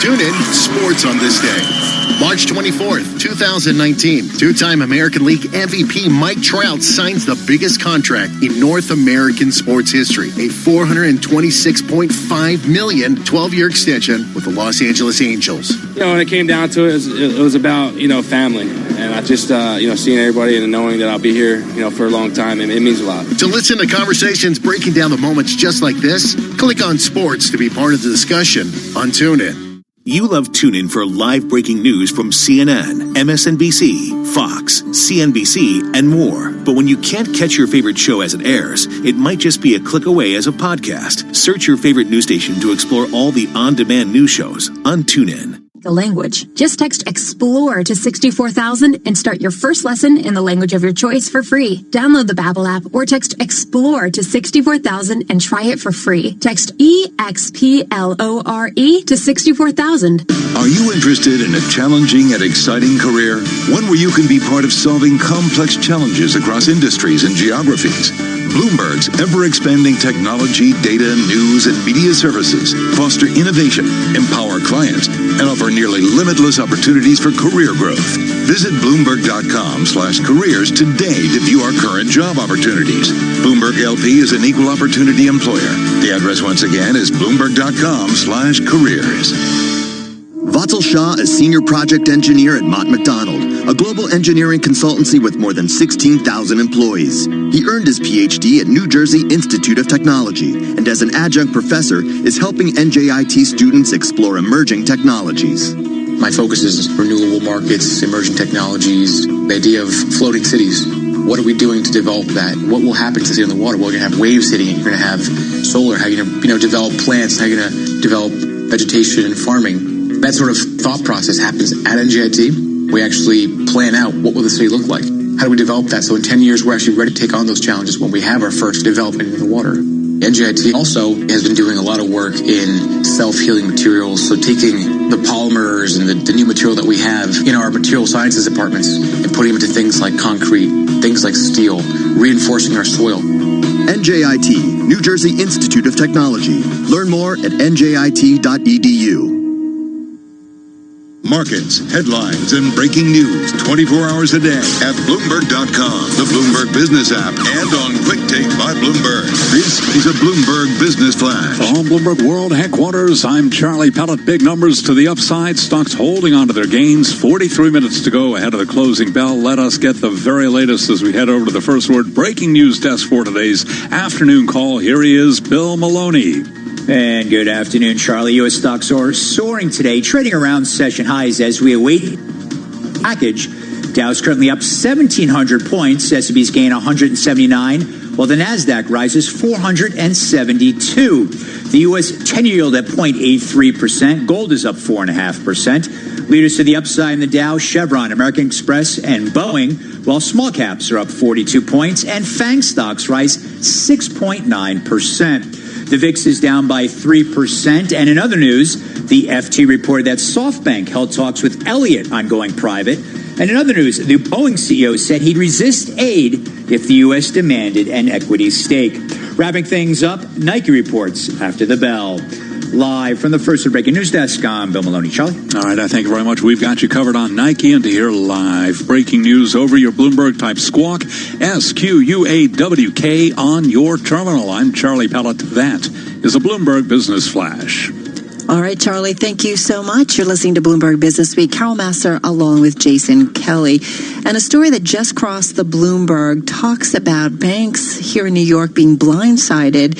Tune in Sports on this day. March 24th, 2019, two-time American League MVP Mike Trout signs the biggest contract in North American sports history, a $426.5 million 12-year extension with the Los Angeles Angels. When it came down to it, it was about, family. And I just, seeing everybody and knowing that I'll be here, for a long time, it means a lot. To listen to conversations breaking down the moments just like this, click on Sports to be part of the discussion on TuneIn. You love TuneIn for live breaking news from CNN, MSNBC, Fox, CNBC, and more. But when you can't catch your favorite show as it airs, it might just be a click away as a podcast. Search your favorite news station to explore all the on-demand news shows on TuneIn. The language. Just text EXPLORE to 64,000 and start your first lesson in the language of your choice for free. Download the Babbel app or text EXPLORE to 64,000 and try it for free. Text EXPLORE to 64,000. Are you interested in a challenging and exciting career? One where you can be part of solving complex challenges across industries and geographies. Bloomberg's ever-expanding technology, data, news, and media services foster innovation, empower clients, and offer nearly limitless opportunities for career growth. Visit Bloomberg.com/careers today to view our current job opportunities. Bloomberg LP is an equal opportunity employer. The address once again is Bloomberg.com/careers. Vatsal Shah is Senior Project Engineer at Mott MacDonald, a global engineering consultancy with more than 16,000 employees. He earned his PhD at New Jersey Institute of Technology, and as an adjunct professor, is helping NJIT students explore emerging technologies. My focus is renewable markets, emerging technologies, the idea of floating cities. What are we doing to develop that? What will happen to the city on the water? Well, you're going to have waves hitting it. You're going to have solar. How are you going to develop plants? How are you going to develop vegetation and farming? That sort of thought process happens at NJIT. We actually plan out what will the city look like. How do we develop that? So in 10 years, we're actually ready to take on those challenges when we have our first development in the water. NJIT also has been doing a lot of work in self-healing materials. So taking the polymers and the new material that we have in our material sciences departments and putting them into things like concrete, things like steel, reinforcing our soil. NJIT, New Jersey Institute of Technology. Learn more at njit.edu. Markets, headlines, and breaking news 24 hours a day at Bloomberg.com, the Bloomberg Business app, and on Quick Take by Bloomberg. This is a Bloomberg Business Flash. From Bloomberg World Headquarters, I'm Charlie Pellet. Big numbers to the upside. Stocks holding on to their gains. 43 minutes to go ahead of the closing bell. Let us get the very latest as we head over to the first word breaking news desk for today's afternoon call. Here he is, Bill Maloney. And good afternoon, Charlie. U.S. stocks are soaring today, trading around session highs as we await package. Dow's currently up 1,700 points. S&P's gain 179, while the Nasdaq rises 472. The U.S. 10-year yield at 0.83%. Gold is up 4.5%. Leaders to the upside in the Dow, Chevron, American Express, and Boeing, while small caps are up 42 points, and FANG stocks rise 6.9%. The VIX is down by 3%. And in other news, the FT reported that SoftBank held talks with Elliott on going private. And in other news, the Boeing CEO said he'd resist aid if the U.S. demanded an equity stake. Wrapping things up, Nike reports after the bell. Live from the first breaking news desk, I'm Bill Maloney. Charlie? All right, I thank you very much. We've got you covered on Nike, and to hear live breaking news over your Bloomberg-type squawk, SQUAWK on your terminal. I'm Charlie Pellet. That is a Bloomberg Business Flash. All right, Charlie, thank you so much. You're listening to Bloomberg Business Week. Carol Massar along with Jason Kelly. And a story that just crossed the Bloomberg talks about banks here in New York being blindsided.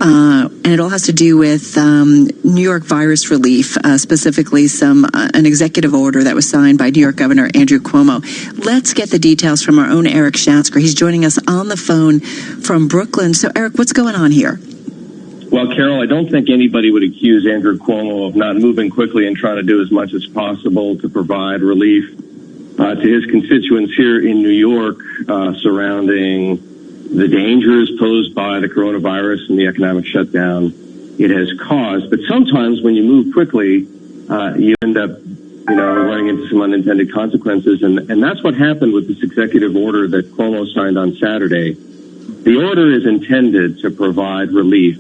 And it all has to do with New York virus relief, specifically an executive order that was signed by New York Governor Andrew Cuomo. Let's get the details from our own Eric Schatzker. He's joining us on the phone from Brooklyn. So, Eric, what's going on here? Well, Carol, I don't think anybody would accuse Andrew Cuomo of not moving quickly and trying to do as much as possible to provide relief to his constituents here in New York surrounding the dangers posed by the coronavirus and the economic shutdown it has caused. But sometimes when you move quickly, you end up, running into some unintended consequences. And that's what happened with this executive order that Cuomo signed on Saturday. The order is intended to provide relief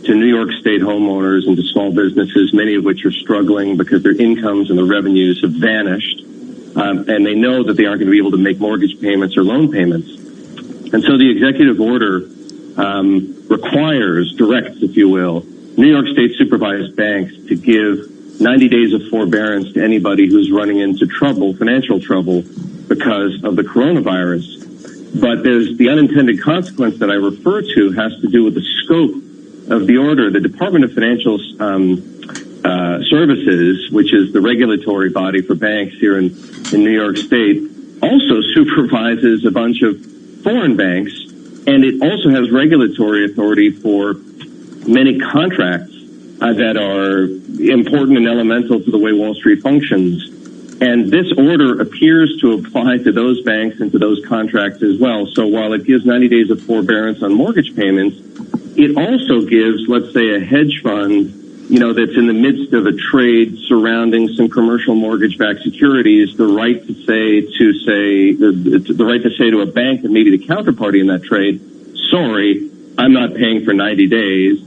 to New York State homeowners and to small businesses, many of which are struggling because their incomes and their revenues have vanished, and they know that they aren't going to be able to make mortgage payments or loan payments. And so the executive order directs, if you will, New York State supervised banks to give 90 days of forbearance to anybody who's running into financial trouble, because of the coronavirus. But there's the unintended consequence that I refer to has to do with the scope of the order. The Department of Financial Services, which is the regulatory body for banks here in New York State, also supervises a bunch of foreign banks, and it also has regulatory authority for many contracts that are important and elemental to the way Wall Street functions. And this order appears to apply to those banks and to those contracts as well. So while it gives 90 days of forbearance on mortgage payments, it also gives, let's say, a hedge fund, that's in the midst of a trade surrounding some commercial mortgage-backed securities, the right to say to a bank and maybe the counterparty in that trade, sorry, I'm not paying for 90 days,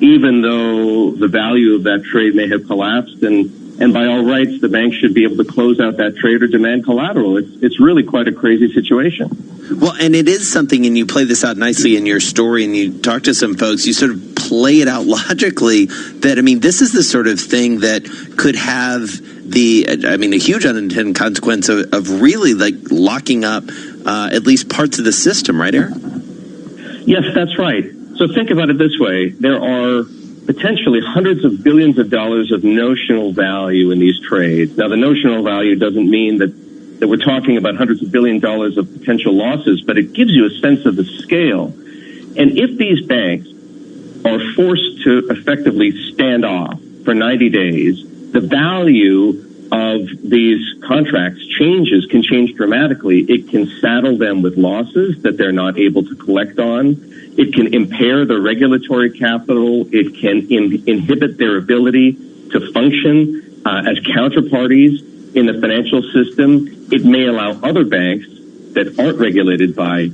even though the value of that trade may have collapsed, and by all rights, the bank should be able to close out that trade or demand collateral. It's really quite a crazy situation. Well, and it is something, and you play this out nicely in your story, and you talk to some folks, you sort of play it out logically that, this is the sort of thing that could have a huge unintended consequence of really locking up at least parts of the system, right, Eric? Yes, that's right. So think about it this way. There are potentially hundreds of billions of dollars of notional value in these trades. Now, the notional value doesn't mean that we're talking about hundreds of billion dollars of potential losses, but it gives you a sense of the scale. And if these banks are forced to effectively stand off for 90 days, the value of these contracts can change dramatically. It can saddle them with losses that they're not able to collect on. It can impair their regulatory capital. It can inhibit their ability to function as counterparties in the financial system. It may allow other banks that aren't regulated by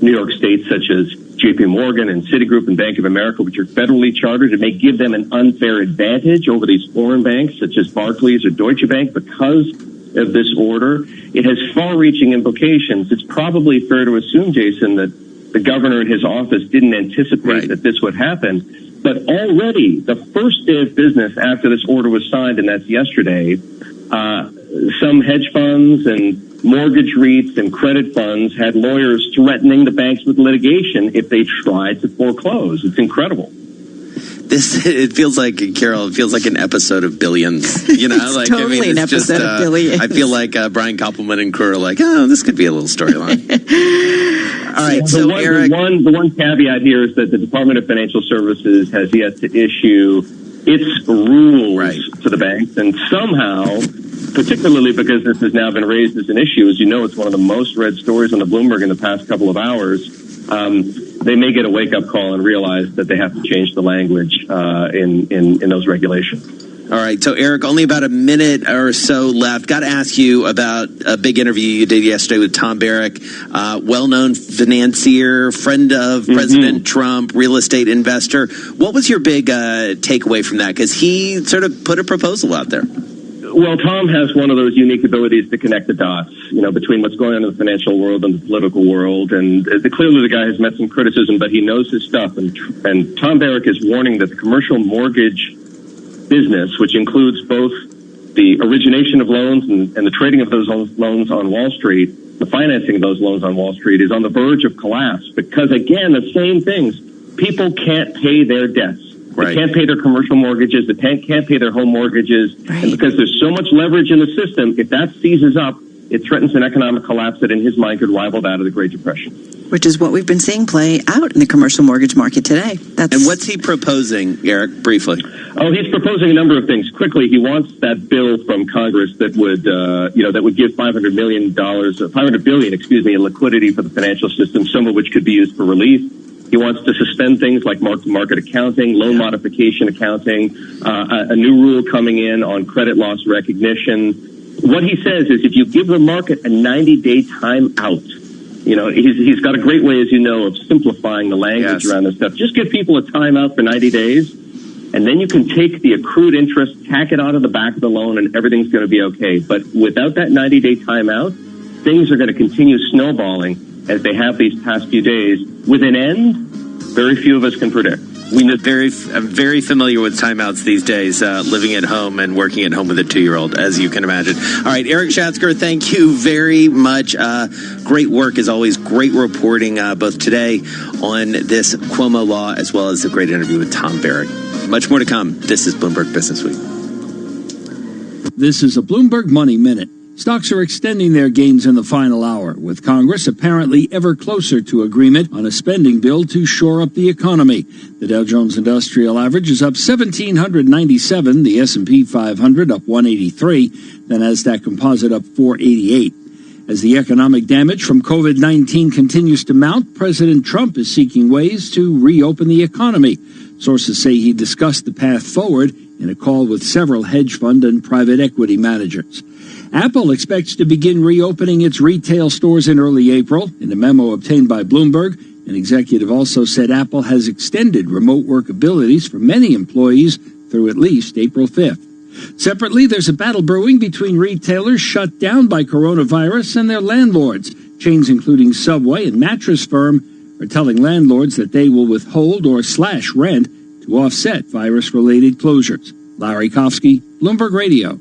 New York State, such as JP Morgan and Citigroup and Bank of America, which are federally chartered. It may give them an unfair advantage over these foreign banks, such as Barclays or Deutsche Bank, because of this order. It has far-reaching implications. It's probably fair to assume, Jason, that the governor and his office didn't anticipate that this would happen. But already, the first day of business after this order was signed, and that's yesterday, some hedge funds and mortgage REITs and credit funds had lawyers threatening the banks with litigation if they tried to foreclose. It's incredible. It feels like, Carol, an episode of Billions. It's totally an episode of Billions. I feel like Brian Koppelman and crew are like, this could be a little storyline. All right, so Eric, the one caveat here is that the Department of Financial Services has yet to issue its rules to the banks, and somehow, particularly because this has now been raised as an issue, as you know, it's one of the most read stories on the Bloomberg in the past couple of hours. They may get a wake-up call and realize that they have to change the language in those regulations. All right, so Eric, only about a minute or so left. Got to ask you about a big interview you did yesterday with Tom Barrack, well-known financier, friend of President Trump, real estate investor. What was your big takeaway from that? Because he sort of put a proposal out there. Well, Tom has one of those unique abilities to connect the dots, between what's going on in the financial world and the political world. And clearly the guy has met some criticism, but he knows his stuff. And Tom Barrack is warning that the commercial mortgage business, which includes both the origination of loans and the trading of those loans on Wall Street, the financing of those loans on Wall Street, is on the verge of collapse. Because, again, the same things. People can't pay their debts. They can't pay their commercial mortgages. They can't pay their home mortgages. And because there's so much leverage in the system, if that seizes up, it threatens an economic collapse that, in his mind, could rival that of the Great Depression. Which is what we've been seeing play out in the commercial mortgage market today. And what's he proposing, Eric, briefly? Oh, he's proposing a number of things. Quickly, he wants that bill from Congress that would, that would give $500 billion, in liquidity for the financial system, some of which could be used for relief. He wants to suspend things like mark-to-market accounting, loan modification accounting, a new rule coming in on credit loss recognition. What he says is if you give the market a 90-day time out He's got a great way, as you know, of simplifying the language around this stuff. Just give people a timeout for 90 days, and then you can take the accrued interest, tack it onto the back of the loan, and everything's going to be okay. But without that 90-day timeout, things are going to continue snowballing as they have these past few days, with an end very few of us can predict. I'm very familiar with timeouts these days, living at home and working at home with a 2-year-old, as you can imagine. All right, Eric Schatzker, thank you very much. Great work, as always. Great reporting both today on this Cuomo law, as well as a great interview with Tom Barrett. Much more to come. This is Bloomberg Business Week. This is a Bloomberg Money Minute. Stocks are extending their gains in the final hour, with Congress apparently ever closer to agreement on a spending bill to shore up the economy. The Dow Jones Industrial Average is up 1,797, the S&P 500 up 183, the Nasdaq Composite up 488. As the economic damage from COVID-19 continues to mount, President Trump is seeking ways to reopen the economy. Sources say he discussed the path forward in a call with several hedge fund and private equity managers. Apple expects to begin reopening its retail stores in early April. In a memo obtained by Bloomberg, an executive also said Apple has extended remote work abilities for many employees through at least April 5th. Separately, there's a battle brewing between retailers shut down by coronavirus and their landlords. Chains including Subway and Mattress Firm are telling landlords that they will withhold or slash rent to offset virus-related closures. Larry Kofsky, Bloomberg Radio.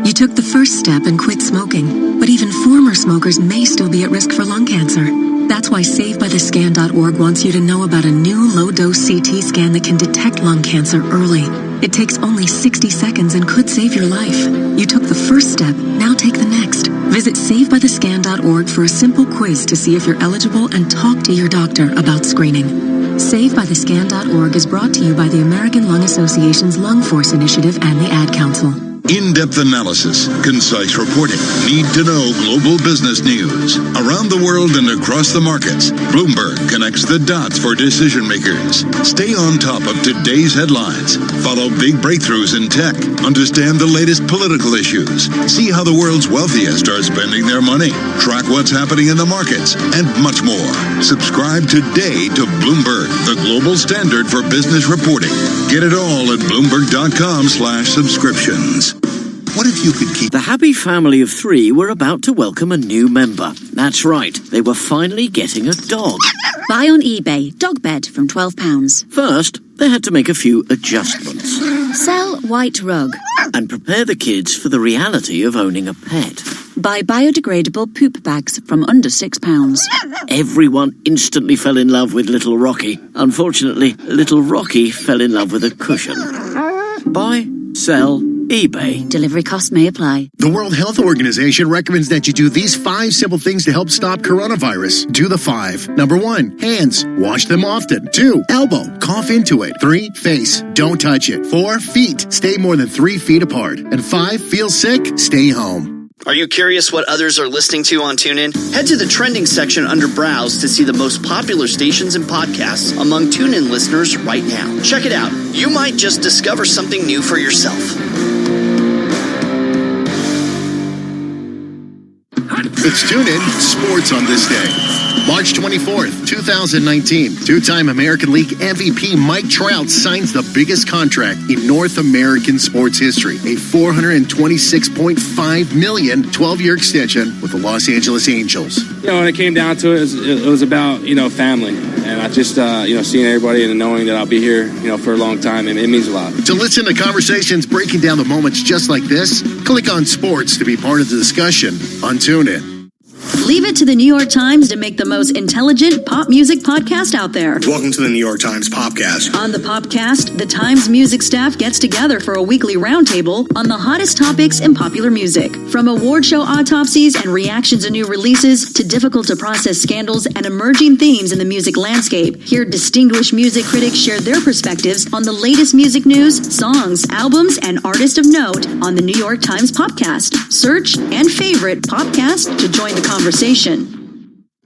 You took the first step and quit smoking, but even former smokers may still be at risk for lung cancer. That's why SaveByTheScan.org wants you to know about a new low-dose CT scan that can detect lung cancer early. It takes only 60 seconds and could save your life. You took the first step, now take the next. Visit SaveByTheScan.org for a simple quiz to see if you're eligible and talk to your doctor about screening. SaveByTheScan.org is brought to you by the American Lung Association's Lung Force Initiative and the Ad Council. In-depth analysis, concise reporting, need-to-know global business news. Around the world and across the markets, Bloomberg connects the dots for decision makers. Stay on top of today's headlines. Follow big breakthroughs in tech. Understand the latest political issues. See how the world's wealthiest are spending their money. Track what's happening in the markets, and much more. Subscribe today to Bloomberg, the global standard for business reporting. Get it all at Bloomberg.com/subscriptions. What if you could keep... The happy family of 3 were about to welcome a new member. That's right, they were finally getting a dog. Buy on eBay, dog bed from £12. First, they had to make a few adjustments. Sell white rug. And prepare the kids for the reality of owning a pet. Buy biodegradable poop bags from under £6. Everyone instantly fell in love with Little Rocky. Unfortunately, Little Rocky fell in love with a cushion. Buy, sell, eBay. Delivery costs may apply. The World Health Organization recommends that you do these 5 simple things to help stop coronavirus. Do the 5. Number 1, hands. Wash them often. 2, elbow. Cough into it. 3, face. Don't touch it. 4, feet. Stay more than 3 feet apart. And 5, feel sick? Stay home. Are you curious what others are listening to on TuneIn? Head to the trending section under Browse to see the most popular stations and podcasts among TuneIn listeners right now. Check it out. You might just discover something new for yourself. It's TuneIn Sports on this day. March 24th, 2019. 2-time American League MVP Mike Trout signs the biggest contract in North American sports history. A $426.5 million 12-year extension with the Los Angeles Angels. When it came down to it, it was about, family. And I just, seeing everybody and knowing that I'll be here, for a long time, and it means a lot. To listen to conversations breaking down the moments just like this, click on sports to be part of the discussion on TuneIn. Leave it to the New York Times to make the most intelligent pop music podcast out there. Welcome to the New York Times Popcast. On the Popcast, the Times music staff gets together for a weekly roundtable on the hottest topics in popular music. From award show autopsies and reactions to new releases to difficult-to-process scandals and emerging themes in the music landscape, hear distinguished music critics share their perspectives on the latest music news, songs, albums, and artists of note on the New York Times Popcast. Search and favorite Popcast to join the conversation.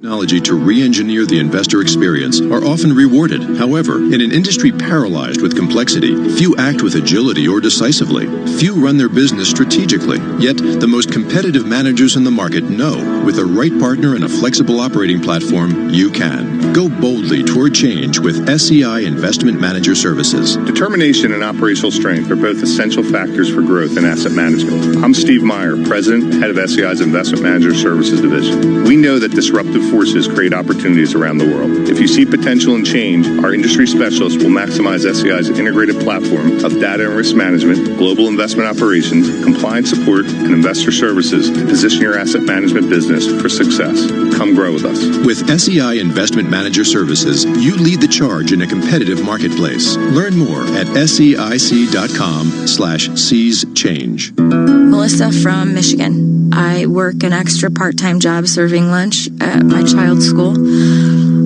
Technology to re-engineer the investor experience are often rewarded. However, in an industry paralyzed with complexity, few act with agility or decisively. Few run their business strategically. Yet, the most competitive managers in the market know, with the right partner and a flexible operating platform, you can. Go boldly toward change with SEI Investment Manager Services. Determination and operational strength are both essential factors for growth in asset management. I'm Steve Meyer, President, Head of SEI's Investment Manager Services Division. We know that disruptive forces create opportunities around the world. If you see potential in change, our industry specialists will maximize SEI's integrated platform of data and risk management, global investment operations, compliance support, and investor services to position your asset management business for success. Come grow with us. With SEI Investment Manager Services, you lead the charge in a competitive marketplace. Learn more at SEIC.com/seize change. Melissa from Michigan. I work an extra part-time job serving lunch at my child's school,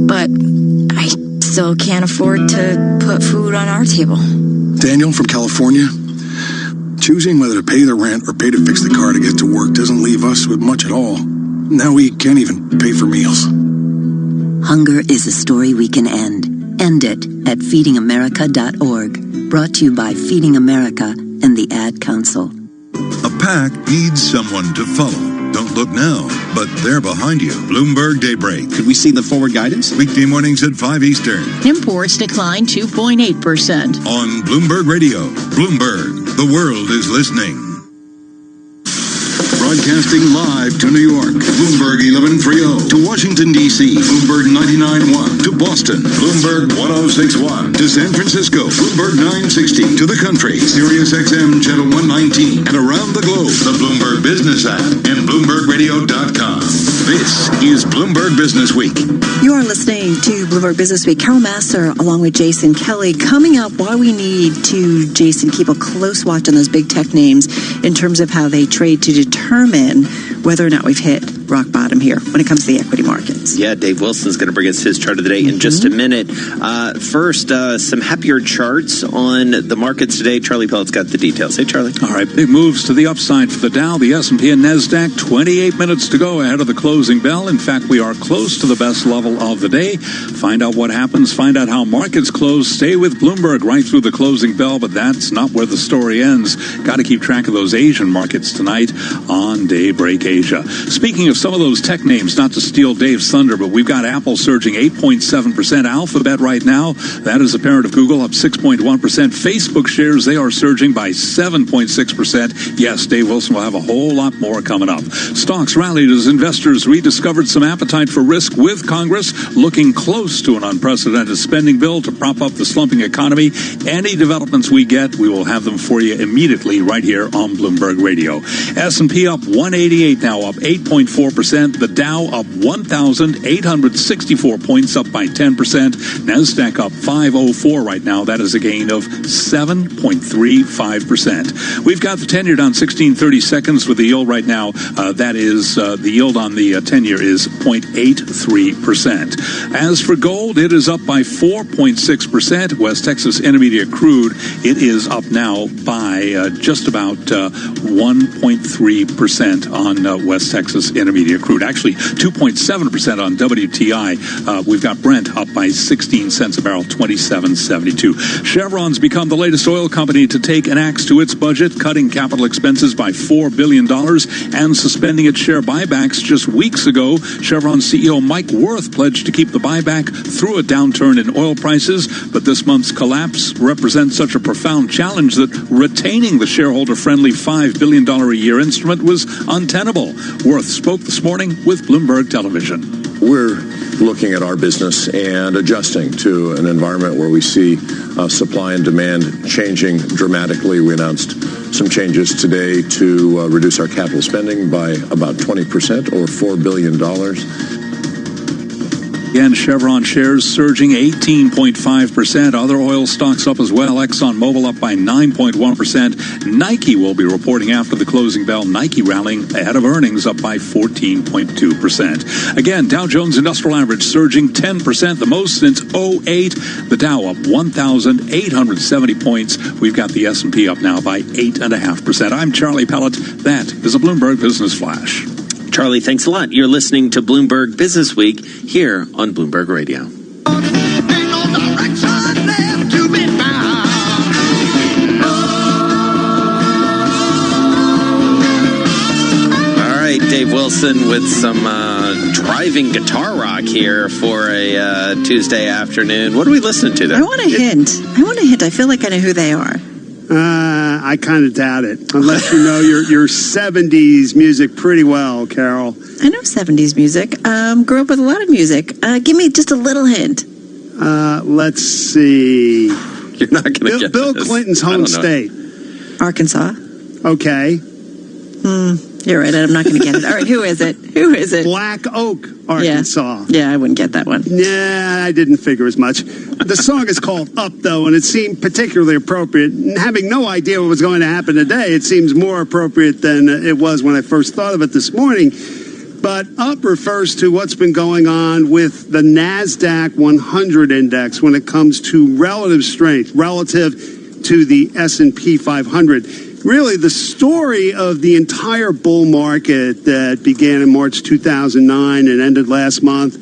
but I still can't afford to put food on our table. Daniel from California. Choosing whether to pay the rent or pay to fix the car to get to work doesn't leave us with much at all. Now we can't even pay for meals. Hunger is a story we can end. End it at feedingamerica.org. Brought to you by Feeding America and the Ad Council. A pack needs someone to follow. Don't look now, but they're behind you. Bloomberg Daybreak. Could we see the forward guidance? Weekday mornings at 5 Eastern. Imports declined 2.8%. On Bloomberg Radio. Bloomberg. The world is listening. Broadcasting live to New York, Bloomberg 1130. To Washington, D.C., Bloomberg 99.1. To Boston, Bloomberg 106.1. To San Francisco, Bloomberg 960. To the country, Sirius XM Channel 119. And around the globe, the Bloomberg Business app and BloombergRadio.com. This is Bloomberg Business Week. You are listening to Bloomberg Business Week. Carol Masser along with Jason Kelly. Coming up, why we need to, Jason, keep a close watch on those big tech names in terms of how they trade to determine whether or not we've hit rock bottom here when it comes to the equity markets. Yeah, Dave Wilson's going to bring us his chart of the day in just a minute. First, some happier charts on the markets today. Charlie Pellet's got the details. Hey, Charlie. All right, big moves to the upside for the Dow, the S&P, and NASDAQ. 28 minutes to go ahead of the closing bell. In fact, we are close to the best level of the day. Find out what happens. Find out how markets close. Stay with Bloomberg right through the closing bell, but that's not where the story ends. Got to keep track of those Asian markets tonight on Daybreak Asia. Speaking of some of those tech names, not to steal Dave's thunder, but we've got Apple surging 8.7%. Alphabet right now, that is a parent of Google, up 6.1%. Facebook shares, they are surging by 7.6%. Yes, Dave Wilson will have a whole lot more coming up. Stocks rallied as investors rediscovered some appetite for risk, with Congress looking close to an unprecedented spending bill to prop up the slumping economy. Any developments we get, we will have them for you immediately right here on Bloomberg Radio. S&P up 188 now, up 8.4%. The Dow up 1,864 points, up by 10%. NASDAQ up 504 right now. That is a gain of 7.35%. We've got the 10-year down 16.30 seconds with the yield right now. That is, the yield on the 10-year is 0.83%. As for gold, it is up by 4.6%. West Texas Intermediate crude, it is up now by just about 1.3% on West Texas Intermediate crude. Actually, 2.7% on WTI. We've got Brent up by 16 cents a barrel, 27.72. Chevron's become the latest oil company to take an axe to its budget, cutting capital expenses by $4 billion and suspending its share buybacks. Just weeks ago, Chevron CEO Mike Wirth pledged to keep the buyback through a downturn in oil prices, but this month's collapse represents such a profound challenge that retaining the shareholder-friendly $5 billion a year instrument was untenable. Wirth spoke this morning with Bloomberg Television. We're looking at our business and adjusting to an environment where we see supply and demand changing dramatically. We announced some changes today to reduce our capital spending by about 20% or $4 billion. Again, Chevron shares surging 18.5%. Other oil stocks up as well. ExxonMobil up by 9.1%. Nike will be reporting after the closing bell. Nike rallying ahead of earnings, up by 14.2%. Again, Dow Jones Industrial Average surging 10%, the most since 2008. The Dow up 1,870 points. We've got the S&P up now by 8.5%. I'm Charlie Pellet. That is a Bloomberg Business Flash. Charlie, thanks a lot. You're listening to Bloomberg Business Week here on Bloomberg Radio. Dave Wilson with some driving guitar rock here for a Tuesday afternoon. What are we listening to there? I want a hint. I feel like I know who they are. I kind of doubt it, unless you know your 70s music pretty well, Carol. I know 70s music. Grew up with a lot of music. Give me just a little hint. Let's see. You're not going to get Bill this. Clinton's home state. Arkansas. Okay. You're right. I'm not going to get it. All right. Who is it? Black Oak, Arkansas. Yeah, I wouldn't get that one. Yeah, I didn't figure as much. The song is called Up, though, and it seemed particularly appropriate. And having no idea what was going to happen today, it seems more appropriate than it was when I first thought of it this morning. But Up refers to what's been going on with the NASDAQ 100 index when it comes to relative strength, relative to the S&P 500. Really, the story of the entire bull market that began in March 2009 and ended last month,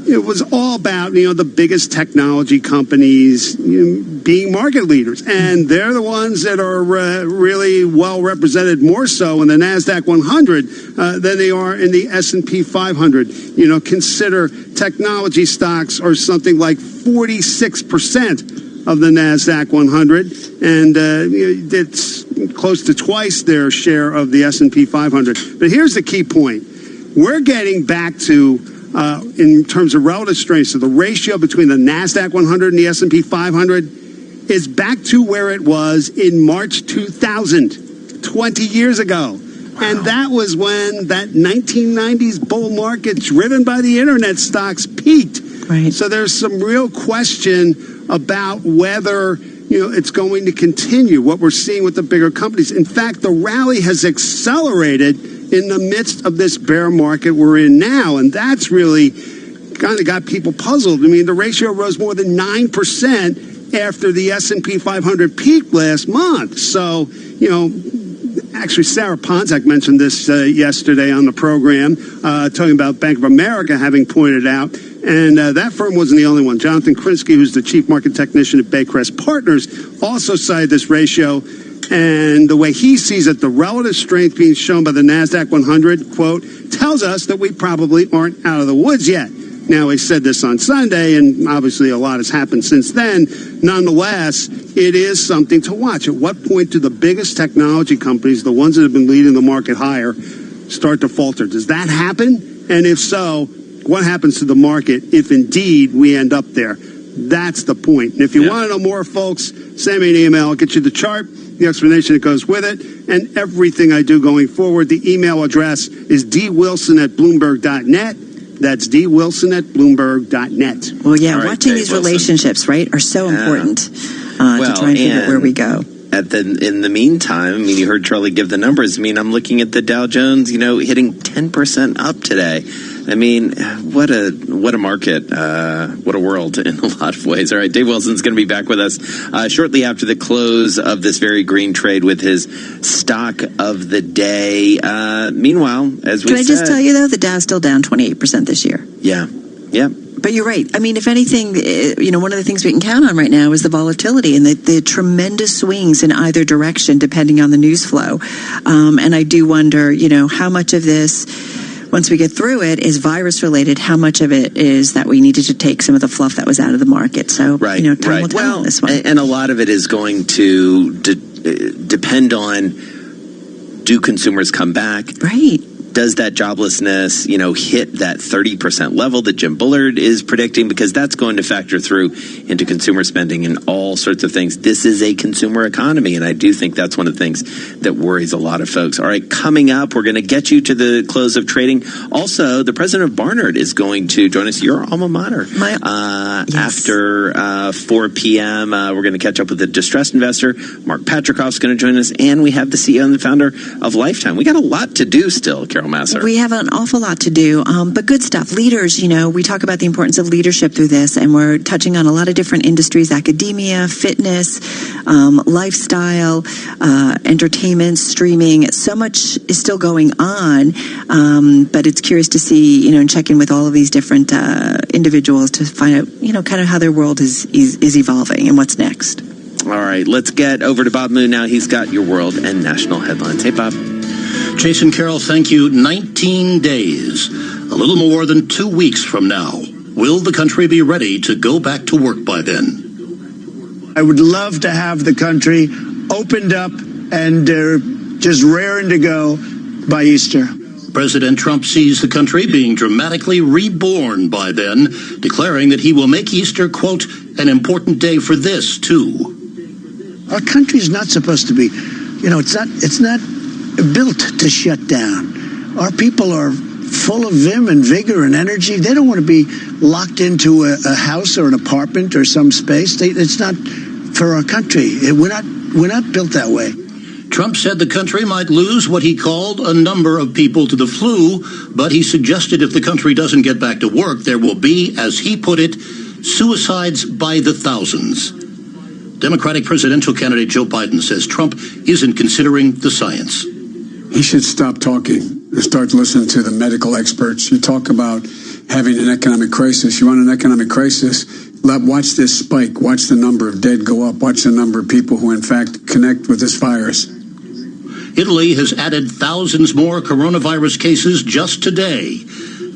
it was all about, the biggest technology companies being market leaders. And they're the ones that are really well represented, more so in the NASDAQ 100 than they are in the S&P 500. Consider technology stocks are something like 46% of the NASDAQ 100, and it's close to twice their share of the S&P 500. But here's the key point. We're getting back to, in terms of relative strength, so the ratio between the NASDAQ 100 and the S&P 500 is back to where it was in March 2000, 20 years ago. Wow. And that was when that 1990s bull market driven by the internet stocks peaked. Right. So there's some real question about whether it's going to continue, what we're seeing with the bigger companies. In fact, the rally has accelerated in the midst of this bear market we're in now, and that's really kind of got people puzzled. I mean, the ratio rose more than 9% after the S&P 500 peaked last month. So, actually, Sarah Ponczak mentioned this yesterday on the program, talking about Bank of America having pointed out. And that firm wasn't the only one. Jonathan Krinsky, who's the chief market technician at Baycrest Partners, also cited this ratio. And the way he sees it, the relative strength being shown by the NASDAQ 100, quote, tells us that we probably aren't out of the woods yet. Now, he said this on Sunday, and obviously a lot has happened since then. Nonetheless, it is something to watch. At what point do the biggest technology companies, the ones that have been leading the market higher, start to falter? Does that happen? And if so, what happens to the market if indeed we end up there? That's the point. And if you want to know more, folks, send me an email. I'll get you the chart, the explanation that goes with it, and everything I do going forward. The email address is dwilson@bloomberg.net. That's dwilson@bloomberg.net. Well, yeah, watching these relationships, right, are so important to try and figure out where we go. In the meantime, you heard Charlie give the numbers. I'm looking at the Dow Jones, hitting 10% up today. What a market, what a world in a lot of ways. All right, Dave Wilson's going to be back with us shortly after the close of this very green trade with his stock of the day. Meanwhile, as we said... Can I just tell you, though, the Dow's still down 28% this year. Yeah. But you're right. If anything, one of the things we can count on right now is the volatility and the tremendous swings in either direction, depending on the news flow. And I do wonder, how much of this, once we get through it, is virus related? How much of it is that we needed to take some of the fluff that was out of the market? So, time will tell on this one. And a lot of it is going to depend on, do consumers come back? Right. Does that joblessness, hit that 30% level that Jim Bullard is predicting? Because that's going to factor through into consumer spending and all sorts of things. This is a consumer economy, and I do think that's one of the things that worries a lot of folks. All right, coming up, we're going to get you to the close of trading. Also, the president of Barnard is going to join us, your alma mater, after 4 p.m. We're going to catch up with the distressed investor. Mark Patrikoff's going to join us, and we have the CEO and the founder of Lifetime. We got a lot to do still, Carol. Carol Masser. We have an awful lot to do, but good stuff. Leaders, we talk about the importance of leadership through this, and we're touching on a lot of different industries: academia, fitness, lifestyle, entertainment, streaming. So much is still going on, but it's curious to see, and check in with all of these different individuals to find out, kind of how their world is evolving and what's next. All right, let's get over to Bob Moon now. He's got your world and national headlines. Hey, Bob. Jason Carroll, thank you. 19 days, a little more than 2 weeks from now. Will the country be ready to go back to work by then? I would love to have the country opened up and just raring to go by Easter. President Trump sees the country being dramatically reborn by then, declaring that he will make Easter, quote, an important day for this, too. Our country's not supposed to be, it's not built to shut down. Our people are full of vim and vigor and energy. They don't want to be locked into a house or an apartment or some space. It's not for our country. We're not built that way. Trump said the country might lose what he called a number of people to the flu, but he suggested if the country doesn't get back to work, there will be, as he put it, suicides by the thousands. Democratic presidential candidate Joe Biden says Trump isn't considering the science. He should stop talking and start listening to the medical experts. You talk about having an economic crisis. You want an economic crisis? Watch this spike. Watch the number of dead go up. Watch the number of people who, in fact, connect with this virus. Italy has added thousands more coronavirus cases just today.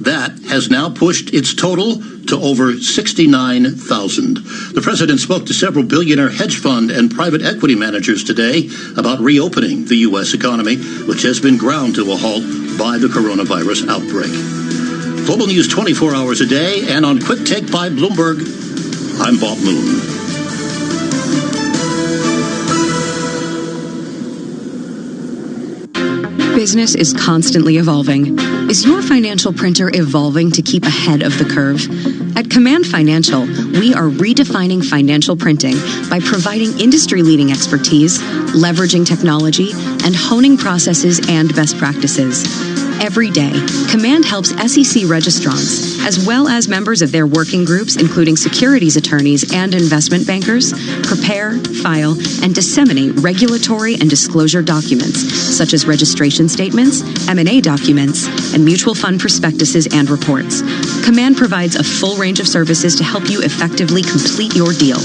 That has now pushed its total to over 69,000. The president spoke to several billionaire hedge fund and private equity managers today about reopening the U.S. economy, which has been ground to a halt by the coronavirus outbreak. Global News 24 hours a day and on Quick Take by Bloomberg, I'm Bob Moon. Business is constantly evolving. Is your financial printer evolving to keep ahead of the curve? At Command Financial, we are redefining financial printing by providing industry-leading expertise, leveraging technology, and honing processes and best practices. Every day, Command helps SEC registrants, as well as members of their working groups, including securities attorneys and investment bankers, prepare, file, and disseminate regulatory and disclosure documents, such as registration statements, M&A documents, and mutual fund prospectuses and reports. Command provides a full range of services to help you effectively complete your deal,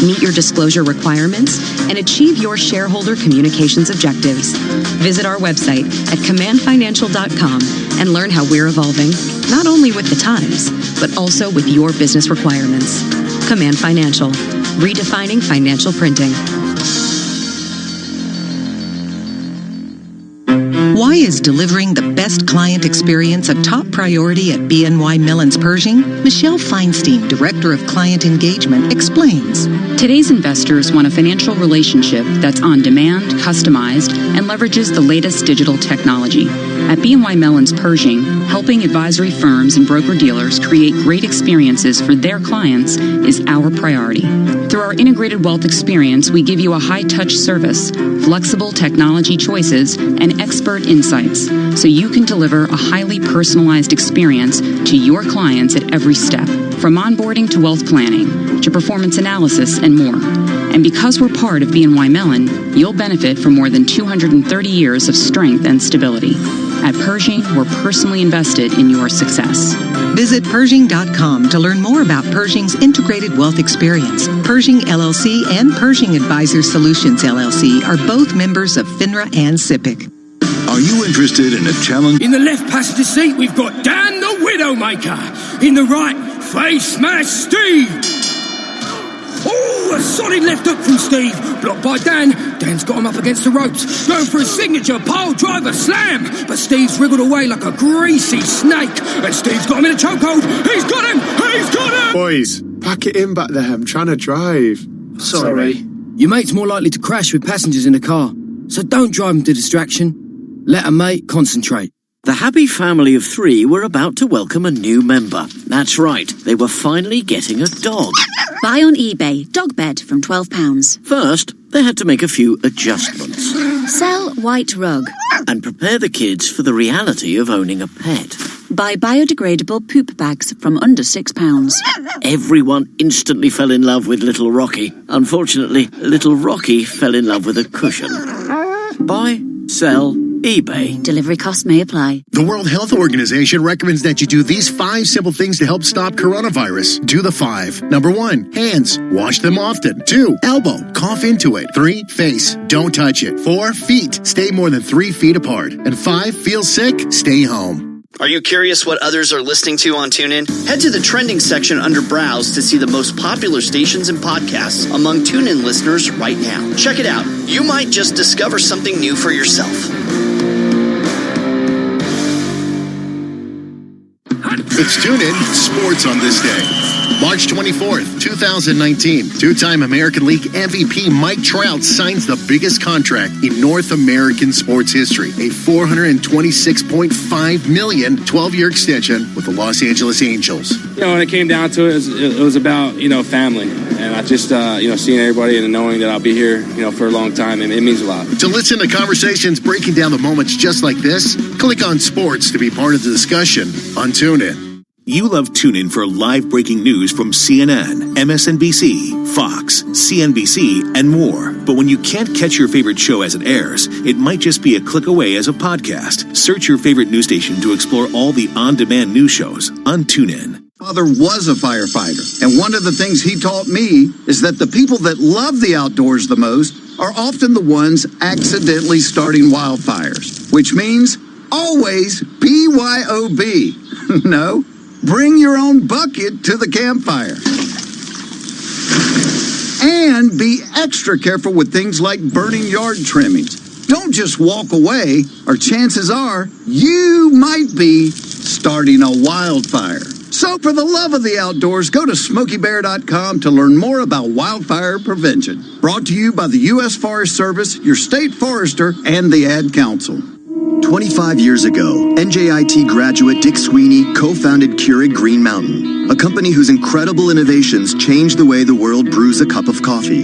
meet your disclosure requirements, and achieve your shareholder communications objectives. Visit our website at commandfinancial.com and learn how we're evolving, not only with the times, but also with your business requirements. Command Financial, redefining financial printing. Why is delivering the best client experience a top priority at BNY Mellon's Pershing? Michelle Feinstein, Director of Client Engagement, explains. Today's investors want a financial relationship that's on demand, customized, and leverages the latest digital technology. At BNY Mellon's Pershing, helping advisory firms and broker-dealers create great experiences for their clients is our priority. Through our integrated wealth experience, we give you a high-touch service, flexible technology choices, and expert insights, so you can deliver a highly personalized experience to your clients at every step, from onboarding to wealth planning, to performance analysis and more. And because we're part of BNY Mellon, you'll benefit from more than 230 years of strength and stability. At Pershing, we're personally invested in your success. Visit Pershing.com to learn more about Pershing's integrated wealth experience. Pershing LLC and Pershing Advisor Solutions LLC are both members of FINRA and SIPC. Are you interested in a challenge? In the left passenger seat, we've got Dan the Widowmaker. In the right, Face Smash Steve. Oh, a solid left hook from Steve. Blocked by Dan. Dan's got him up against the ropes. Going for a signature pile driver slam. But Steve's wriggled away like a greasy snake. And Steve's got him in a chokehold. He's got him! He's got him! Boys, pack it in back there. I'm trying to drive. Sorry. Your mate's more likely to crash with passengers in the car. So don't drive him to distraction. Let a mate concentrate. The happy family of three were about to welcome a new member. That's right, they were finally getting a dog. Buy on eBay, dog bed from £12. First, they had to make a few adjustments. Sell white rug. and prepare the kids for the reality of owning a pet. Buy biodegradable poop bags from under £6. Everyone instantly fell in love with Little Rocky. Unfortunately, Little Rocky fell in love with a cushion. Buy, sell, eBay. Delivery costs may apply. The World Health Organization recommends that you do these 5 simple things to help stop coronavirus. Do the 5. Number 1, hands. Wash them often. 2, elbow. Cough into it. 3, face. Don't touch it. 4, feet. Stay more than 3 feet apart. And 5, feel sick? Stay home. Are you curious what others are listening to on TuneIn? Head to the trending section under Browse to see the most popular stations and podcasts among TuneIn listeners right now. Check it out. You might just discover something new for yourself. It's TuneIn Sports on this day. March 24th, 2019, two-time American League MVP Mike Trout signs the biggest contract in North American sports history, a $426.5 million 12-year extension with the Los Angeles Angels. You know, when it came down to it, it was about, family. And I just, seeing everybody and knowing that I'll be here, for a long time, and it means a lot. To listen to conversations breaking down the moments just like this, click on Sports to be part of the discussion on TuneIn. You love TuneIn for live breaking news from CNN, MSNBC, Fox, CNBC, and more. But when you can't catch your favorite show as it airs, it might just be a click away as a podcast. Search your favorite news station to explore all the on-demand news shows on TuneIn. Father was a firefighter, and one of the things he taught me is that the people that love the outdoors the most are often the ones accidentally starting wildfires, which means always BYOB. No. Bring your own bucket to the campfire. And be extra careful with things like burning yard trimmings. Don't just walk away, or chances are you might be starting a wildfire. So for the love of the outdoors, go to SmokeyBear.com to learn more about wildfire prevention. Brought to you by the U.S. Forest Service, your state forester, and the Ad Council. 25 years ago, NJIT graduate Dick Sweeney co-founded Keurig Green Mountain, a company whose incredible innovations changed the way the world brews a cup of coffee.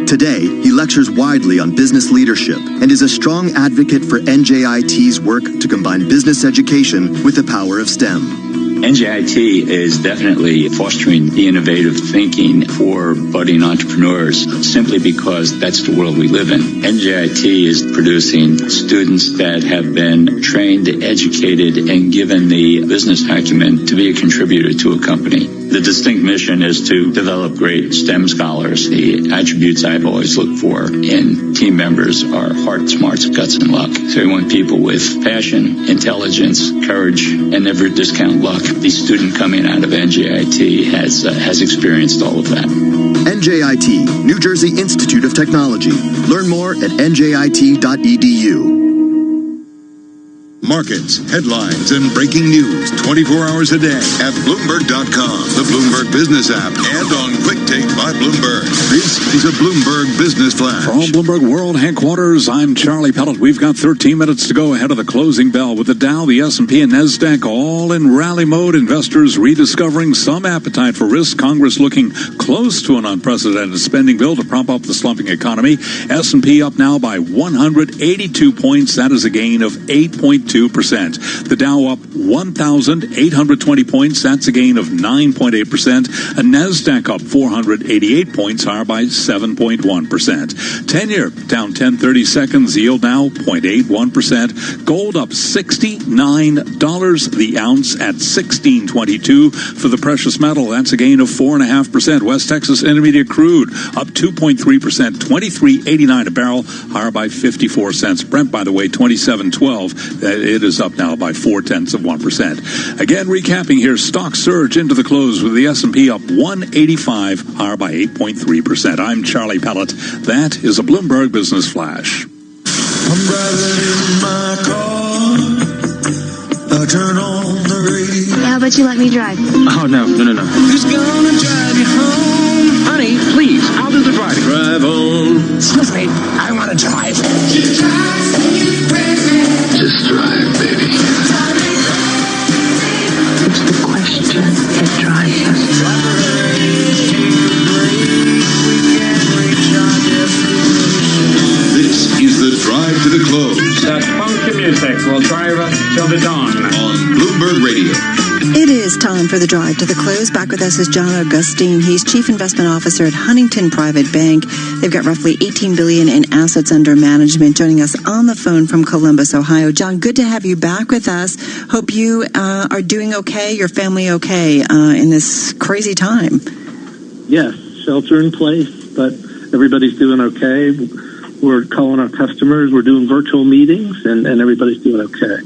Today, he lectures widely on business leadership and is a strong advocate for NJIT's work to combine business education with the power of STEM. NJIT is definitely fostering the innovative thinking for budding entrepreneurs simply because that's the world we live in. NJIT is producing students that have been trained, educated, and given the business acumen to be a contributor to a company. The distinct mission is to develop great STEM scholars. The attributes I've always looked for in team members are heart, smarts, guts, and luck. So we want people with passion, intelligence, courage, and never discount luck. The student coming out of NJIT has experienced all of that. NJIT, New Jersey Institute of Technology. Learn more at njit.edu. Markets, headlines, and breaking news 24 hours a day at Bloomberg.com, the Bloomberg Business app, and on Quick Take by Bloomberg. This is a Bloomberg Business Flash. From Bloomberg World Headquarters, I'm Charlie Pellet. We've got 13 minutes to go ahead of the closing bell with the Dow, the S&P, and NASDAQ all in rally mode. Investors rediscovering some appetite for risk. Congress looking close to an unprecedented spending bill to prop up the slumping economy. S&P up now by 182 points. That is a gain of 8.2%. The Dow up 1,820 points. That's a gain of 9.8%. And NASDAQ up 488 points, higher by 7.1%. 10-year down 10.30 seconds. Yield now 0.81%. Gold up $69 the ounce at $16.22 for the precious metal. That's a gain of 4.5%. West Texas Intermediate crude up 2.3%. $23.89 a barrel, higher by 54 cents. Brent, by the way, $27.12. It is up now by 0.4%. Again, recapping here, stocks surge into the close with the S&P up 185, higher by 8.3%. I'm Charlie Pellet. That is a Bloomberg Business Flash. I'm driving in my car. I turn on the radio. How about you let me drive? Oh, no. Who's gonna drive you home? Honey, please, I'll do the driving. Drive on. Excuse me, I want to drive. Just drive, baby. It's the question that drives us. This is the drive to the close. That funky music will drive us till the dawn. On Bloomberg Radio. It is time for the drive to the close. Back with us is John Augustine. He's Chief Investment Officer at Huntington Private Bank. They've got roughly $18 billion in assets under management. Joining us on the phone from Columbus, Ohio. John, good to have you back with us. Hope you are doing okay, your family okay in this crazy time. Yes, shelter in place, but everybody's doing okay. We're calling our customers. We're doing virtual meetings, and everybody's doing okay.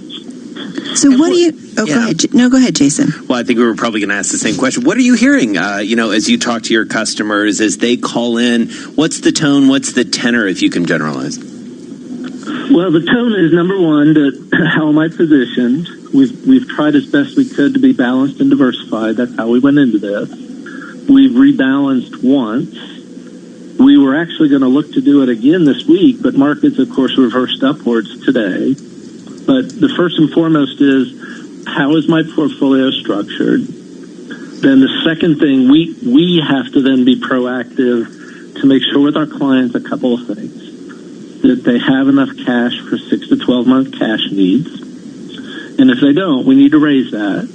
So what do you... Oh, yeah. Go ahead. No, go ahead, Jason. Well, I think we were probably going to ask the same question. What are you hearing, as you talk to your customers, as they call in? What's the tone? What's the tenor, if you can generalize? Well, the tone is, number one, how am I positioned? We've tried as best we could to be balanced and diversified. That's how we went into this. We've rebalanced once. We were actually going to look to do it again this week, but markets, of course, reversed upwards today. But the first and foremost is, how is my portfolio structured? Then the second thing, we have to then be proactive to make sure with our clients a couple of things. That they have enough cash for 6 to 12-month cash needs. And if they don't, we need to raise that.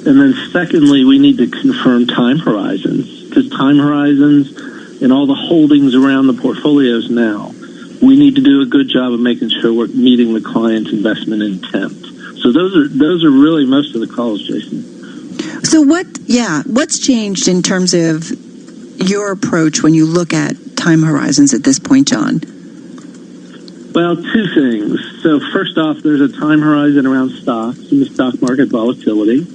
And then secondly, we need to confirm time horizons. Because time horizons and all the holdings around the portfolios now, we need to do a good job of making sure we're meeting the client's investment intent. So those are really most of the calls, Jason. So what's changed in terms of your approach when you look at time horizons at this point, John? Well, two things. So first off, there's a time horizon around stocks and the stock market volatility.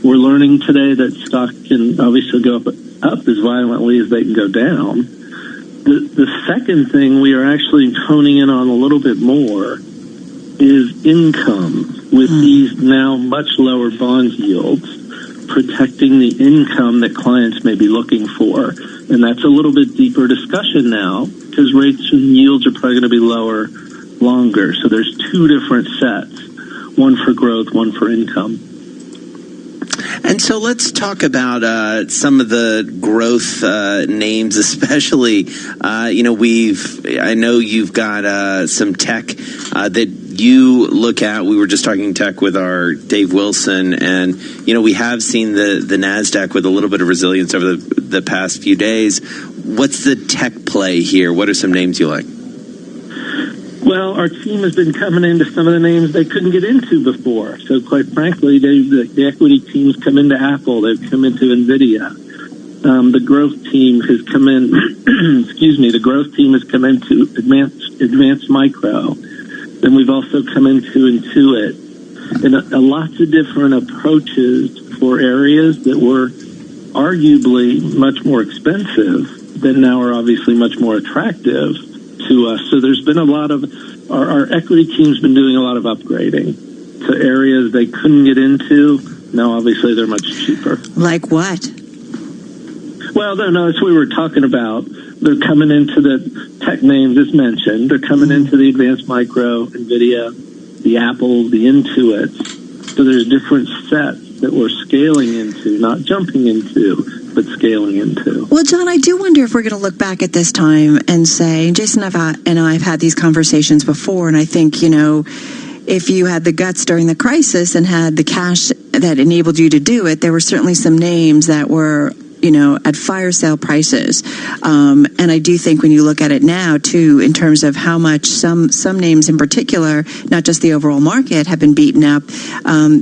We're learning today that stocks can obviously go up as violently as they can go down. The second thing we are actually honing in on a little bit more is income with these now much lower bond yields, protecting the income that clients may be looking for. And that's a little bit deeper discussion now because rates and yields are probably going to be lower longer. So there's two different sets, one for growth, one for income. And so let's talk about some of the growth names, especially. I know you've got some tech that you look at. We were just talking tech with our Dave Wilson, and we have seen the Nasdaq with a little bit of resilience over the past few days. What's the tech play here? What are some names you like? Well, our team has been coming into some of the names they couldn't get into before. So quite frankly, the equity teams come into Apple. They've come into NVIDIA. The growth team has come in, the growth team has come into advanced micro. Then we've also come into Intuit. And lots of different approaches for areas that were arguably much more expensive that now are obviously much more attractive to us. So there's been a lot of, our equity team's been doing a lot of upgrading to areas they couldn't get into. Now, obviously, they're much cheaper. Like what? Well, no, that's what we were talking about. They're coming into the tech names as mentioned. They're coming into the advanced micro, NVIDIA, the Apple, the Intuit. So there's different sets that we're scaling into, not jumping into, but scaling into. Well, John, I do wonder if we're going to look back at this time and say, Jason and I have had these conversations before, and I think, if you had the guts during the crisis and had the cash that enabled you to do it, there were certainly some names that were, at fire sale prices. And I do think when you look at it now, too, in terms of how much some names in particular, not just the overall market, have been beaten up,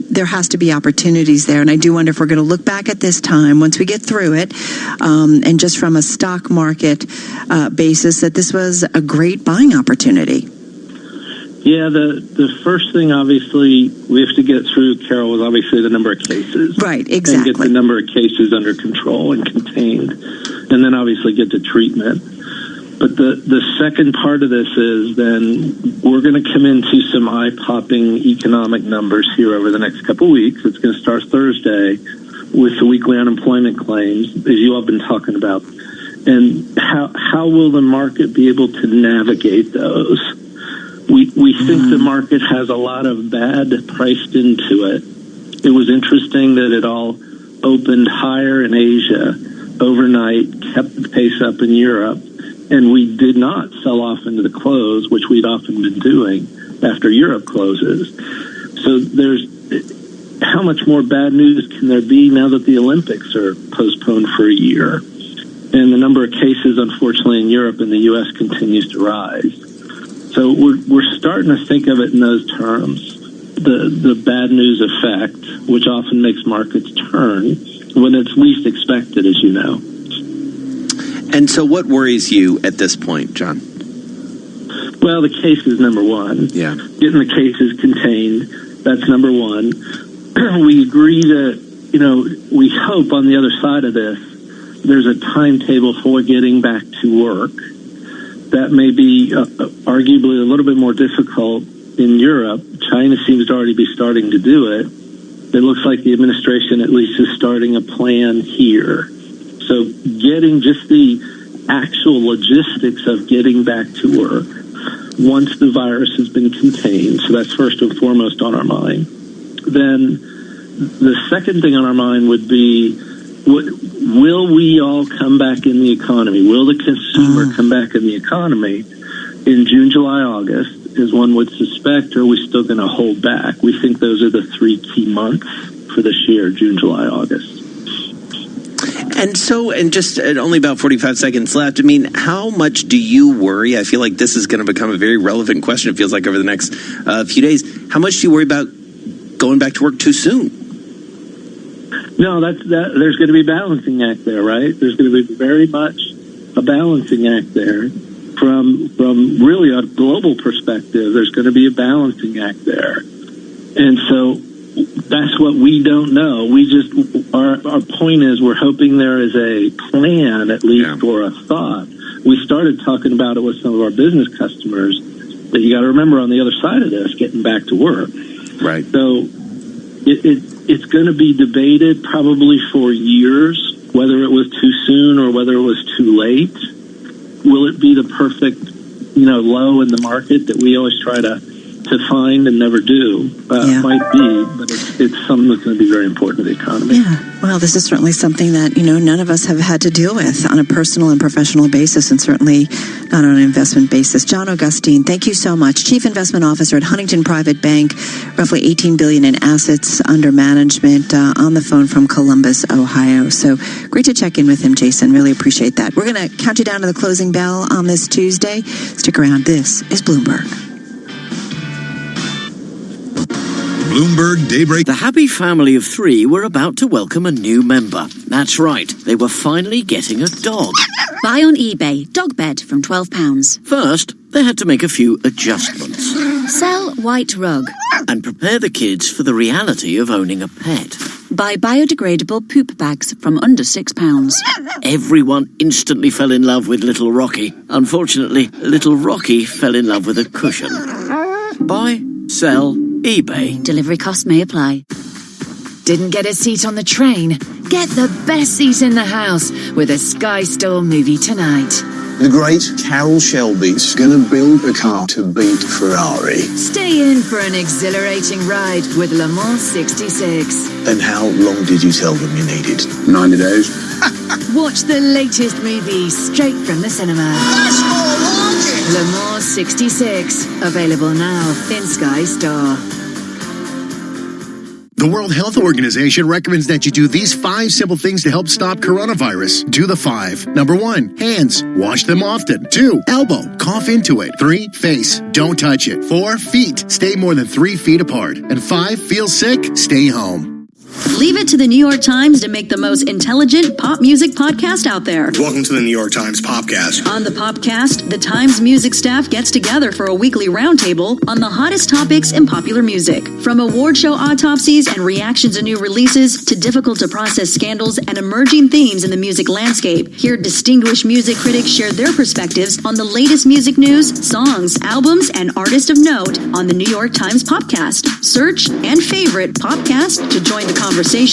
there has to be opportunities there. And I do wonder if we're going to look back at this time, once we get through it, and just from a stock market basis, that this was a great buying opportunity. Yeah, the first thing, obviously, we have to get through, Carol, was obviously the number of cases. Right, exactly. And get the number of cases under control and contained. And then, obviously, get to treatment. But the second part of this is then we're going to come into some eye-popping economic numbers here over the next couple of weeks. It's going to start Thursday with the weekly unemployment claims, as you all have been talking about. And how will the market be able to navigate those? We think the market has a lot of bad priced into it. It was interesting that it all opened higher in Asia overnight, kept the pace up in Europe, and we did not sell off into the close, which we'd often been doing. after Europe closes. So there's how much more bad news can there be now that the Olympics are postponed for a year? And the number of cases, unfortunately, in Europe and the U.S. continues to rise. So we're starting to think of it in those terms, the bad news effect, which often makes markets turn when it's least expected, as you know. And so what worries you at this point, John? Well, the case is number one. Yeah. Getting the cases contained, that's number one. We agree that, we hope on the other side of this, there's a timetable for getting back to work. That may be arguably a little bit more difficult in Europe. China seems to already be starting to do it. It looks like the administration at least is starting a plan here. So getting just the actual logistics of getting back to work once the virus has been contained. So that's first and foremost on our mind. Then the second thing on our mind would be, will we all come back in the economy? Will the consumer come back in the economy in June, July, August, as one would suspect, or are we still going to hold back? We think those are the three key months for this year, June, July, August. And so, and just only about 45 seconds left, I mean, how much do you worry? I feel like this is going to become a very relevant question, it feels like, over the next few days. How much do you worry about going back to work too soon? No, there's going to be a balancing act there, right? There's going to be very much a balancing act there. From really a global perspective, there's going to be a balancing act there. And so that's what we don't know. We just, our point is we're hoping there is a plan, at least, or a thought. We started talking about it with some of our business customers that you got to remember on the other side of this, getting back to work. Right. So it's going to be debated probably for years, whether it was too soon or whether it was too late. Will it be the perfect, low in the market that we always try to find and never do? Might be, but it's something that's going to be very important to the economy. Yeah. Well, this is certainly something that, none of us have had to deal with on a personal and professional basis, and certainly not on an investment basis. John Augustine, thank you so much. Chief Investment Officer at Huntington Private Bank, roughly $18 billion in assets under management, on the phone from Columbus, Ohio. So great to check in with him, Jason. Really appreciate that. We're going to count you down to the closing bell on this Tuesday. Stick around. This is Bloomberg. Bloomberg Daybreak. The happy family of three were about to welcome a new member. That's right, they were finally getting a dog. Buy on eBay, dog bed from £12. First, they had to make a few adjustments. Sell white rug. And prepare the kids for the reality of owning a pet. Buy biodegradable poop bags from under £6. Everyone instantly fell in love with Little Rocky. Unfortunately, Little Rocky fell in love with a cushion. Buy, sell, eBay. Delivery costs may apply. Didn't get a seat on the train? Get the best seat in the house with a Sky Store movie tonight. The great Carroll Shelby's going to build a car to beat Ferrari. Stay in for an exhilarating ride with Le Mans 66. And how long did you tell them you needed? 90 days. Watch the latest movie straight from the cinema. That's more like it! Le Mans 66. Available now in Sky Store. The World Health Organization recommends that you do these 5 simple things to help stop coronavirus. Do the 5. Number 1, hands. Wash them often. 2, elbow. Cough into it. 3, face. Don't touch it. 4, feet. Stay more than 3 feet apart. And 5, feel sick? Stay home. Leave it to the New York Times to make the most intelligent pop music podcast out there. Welcome to the New York Times Popcast. On the Popcast, the Times music staff gets together for a weekly roundtable on the hottest topics in popular music. From award show autopsies and reactions to new releases to difficult-to-process scandals and emerging themes in the music landscape, hear distinguished music critics share their perspectives on the latest music news, songs, albums, and artists of note on the New York Times Popcast. Search and favorite Popcast to join the conversation.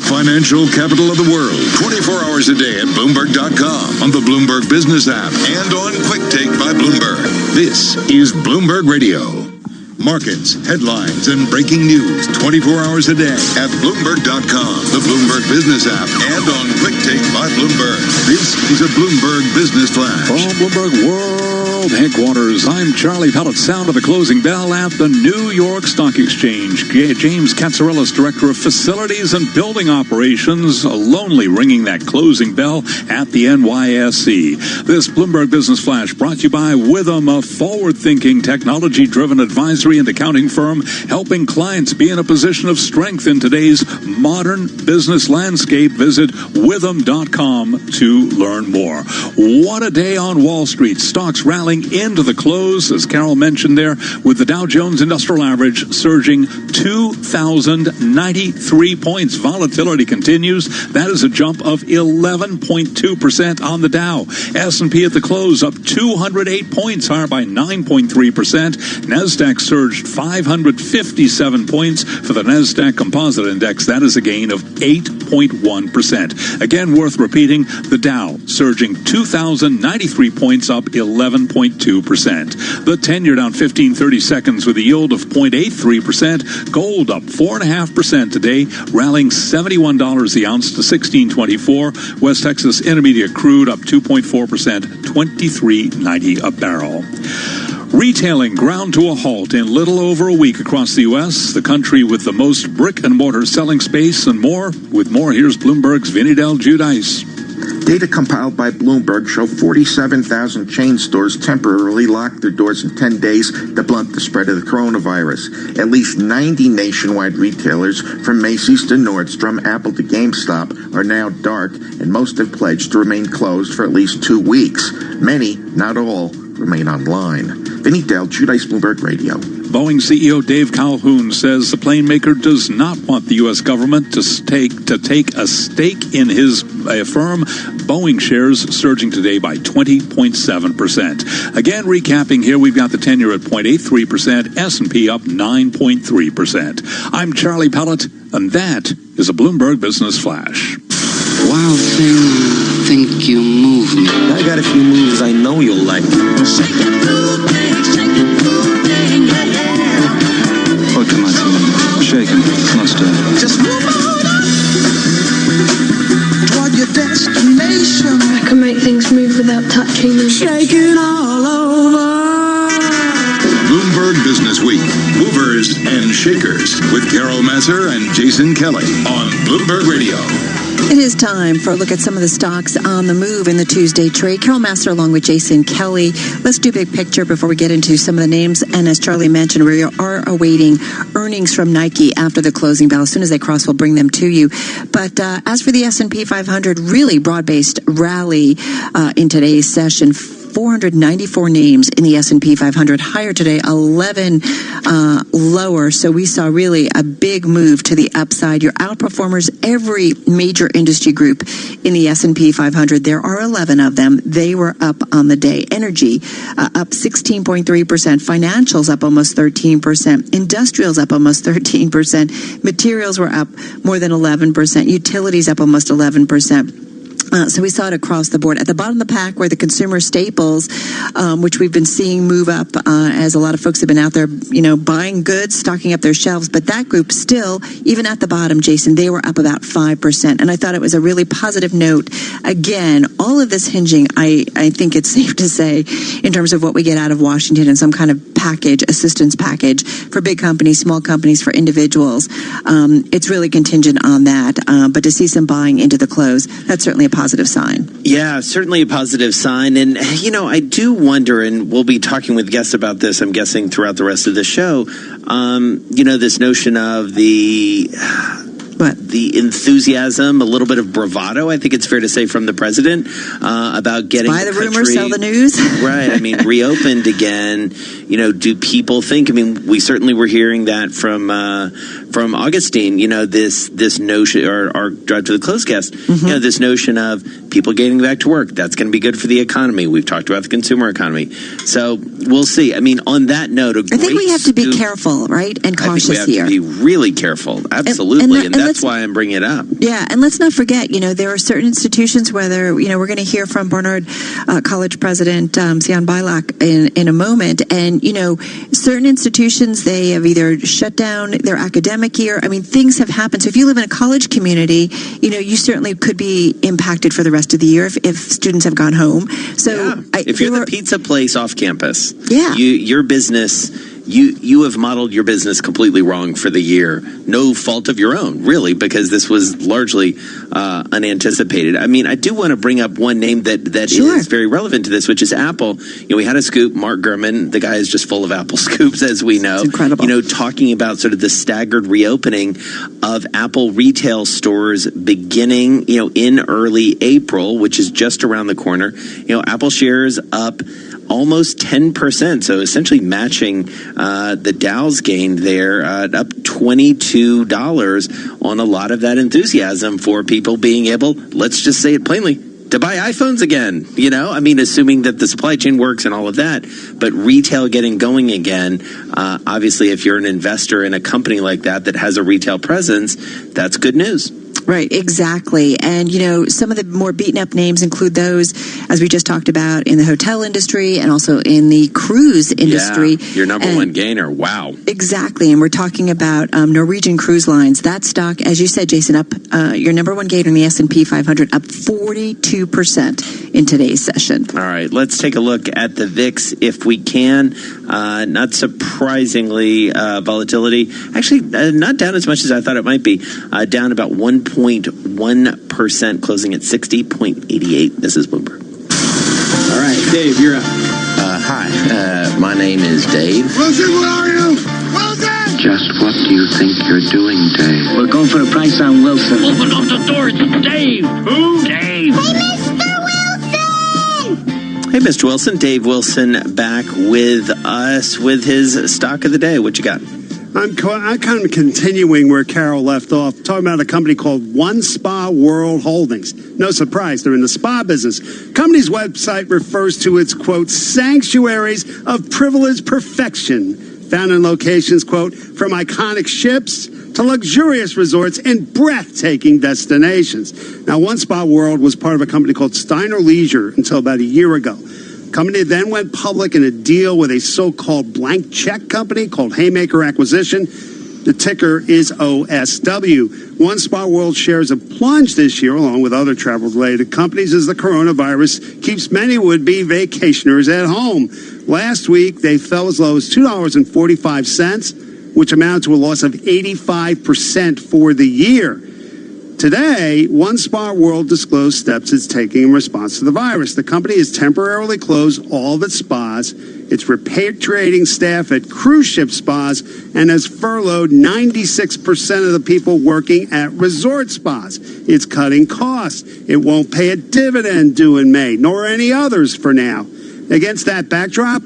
Financial capital of the world, 24 hours a day at Bloomberg.com, on the Bloomberg Business app, and on Quick Take by Bloomberg. This is Bloomberg Radio. Markets, headlines, and breaking news 24 hours a day at Bloomberg.com, the Bloomberg Business app, and on Quick Take by Bloomberg. This is a Bloomberg Business Flash. From Bloomberg World world headquarters, I'm Charlie Pellet. Sound of the closing bell at the New York Stock Exchange. James Katsarelis, Director of Facilities and Building Operations, lonely ringing that closing bell at the NYSE. This Bloomberg Business Flash brought to you by Witham, a forward-thinking, technology-driven advisory and accounting firm helping clients be in a position of strength in today's modern business landscape. Visit witham.com to learn more. What a day on Wall Street. Stocks rallying into the close, as Carol mentioned there, with the Dow Jones Industrial Average surging 2,093 points. Volatility continues. That is a jump of 11.2% on the Dow. S&P at the close up 208 points, higher by 9.3%. NASDAQ surged 557 points for the NASDAQ Composite Index. That is a gain of 8.1%. Again, worth repeating, the Dow surging 2,093 points, up 11.2%. The 10-year down 15-30 seconds with a yield of 0.83%. Gold up 4.5% today, rallying $71 the ounce to $16.24. West Texas Intermediate crude up 2.4%, $23.90 a barrel. Retailing ground to a halt in little over a week across the U.S., the country with the most brick-and-mortar selling space and more. With more, here's Bloomberg's Vinny Del Giudice. Data compiled by Bloomberg show 47,000 chain stores temporarily locked their doors in 10 days to blunt the spread of the coronavirus. At least 90 nationwide retailers, from Macy's to Nordstrom, Apple to GameStop, are now dark, and most have pledged to remain closed for at least 2 weeks. Many, not all, remain online. Vinny Del Giudice, Bloomberg Radio. Boeing CEO Dave Calhoun says the plane maker does not want the U.S. government to take a stake in his firm. Boeing shares surging today by 20.7%. Again, recapping here, we've got the 10-year at 0.83%, S&P up 9.3%. I'm Charlie Pellet, and that is a Bloomberg Business Flash. Wild thing, think you move me. I got a few moves I know you'll like. Shake it, oh, come on, shaking, not stirring. Just move on toward your destination. I can make things move without touching them. Shaking all over. Bloomberg Business Week, Movers and Shakers, with Carol Masser and Jason Kelly on Bloomberg Radio. It is time for a look at some of the stocks on the move in the Tuesday trade. Carol Master along with Jason Kelly. Let's do big picture before we get into some of the names. And as Charlie mentioned, we are awaiting earnings from Nike after the closing bell. As soon as they cross, we'll bring them to you. But as for the S&P 500, really broad-based rally in today's session. 494 names in the S&P 500, higher today, 11 lower. So we saw really a big move to the upside. Your outperformers, every major industry group in the S&P 500, there are 11 of them. They were up on the day. Energy up 16.3%. Financials up almost 13%. Industrials up almost 13%. Materials were up more than 11%. Utilities up almost 11%. So we saw it across the board. At the bottom of the pack were the consumer staples, which we've been seeing move up as a lot of folks have been out there, buying goods, stocking up their shelves. But that group still, even at the bottom, Jason, they were up about 5%. And I thought it was a really positive note. Again, all of this hinging, I think it's safe to say, in terms of what we get out of Washington and some kind of package, assistance package for big companies, small companies, for individuals. It's really contingent on that. But to see some buying into the close, that's certainly a positive sign. Yeah, certainly a positive sign. And, I do wonder, and we'll be talking with guests about this, I'm guessing, throughout the rest of the show, this notion of the enthusiasm, a little bit of bravado, I think it's fair to say, from the president about getting buy the rumor, sell the news. Right. I mean, reopened again. Do people think? I mean, we certainly were hearing that from Augustine. This notion, or our Drive to the Close guest. Mm-hmm. This notion of people getting back to work. That's going to be good for the economy. We've talked about the consumer economy, so we'll see. I mean, on that note, I think we have to be careful, right, and cautious I think we have here. to be really careful. Absolutely, and that's why I'm bringing it up. Yeah, and let's not forget, there are certain institutions, whether, we're going to hear from Barnard College President Sian Bilak in a moment, and, certain institutions, they have either shut down their academic year. I mean, things have happened. So if you live in a college community, you certainly could be impacted for the rest of the year if students have gone home. So if you're the pizza place off campus, yeah, your business, you have modeled your business completely wrong for the year. No fault of your own, really, because this was largely unanticipated. I mean, I do want to bring up one name that sure. is very relevant to this, which is Apple. We had a scoop. Mark Gurman, the guy is just full of Apple scoops, as we know. It's incredible. Talking about sort of the staggered reopening of Apple retail stores beginning, in early April, which is just around the corner. Apple shares up almost 10%, so essentially matching the Dow's gain there, up $22 on a lot of that enthusiasm for people being able, let's just say it plainly, to buy iPhones again. Assuming that the supply chain works and all of that, but retail getting going again. Obviously, if you're an investor in a company like that has a retail presence, that's good news. Right, exactly. And, some of the more beaten up names include those, as we just talked about, in the hotel industry and also in the cruise industry. Yeah, your number one gainer. Wow. Exactly. And we're talking about Norwegian Cruise Lines. That stock, as you said, Jason, up your number one gainer in the S&P 500, up 42% in today's session. All right, let's take a look at the VIX if we can. Not surprisingly, volatility. Actually, not down as much as I thought it might be. Down about 1.1%, closing at 60.88. This is Bloomberg. All right, Dave, you're up. Hi, my name is Dave. Wilson, where are you? Wilson! Just what do you think you're doing, Dave? We're going for a price on Wilson. Open up the door, it's Dave. Who? Dave. Hey, Mr. Wilson. Dave Wilson back with us with his stock of the day. What you got? I'm kind of continuing where Carol left off, talking about a company called One Spa World Holdings. No surprise, they're in the spa business. Company's website refers to its, quote, sanctuaries of privileged perfection, found in locations, quote, from iconic ships to luxurious resorts and breathtaking destinations. Now, One Spa World was part of a company called Steiner Leisure until about a year ago. The company then went public in a deal with a so-called blank check company called Haymaker Acquisition. The ticker is OSW. One Spa World shares have plunged this year, along with other travel-related companies, as the coronavirus keeps many would-be vacationers at home. Last week, they fell as low as $2.45, which amounted to a loss of 85% for the year. Today, One Spa World disclosed steps it's taking in response to the virus. The company has temporarily closed all of its spas. It's repatriating staff at cruise ship spas and has furloughed 96% of the people working at resort spas. It's cutting costs. It won't pay a dividend due in May, nor any others for now. Against that backdrop,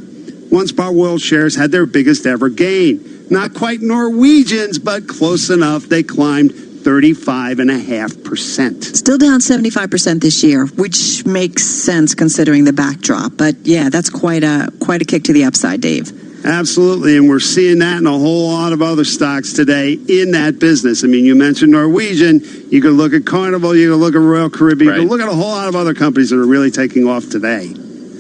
One Spa World shares had their biggest ever gain. Not quite Norwegians, but close enough. They climbed 35.5%. Still down 75% this year, which makes sense considering the backdrop. But yeah, that's quite a kick to the upside, Dave. Absolutely, and we're seeing that in a whole lot of other stocks today in that business. I mean, you mentioned Norwegian. You could look at Carnival. You could look at Royal Caribbean. Right. You could look at a whole lot of other companies that are really taking off today.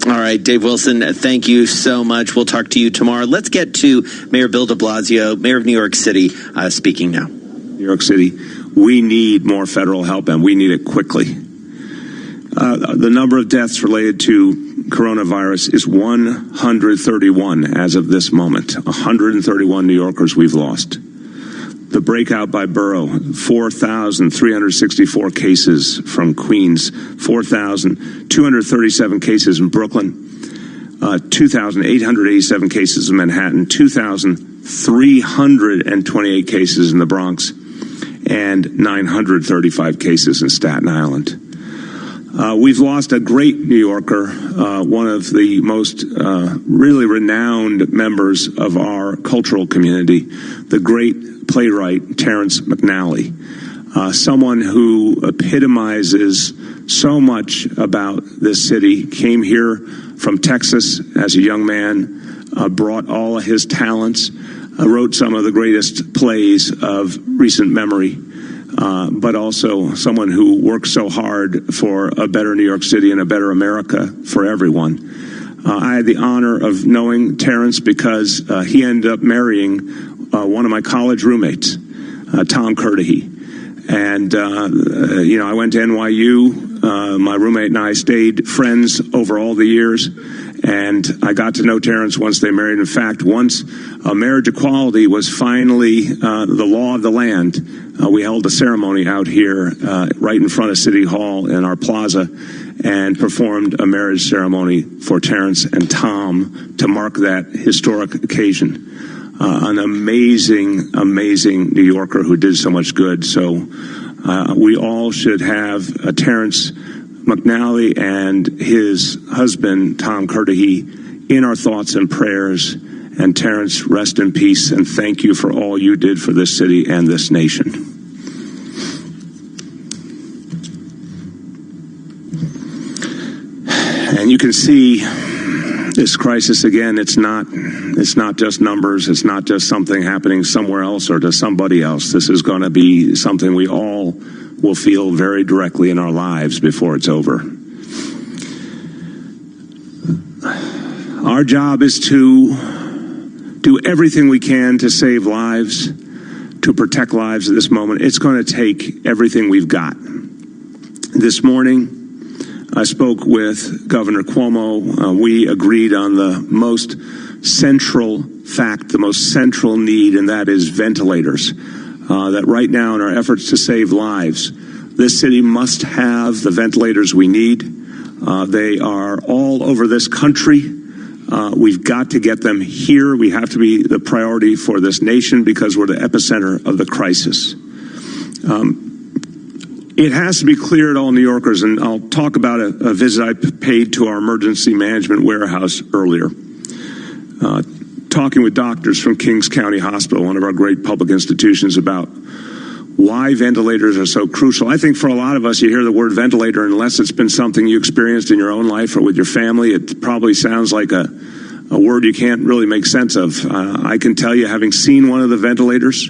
All right, Dave Wilson, thank you so much. We'll talk to you tomorrow. Let's get to Mayor Bill de Blasio, Mayor of New York City, speaking now. New York City, we need more federal help, and we need it quickly. The number of deaths related to coronavirus is 131 as of this moment. 131 New Yorkers we've lost. The breakout by borough, 4,364 cases from Queens, 4,237 cases in Brooklyn, 2,887 cases in Manhattan, 2,328 cases in the Bronx, and 935 cases in Staten Island. We've lost a great New Yorker, one of the most really renowned members of our cultural community, the great playwright Terrence McNally, someone who epitomizes so much about this city, came here from Texas as a young man, brought all of his talents, wrote some of the greatest plays of recent memory, but also someone who works so hard for a better New York City and a better America for everyone. I had the honor of knowing Terrence because he ended up marrying one of my college roommates, Tom Curtihy. And, I went to NYU. My roommate and I stayed friends over all the years. And I got to know Terrence once they married. In fact, once marriage equality was finally the law of the land, we held a ceremony out here right in front of City Hall in our plaza and performed a marriage ceremony for Terrence and Tom to mark that historic occasion. An amazing, amazing New Yorker who did so much good. So we all should have Terrence McNally and his husband, Tom Curtihy, in our thoughts and prayers. And Terrence, rest in peace, and thank you for all you did for this city and this nation. And you can see this crisis again. It's not just numbers. It's not just something happening somewhere else or to somebody else. This is going to be something we all will feel very directly in our lives before it's over. Our job is to do everything we can to save lives, to protect lives at this moment. It's going to take everything we've got. This morning, I spoke with Governor Cuomo. We agreed on the most central fact, the most central need, and that is ventilators. That right now in our efforts to save lives, this city must have the ventilators we need. They are all over this country. We've got to get them here. We have to be the priority for this nation because we're the epicenter of the crisis. It has to be clear to all New Yorkers, and I'll talk about a visit I paid to our emergency management warehouse earlier. Talking with doctors from Kings County Hospital, one of our great public institutions, about why ventilators are so crucial. I think for a lot of us, you hear the word ventilator, unless it's been something you experienced in your own life or with your family, it probably sounds like a word you can't really make sense of. I can tell you, having seen one of the ventilators,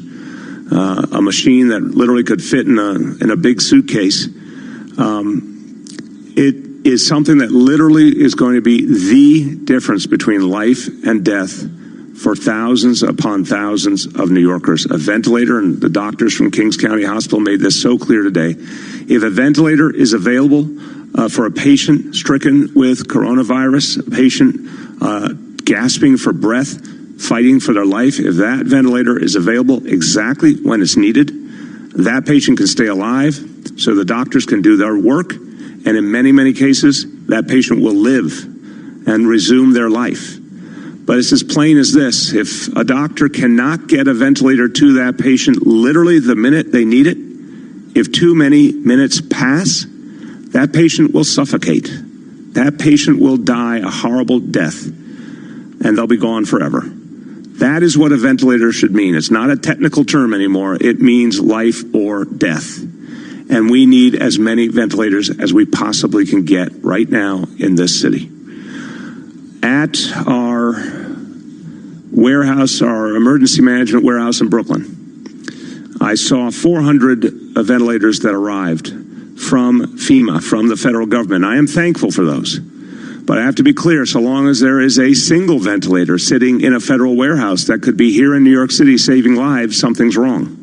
a machine that literally could fit in a big suitcase, it is something that literally is going to be the difference between life and death for thousands upon thousands of New Yorkers. A ventilator, and the doctors from Kings County Hospital made this so clear today. If a ventilator is available for a patient stricken with coronavirus, a patient gasping for breath, fighting for their life, if that ventilator is available exactly when it's needed, that patient can stay alive so the doctors can do their work. And in many, many cases, that patient will live and resume their life. But it's as plain as this. If a doctor cannot get a ventilator to that patient literally the minute they need it, if too many minutes pass, that patient will suffocate. That patient will die a horrible death, and they'll be gone forever. That is what a ventilator should mean. It's not a technical term anymore. It means life or death. And we need as many ventilators as we possibly can get right now in this city. At our warehouse, our emergency management warehouse in Brooklyn, I saw 400 ventilators that arrived from FEMA, from the federal government. I am thankful for those. But I have to be clear, so long as there is a single ventilator sitting in a federal warehouse that could be here in New York City saving lives, something's wrong.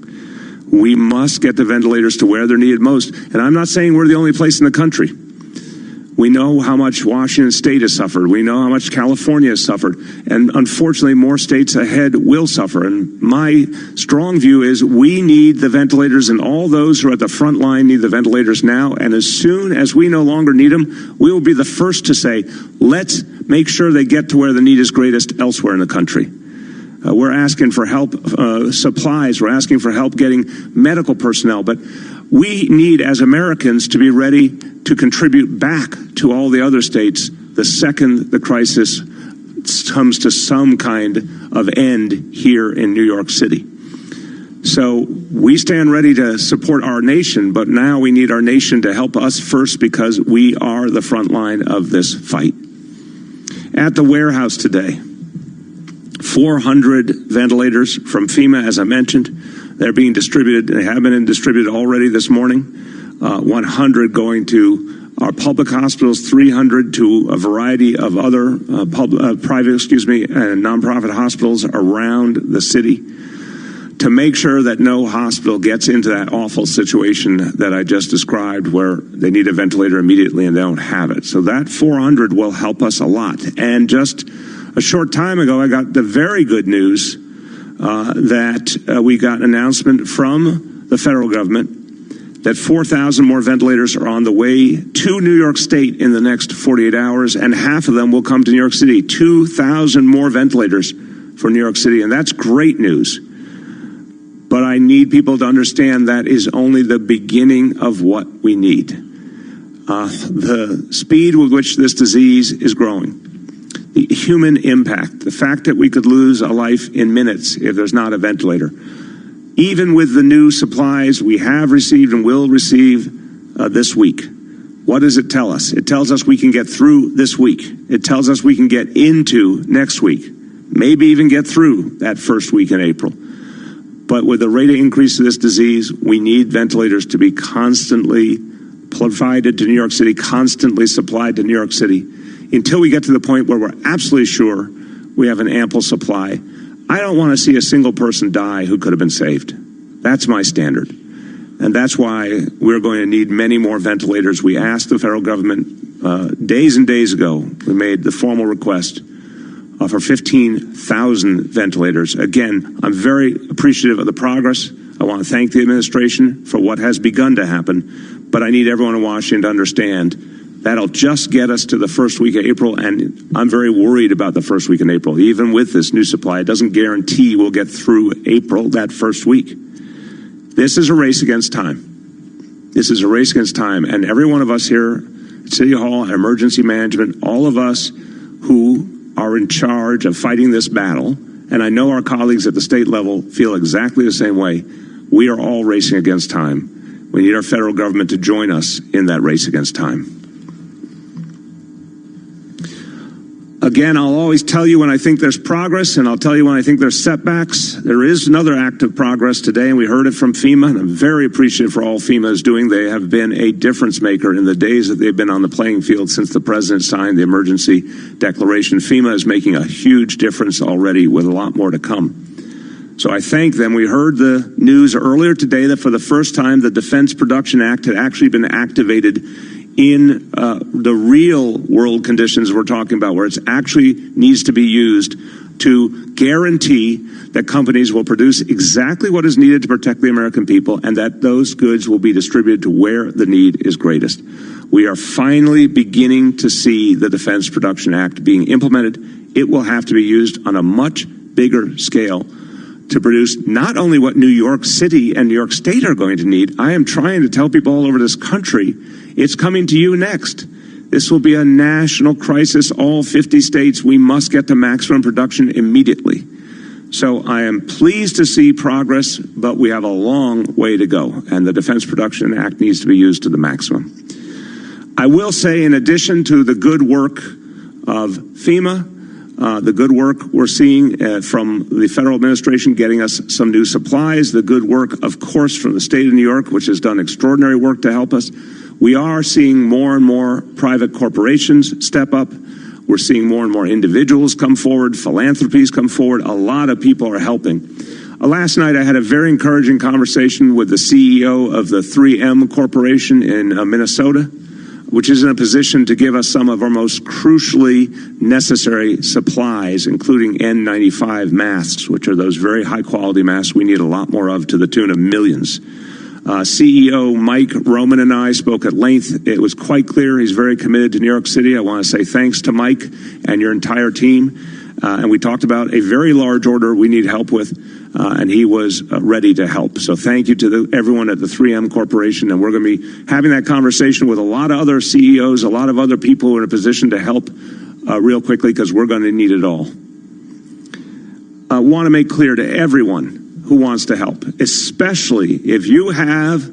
We must get the ventilators to where they're needed most. And I'm not saying we're the only place in the country. We know how much Washington State has suffered. We know how much California has suffered. And unfortunately, more states ahead will suffer. And my strong view is we need the ventilators, and all those who are at the front line need the ventilators now. And as soon as we no longer need them, we will be the first to say, let's make sure they get to where the need is greatest elsewhere in the country. We're asking for help, supplies. We're asking for help getting medical personnel. But we need, as Americans, to be ready to contribute back to all the other states the second the crisis comes to some kind of end here in New York City. So we stand ready to support our nation, but now we need our nation to help us first because we are the front line of this fight. At the warehouse today, 400 ventilators from FEMA, as I mentioned. They're being distributed. They have been distributed already this morning. 100 going to our public hospitals, 300 to a variety of other private, and nonprofit hospitals around the city, to make sure that no hospital gets into that awful situation that I just described, where they need a ventilator immediately and they don't have it. So that 400 will help us a lot. And just a short time ago, I got the very good news that we got an announcement from the federal government that 4,000 more ventilators are on the way to New York State in the next 48 hours, and half of them will come to New York City. 2,000 more ventilators for New York City, and that's great news. But I need people to understand that is only the beginning of what we need. The speed with which this disease is growing, the human impact, the fact that we could lose a life in minutes if there's not a ventilator. Even with the new supplies we have received and will receive this week, what does it tell us? It tells us we can get through this week. It tells us we can get into next week, maybe even get through that first week in April. But with the rate of increase of this disease, we need ventilators to be constantly provided to New York City, constantly supplied to New York City, until we get to the point where we're absolutely sure we have an ample supply. I don't want to see a single person die who could have been saved. That's my standard. And that's why we're going to need many more ventilators. We asked the federal government days and days ago. We made the formal request for 15,000 ventilators. Again, I'm very appreciative of the progress. I want to thank the administration for what has begun to happen. But I need everyone in Washington to understand that'll just get us to the first week of April, and I'm very worried about the first week in April. Even with this new supply, it doesn't guarantee we'll get through April, that first week. This is a race against time. This is a race against time, and every one of us here at City Hall, at Emergency Management, all of us who are in charge of fighting this battle, and I know our colleagues at the state level feel exactly the same way, we are all racing against time. We need our federal government to join us in that race against time. Again, I'll always tell you when I think there's progress, and I'll tell you when I think there's setbacks. There is another act of progress today, and we heard it from FEMA, and I'm very appreciative for all FEMA is doing. They have been a difference maker in the days that they've been on the playing field since the president signed the emergency declaration. FEMA is making a huge difference already, with a lot more to come. So I thank them. We heard the news earlier today that for the first time, the Defense Production Act had actually been activated in the real world conditions we're talking about, where it actually needs to be used to guarantee that companies will produce exactly what is needed to protect the American people, and that those goods will be distributed to where the need is greatest. We are finally beginning to see the Defense Production Act being implemented. It will have to be used on a much bigger scale to produce not only what New York City and New York State are going to need. I am trying to tell people all over this country, it's coming to you next. This will be a national crisis. All 50 states, we must get to maximum production immediately. So I am pleased to see progress, but we have a long way to go, and the Defense Production Act needs to be used to the maximum. I will say, in addition to the good work of FEMA, the good work we're seeing from the federal administration getting us some new supplies, the good work, of course, from the state of New York, which has done extraordinary work to help us. We are seeing more and more private corporations step up. We're seeing more and more individuals come forward, philanthropies come forward. A lot of people are helping. Last night, I had a very encouraging conversation with the CEO of the 3M Corporation in Minnesota, which is in a position to give us some of our most crucially necessary supplies, including N95 masks, which are those very high-quality masks we need a lot more of, to the tune of millions. CEO Mike Roman and I spoke at length. It was quite clear he's very committed to New York City. I want to say thanks to Mike and your entire team. And we talked about a very large order we need help with, and he was ready to help. So thank you to everyone at the 3M Corporation, and we're going to be having that conversation with a lot of other CEOs, a lot of other people who are in a position to help real quickly, because we're going to need it all. I want to make clear to everyone who wants to help, especially if you have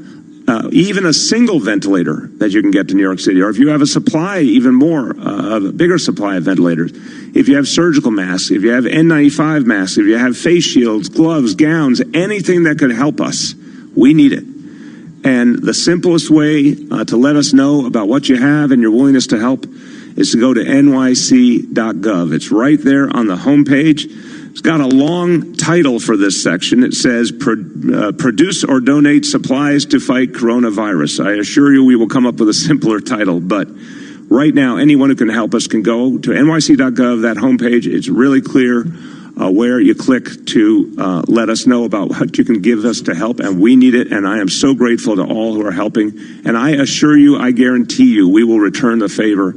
even a single ventilator that you can get to New York City, or if you have a supply, even more, a bigger supply of ventilators, if you have surgical masks, if you have N95 masks, if you have face shields, gloves, gowns, anything that could help us, we need it. And the simplest way to let us know about what you have and your willingness to help is to go to nyc.gov. It's right there on the homepage. It's got a long title for this section. It says, produce or donate supplies to fight coronavirus. I assure you we will come up with a simpler title, but right now, anyone who can help us can go to nyc.gov, that homepage. It's really clear where you click to let us know about what you can give us to help, and we need it, and I am so grateful to all who are helping. And I assure you, I guarantee you, we will return the favor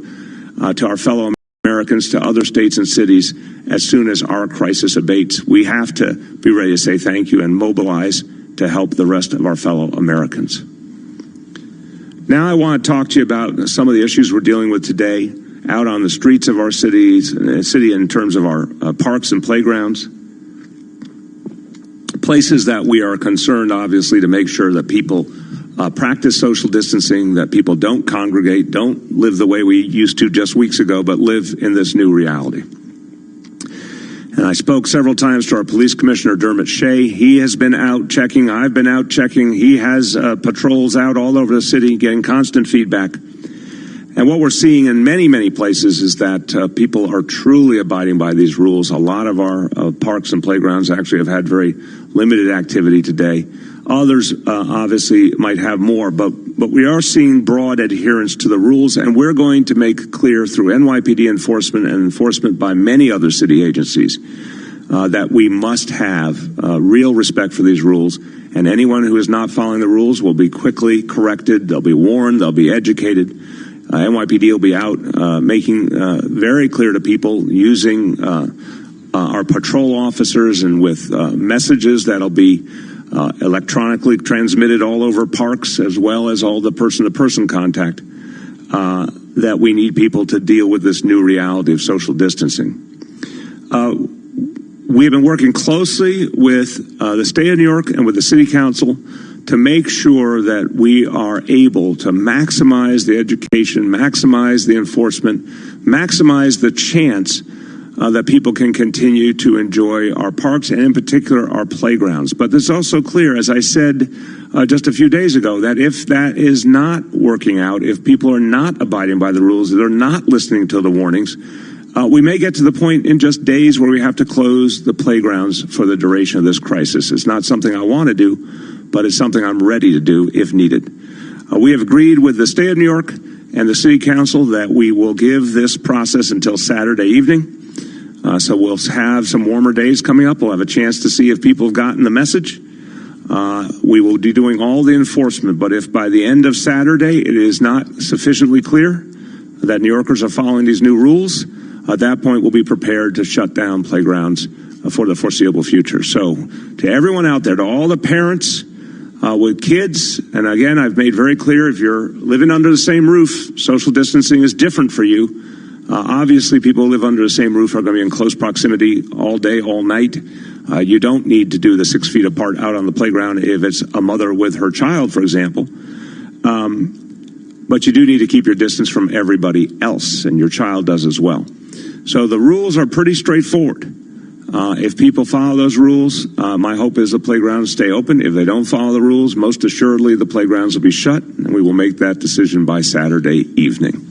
to our fellow Americans, to other states and cities, as soon as our crisis abates. We have to be ready to say thank you and mobilize to help the rest of our fellow Americans. Now I want to talk to you about some of the issues we're dealing with today out on the streets of our city in terms of our parks and playgrounds. Places that we are concerned, obviously, to make sure that people practice social distancing, that people don't congregate, don't live the way we used to just weeks ago, but live in this new reality. And I spoke several times to our police commissioner, Dermot Shea. He has been out checking. I've been out checking. He has patrols out all over the city getting constant feedback. And what we're seeing in many, many places is that people are truly abiding by these rules. A lot of our parks and playgrounds actually have had very limited activity today. Others obviously might have more, but we are seeing broad adherence to the rules, and we're going to make clear through NYPD enforcement and enforcement by many other city agencies that we must have real respect for these rules, and anyone who is not following the rules will be quickly corrected, they'll be warned, they'll be educated. NYPD will be out making very clear to people using our patrol officers and with messages that'll be electronically transmitted all over parks, as well as all the person-to-person contact, that we need people to deal with this new reality of social distancing. We have been working closely with the state of New York and with the city council to make sure that we are able to maximize the education, maximize the enforcement, maximize the chance that people can continue to enjoy our parks and in particular our playgrounds. But it's also clear, as I said just a few days ago, that if that is not working out, if people are not abiding by the rules, they're not listening to the warnings, we may get to the point in just days where we have to close the playgrounds for the duration of this crisis. It's not something I want to do, but it's something I'm ready to do if needed. We have agreed with the state of New York and the city council that we will give this process until Saturday evening. So we'll have some warmer days coming up. We'll have a chance to see if people have gotten the message. We will be doing all the enforcement, but if by the end of Saturday it is not sufficiently clear that New Yorkers are following these new rules, at that point we'll be prepared to shut down playgrounds for the foreseeable future. So to everyone out there, to all the parents with kids, and again, I've made very clear, if you're living under the same roof, social distancing is different for you. Obviously, people who live under the same roof are going to be in close proximity all day, all night. You don't need to do the 6 feet apart out on the playground if it's a mother with her child, for example. But you do need to keep your distance from everybody else, and your child does as well. So the rules are pretty straightforward. If people follow those rules, my hope is the playgrounds stay open. If they don't follow the rules, most assuredly the playgrounds will be shut, and we will make that decision by Saturday evening.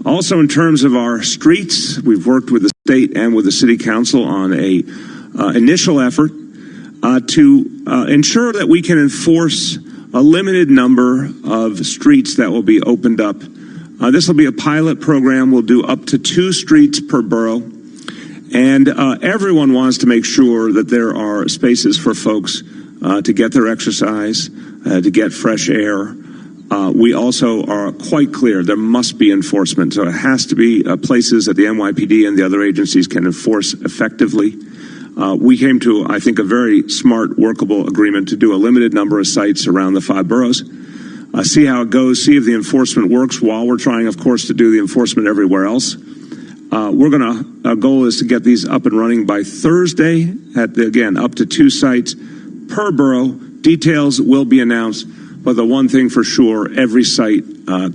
Also, in terms of our streets, we've worked with the state and with the city council on a initial effort to ensure that we can enforce a limited number of streets that will be opened up. This will be a pilot program. We'll do up to 2 streets per borough. And everyone wants to make sure that there are spaces for folks to get their exercise, to get fresh air. We also are quite clear there must be enforcement. So it has to be places that the NYPD and the other agencies can enforce effectively. We came to, I think, a very smart, workable agreement to do a limited number of sites around the 5 boroughs. See how it goes, see if the enforcement works while we're trying, of course, to do the enforcement everywhere else. Our goal is to get these up and running by Thursday at, again, up to 2 sites per borough. Details will be announced. But the one thing for sure, every site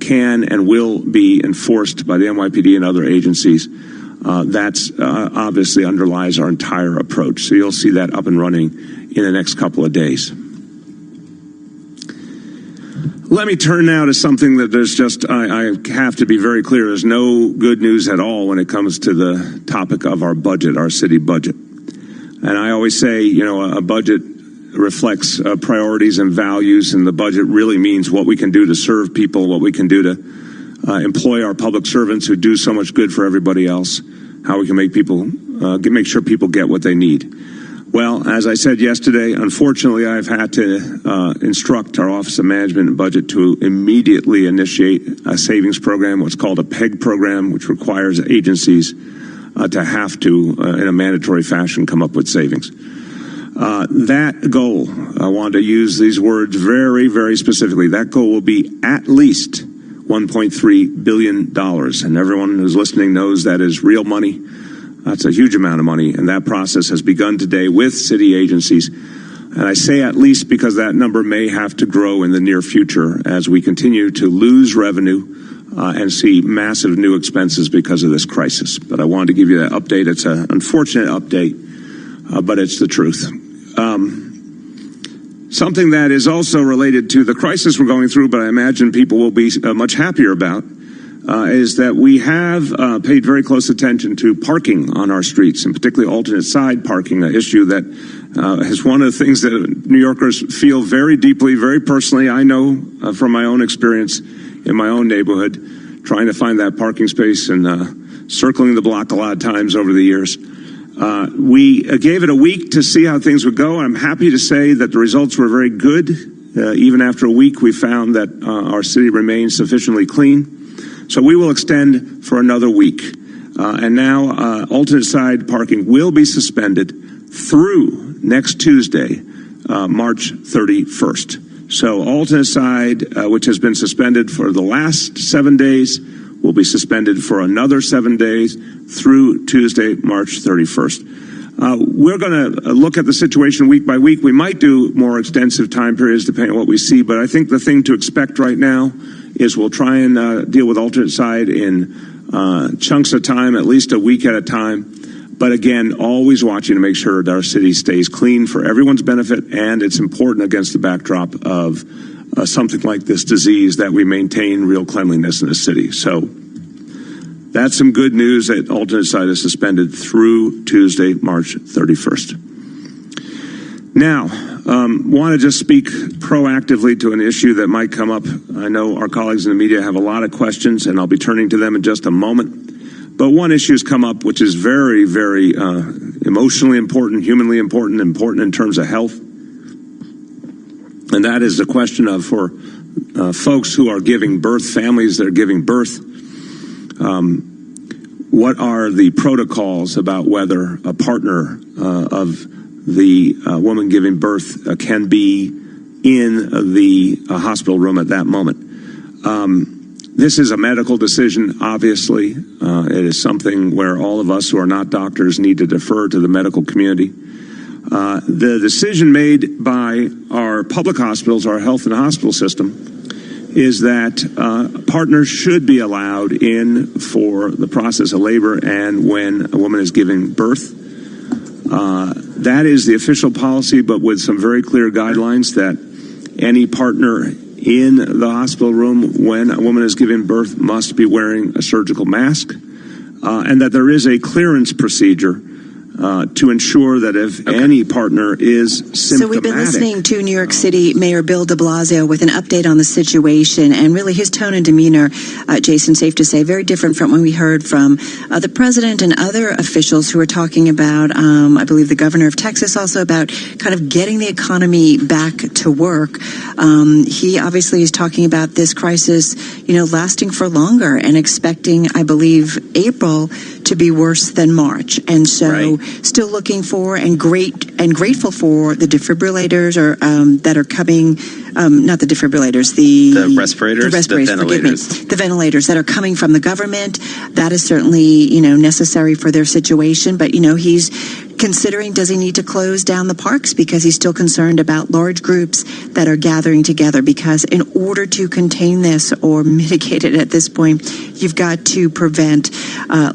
can and will be enforced by the NYPD and other agencies. That's obviously underlies our entire approach. So you'll see that up and running in the next couple of days. Let me turn now to something that there's just, I have to be very clear, there's no good news at all when it comes to the topic of our budget, our city budget. And I always say, a budget reflects priorities and values, and the budget really means what we can do to serve people, what we can do to employ our public servants who do so much good for everybody else, how we can make people, make sure people get what they need. Well, as I said yesterday, unfortunately, I've had to instruct our Office of Management and Budget to immediately initiate a savings program, what's called a PEG program, which requires agencies to have to, in a mandatory fashion, come up with savings. That goal, I want to use these words very, very specifically, that goal will be at least $1.3 billion. And everyone who's listening knows that is real money. That's a huge amount of money, and that process has begun today with city agencies. And I say at least because that number may have to grow in the near future as we continue to lose revenue and see massive new expenses because of this crisis. But I wanted to give you that update. It's an unfortunate update, but it's the truth. Something that is also related to the crisis we're going through, but I imagine people will be much happier about, is that we have paid very close attention to parking on our streets, and particularly alternate side parking, an issue that is one of the things that New Yorkers feel very deeply, very personally. I know from my own experience in my own neighborhood, trying to find that parking space and circling the block a lot of times over the years. We gave it a week to see how things would go. I'm happy to say that the results were very good. Even after a week, we found that our city remains sufficiently clean. So we will extend for another week. And now alternate side parking will be suspended through next Tuesday, March 31st. So alternate side, which has been suspended for the last 7 days, will be suspended for another 7 days through Tuesday, March 31st. We're going to look at the situation week by week. We might do more extensive time periods depending on what we see, but I think the thing to expect right now is we'll try and deal with alternate side in chunks of time, at least a week at a time. But again, always watching to make sure that our city stays clean for everyone's benefit, and it's important against the backdrop of something like this disease that we maintain real cleanliness in the city. So that's some good news that alternate side is suspended through Tuesday, March 31st. Now, want to just speak proactively to an issue that might come up. I know our colleagues in the media have a lot of questions, and I'll be turning to them in just a moment. But one issue has come up which is very, very emotionally important, humanly important, important in terms of health. And that is the question of for folks who are giving birth, families that are giving birth, what are the protocols about whether a partner of the woman giving birth can be in the hospital room at that moment. This is a medical decision, obviously. It is something where all of us who are not doctors need to defer to the medical community. The decision made by our public hospitals, our health and hospital system, is that partners should be allowed in for the process of labor and when a woman is giving birth. That is the official policy, but with some very clear guidelines that any partner in the hospital room when a woman is giving birth must be wearing a surgical mask, and that there is a clearance procedure to ensure that if any partner is symptomatic. So we've been listening to New York City Mayor Bill de Blasio with an update on the situation, and really his tone and demeanor, Jason, safe to say, very different from when we heard from the president and other officials who were talking about, I believe the governor of Texas also, about kind of getting the economy back to work. He obviously is talking about this crisis, lasting for longer and expecting, I believe, April to be worse than March. And so still looking for and grateful for the defibrillators that are coming, not the defibrillators, the respirators, the ventilators. The ventilators that are coming from the government. That is certainly, necessary for their situation. But, he's considering, does he need to close down the parks because he's still concerned about large groups that are gathering together? Because in order to contain this or mitigate it at this point, you've got to prevent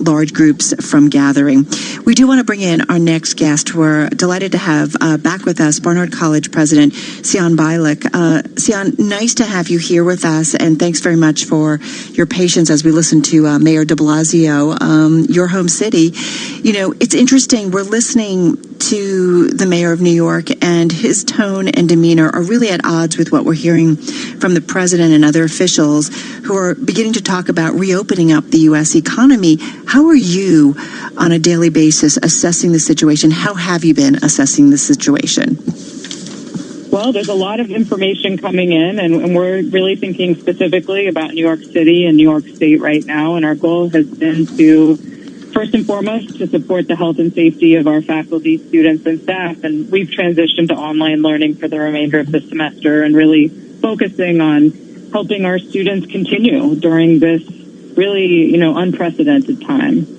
large groups from gathering. We do want to bring in our next guest. We're delighted to have back with us Barnard College President Sian Bialik. Sian, nice to have you here with us, and thanks very much for your patience as we listen to Mayor de Blasio, your home city. You know, it's interesting. We're listening to the mayor of New York, and his tone and demeanor are really at odds with what we're hearing from the president and other officials who are beginning to talk about reopening up the U.S. economy. How are you on a daily basis assessing the situation? How have you been assessing the situation? Well, there's a lot of information coming in, and we're really thinking specifically about New York City and New York State right now, and our goal has been to, first and foremost, to support the health and safety of our faculty, students, and staff. And we've transitioned to online learning for the remainder of the semester and really focusing on helping our students continue during this really, unprecedented time.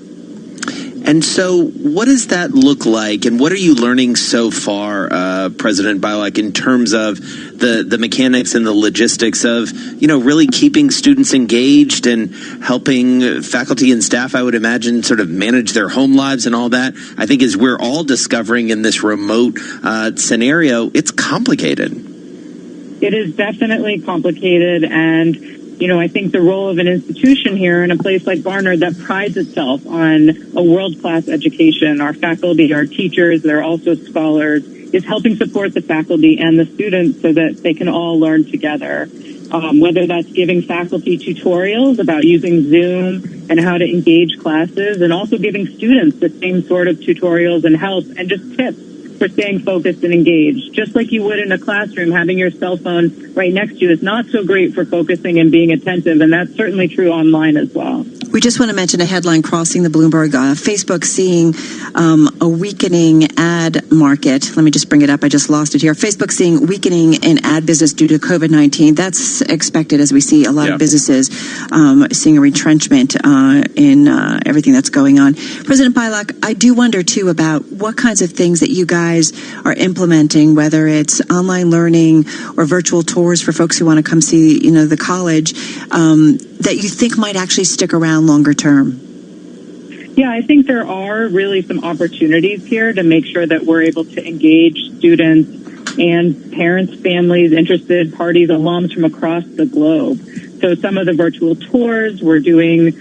And so what does that look like, and what are you learning so far, President Bialik, in terms of the mechanics and the logistics of, really keeping students engaged and helping faculty and staff, I would imagine, sort of manage their home lives and all that? I think as we're all discovering in this remote scenario, it's complicated. It is definitely complicated, and I think the role of an institution here in a place like Barnard that prides itself on a world-class education, our faculty, our teachers, they're also scholars, is helping support the faculty and the students so that they can all learn together. Whether that's giving faculty tutorials about using Zoom and how to engage classes, and also giving students the same sort of tutorials and help and just tips for staying focused and engaged. Just like you would in a classroom, having your cell phone right next to you is not so great for focusing and being attentive, and that's certainly true online as well. We just want to mention a headline crossing the Bloomberg. Facebook seeing a weakening ad market. Let me just bring it up. I just lost it here. Facebook seeing weakening in ad business due to COVID-19. That's expected as we see a lot of businesses seeing a retrenchment in everything that's going on. President Bialik, I do wonder, too, about what kinds of things that you guys are implementing, whether it's online learning or virtual tours for folks who want to come see, the college, that you think might actually stick around longer term? Yeah, I think there are really some opportunities here to make sure that we're able to engage students and parents, families, interested parties, alums from across the globe. So some of the virtual tours, we're doing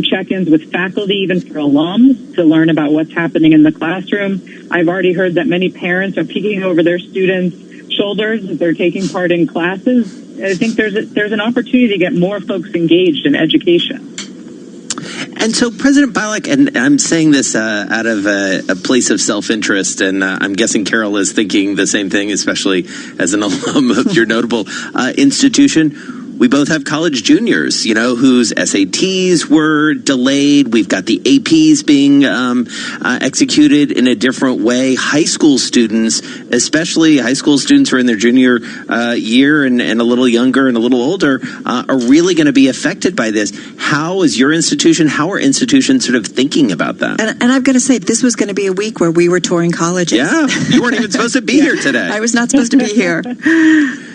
check-ins with faculty, even for alums, to learn about what's happening in the classroom. I've already heard that many parents are peeking over their students' shoulders as they're taking part in classes. I think there's an opportunity to get more folks engaged in education. And so, President Bialik, and I'm saying this out of a place of self-interest, and I'm guessing Carol is thinking the same thing, especially as an alum of your notable institution. We both have college juniors, whose SATs were delayed. We've got the APs being executed in a different way. High school students, especially high school students who are in their junior year and a little younger and a little older, are really going to be affected by this. How is your institution, how are institutions sort of thinking about that? And I've got to say, this was going to be a week where we were touring colleges. Yeah, you weren't even supposed to be here today. I was not supposed to be here.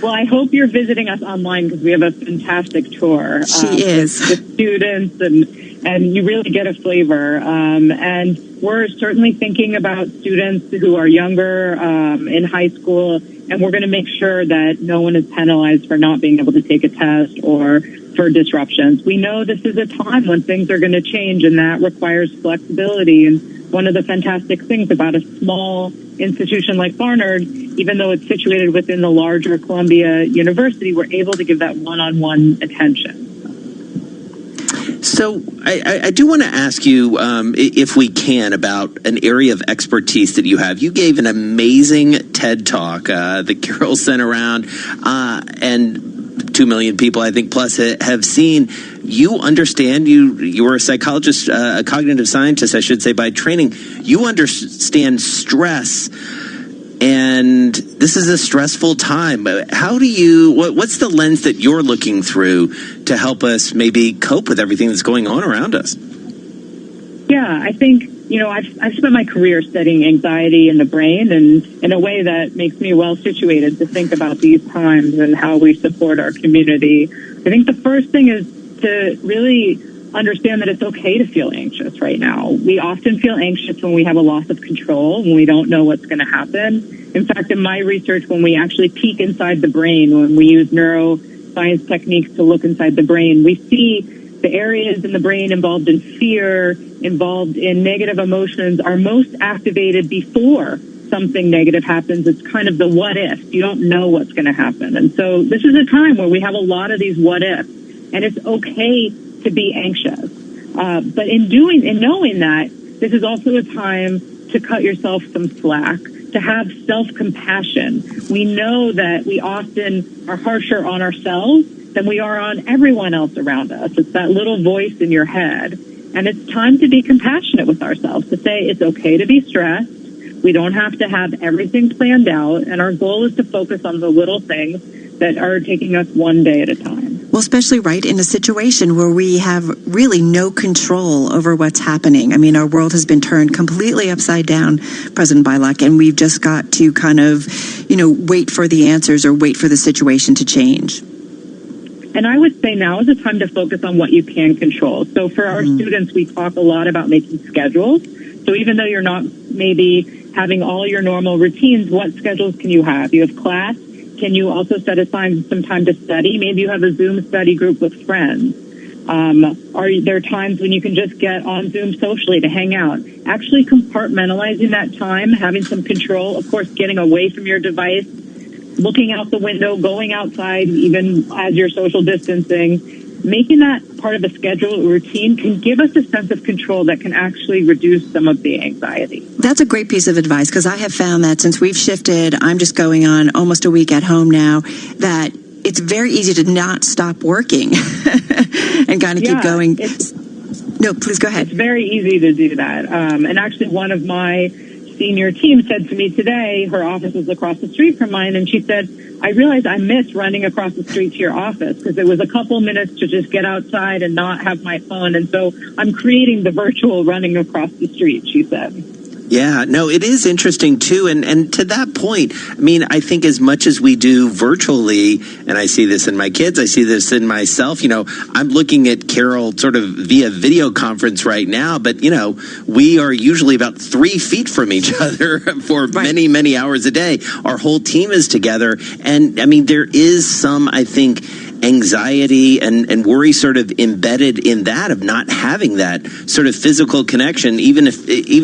Well, I hope you're visiting us online because we have a fantastic tour. She is. With students, and you really get a flavor. And we're certainly thinking about students who are younger in high school, and we're going to make sure that no one is penalized for not being able to take a test or for disruptions. We know this is a time when things are going to change, and that requires flexibility. And one of the fantastic things about a small institution like Barnard, even though it's situated within the larger Columbia University, we're able to give that one-on-one attention. So I do want to ask you, if we can, about an area of expertise that you have. You gave an amazing TED Talk that Carol sent around, and 2 million people, I think, plus have seen. You understand, you were a psychologist, a cognitive scientist, I should say, by training. You understand stress, and this is a stressful time. How do you, what's the lens that you're looking through to help us maybe cope with everything that's going on around us? Yeah, I think I've spent my career studying anxiety in the brain, and in a way that makes me well situated to think about these times and how we support our community. I think the first thing is to really understand that it's okay to feel anxious right now. We often feel anxious when we have a loss of control, when we don't know what's going to happen. In fact, in my research, when we actually peek inside the brain, when we use neuroscience techniques to look inside the brain, we see the areas in the brain involved in fear, involved in negative emotions, are most activated before something negative happens. It's kind of the what if. You don't know what's going to happen. And so this is a time where we have a lot of these what ifs, and it's okay to be anxious. But in knowing that, this is also a time to cut yourself some slack, to have self-compassion. We know that we often are harsher on ourselves than we are on everyone else around us. It's that little voice in your head. And it's time to be compassionate with ourselves, to say it's okay to be stressed. We don't have to have everything planned out. And our goal is to focus on the little things that are taking us one day at a time. Well, especially right in a situation where we have really no control over what's happening. I mean, our world has been turned completely upside down, President Bilek, and we've just got to kind of, wait for the answers or wait for the situation to change. And I would say now is the time to focus on what you can control. So for our students, we talk a lot about making schedules. So even though you're not maybe having all your normal routines, what schedules can you have? You have class. Can you also set aside some time to study? Maybe you have a Zoom study group with friends. Are there times when you can just get on Zoom socially to hang out? Actually compartmentalizing that time, having some control, of course, getting away from your device, looking out the window, going outside, even as you're social distancing, making that part of a schedule or routine can give us a sense of control that can actually reduce some of the anxiety. That's a great piece of advice, because I have found that since we've shifted, I'm just going on almost a week at home now, that it's very easy to not stop working and kind of keep going. No, please go ahead. It's very easy to do that. And actually one of my senior team said to me today, her office was across the street from mine, and she said, I realized I miss running across the street to your office because it was a couple minutes to just get outside and not have my phone. And so I'm creating the virtual running across the street, she said. Yeah, no, it is interesting, too. And to that point, I mean, I think as much as we do virtually, and I see this in my kids, I see this in myself, I'm looking at Carol sort of via video conference right now, but, we are usually about 3 feet from each other for many, many hours a day. Our whole team is together. And, I mean, there is some, I think, anxiety and worry sort of embedded in that of not having that sort of physical connection, even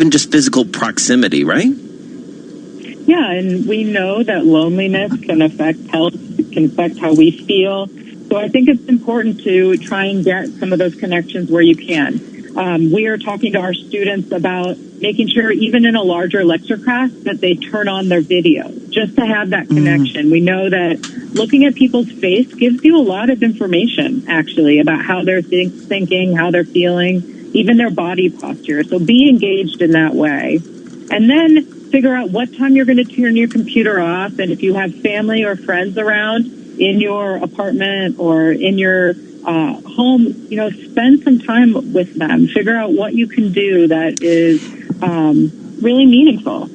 just physical proximity, right? Yeah, and we know that loneliness can affect health, can affect how we feel. So I think it's important to try and get some of those connections where you can. We are talking to our students about making sure, even in a larger lecture class, that they turn on their video just to have that connection. We know that looking at people's face gives you a lot of information, actually, about how they're thinking, how they're feeling, even their body posture. So be engaged in that way. And then figure out what time you're going to turn your computer off. And if you have family or friends around in your apartment or in your home, spend some time with them. Figure out what you can do that is really meaningful.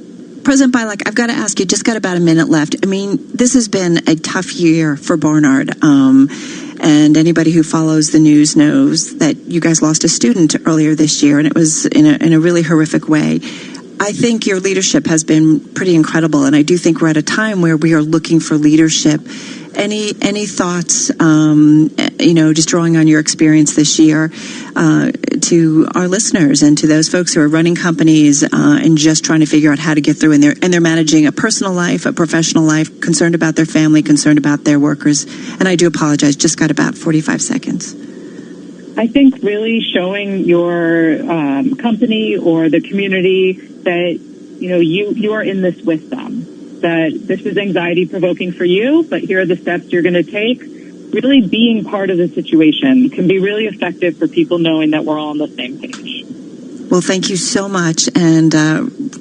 President Bilek, I've got to ask you, just got about a minute left. I mean, this has been a tough year for Barnard. And anybody who follows the news knows that you guys lost a student earlier this year, and it was in a really horrific way. I think your leadership has been pretty incredible, and I do think we're at a time where we are looking for leadership. Any thoughts, just drawing on your experience this year, to our listeners and to those folks who are running companies and just trying to figure out how to get through, and they're managing a personal life, a professional life, concerned about their family, concerned about their workers. And I do apologize, just got about 45 seconds. I think really showing your company or the community that you are in this with them. That this is anxiety provoking for you, but here are the steps you're going to take. Really being part of the situation can be really effective for people knowing that we're all on the same page. Well, thank you so much. And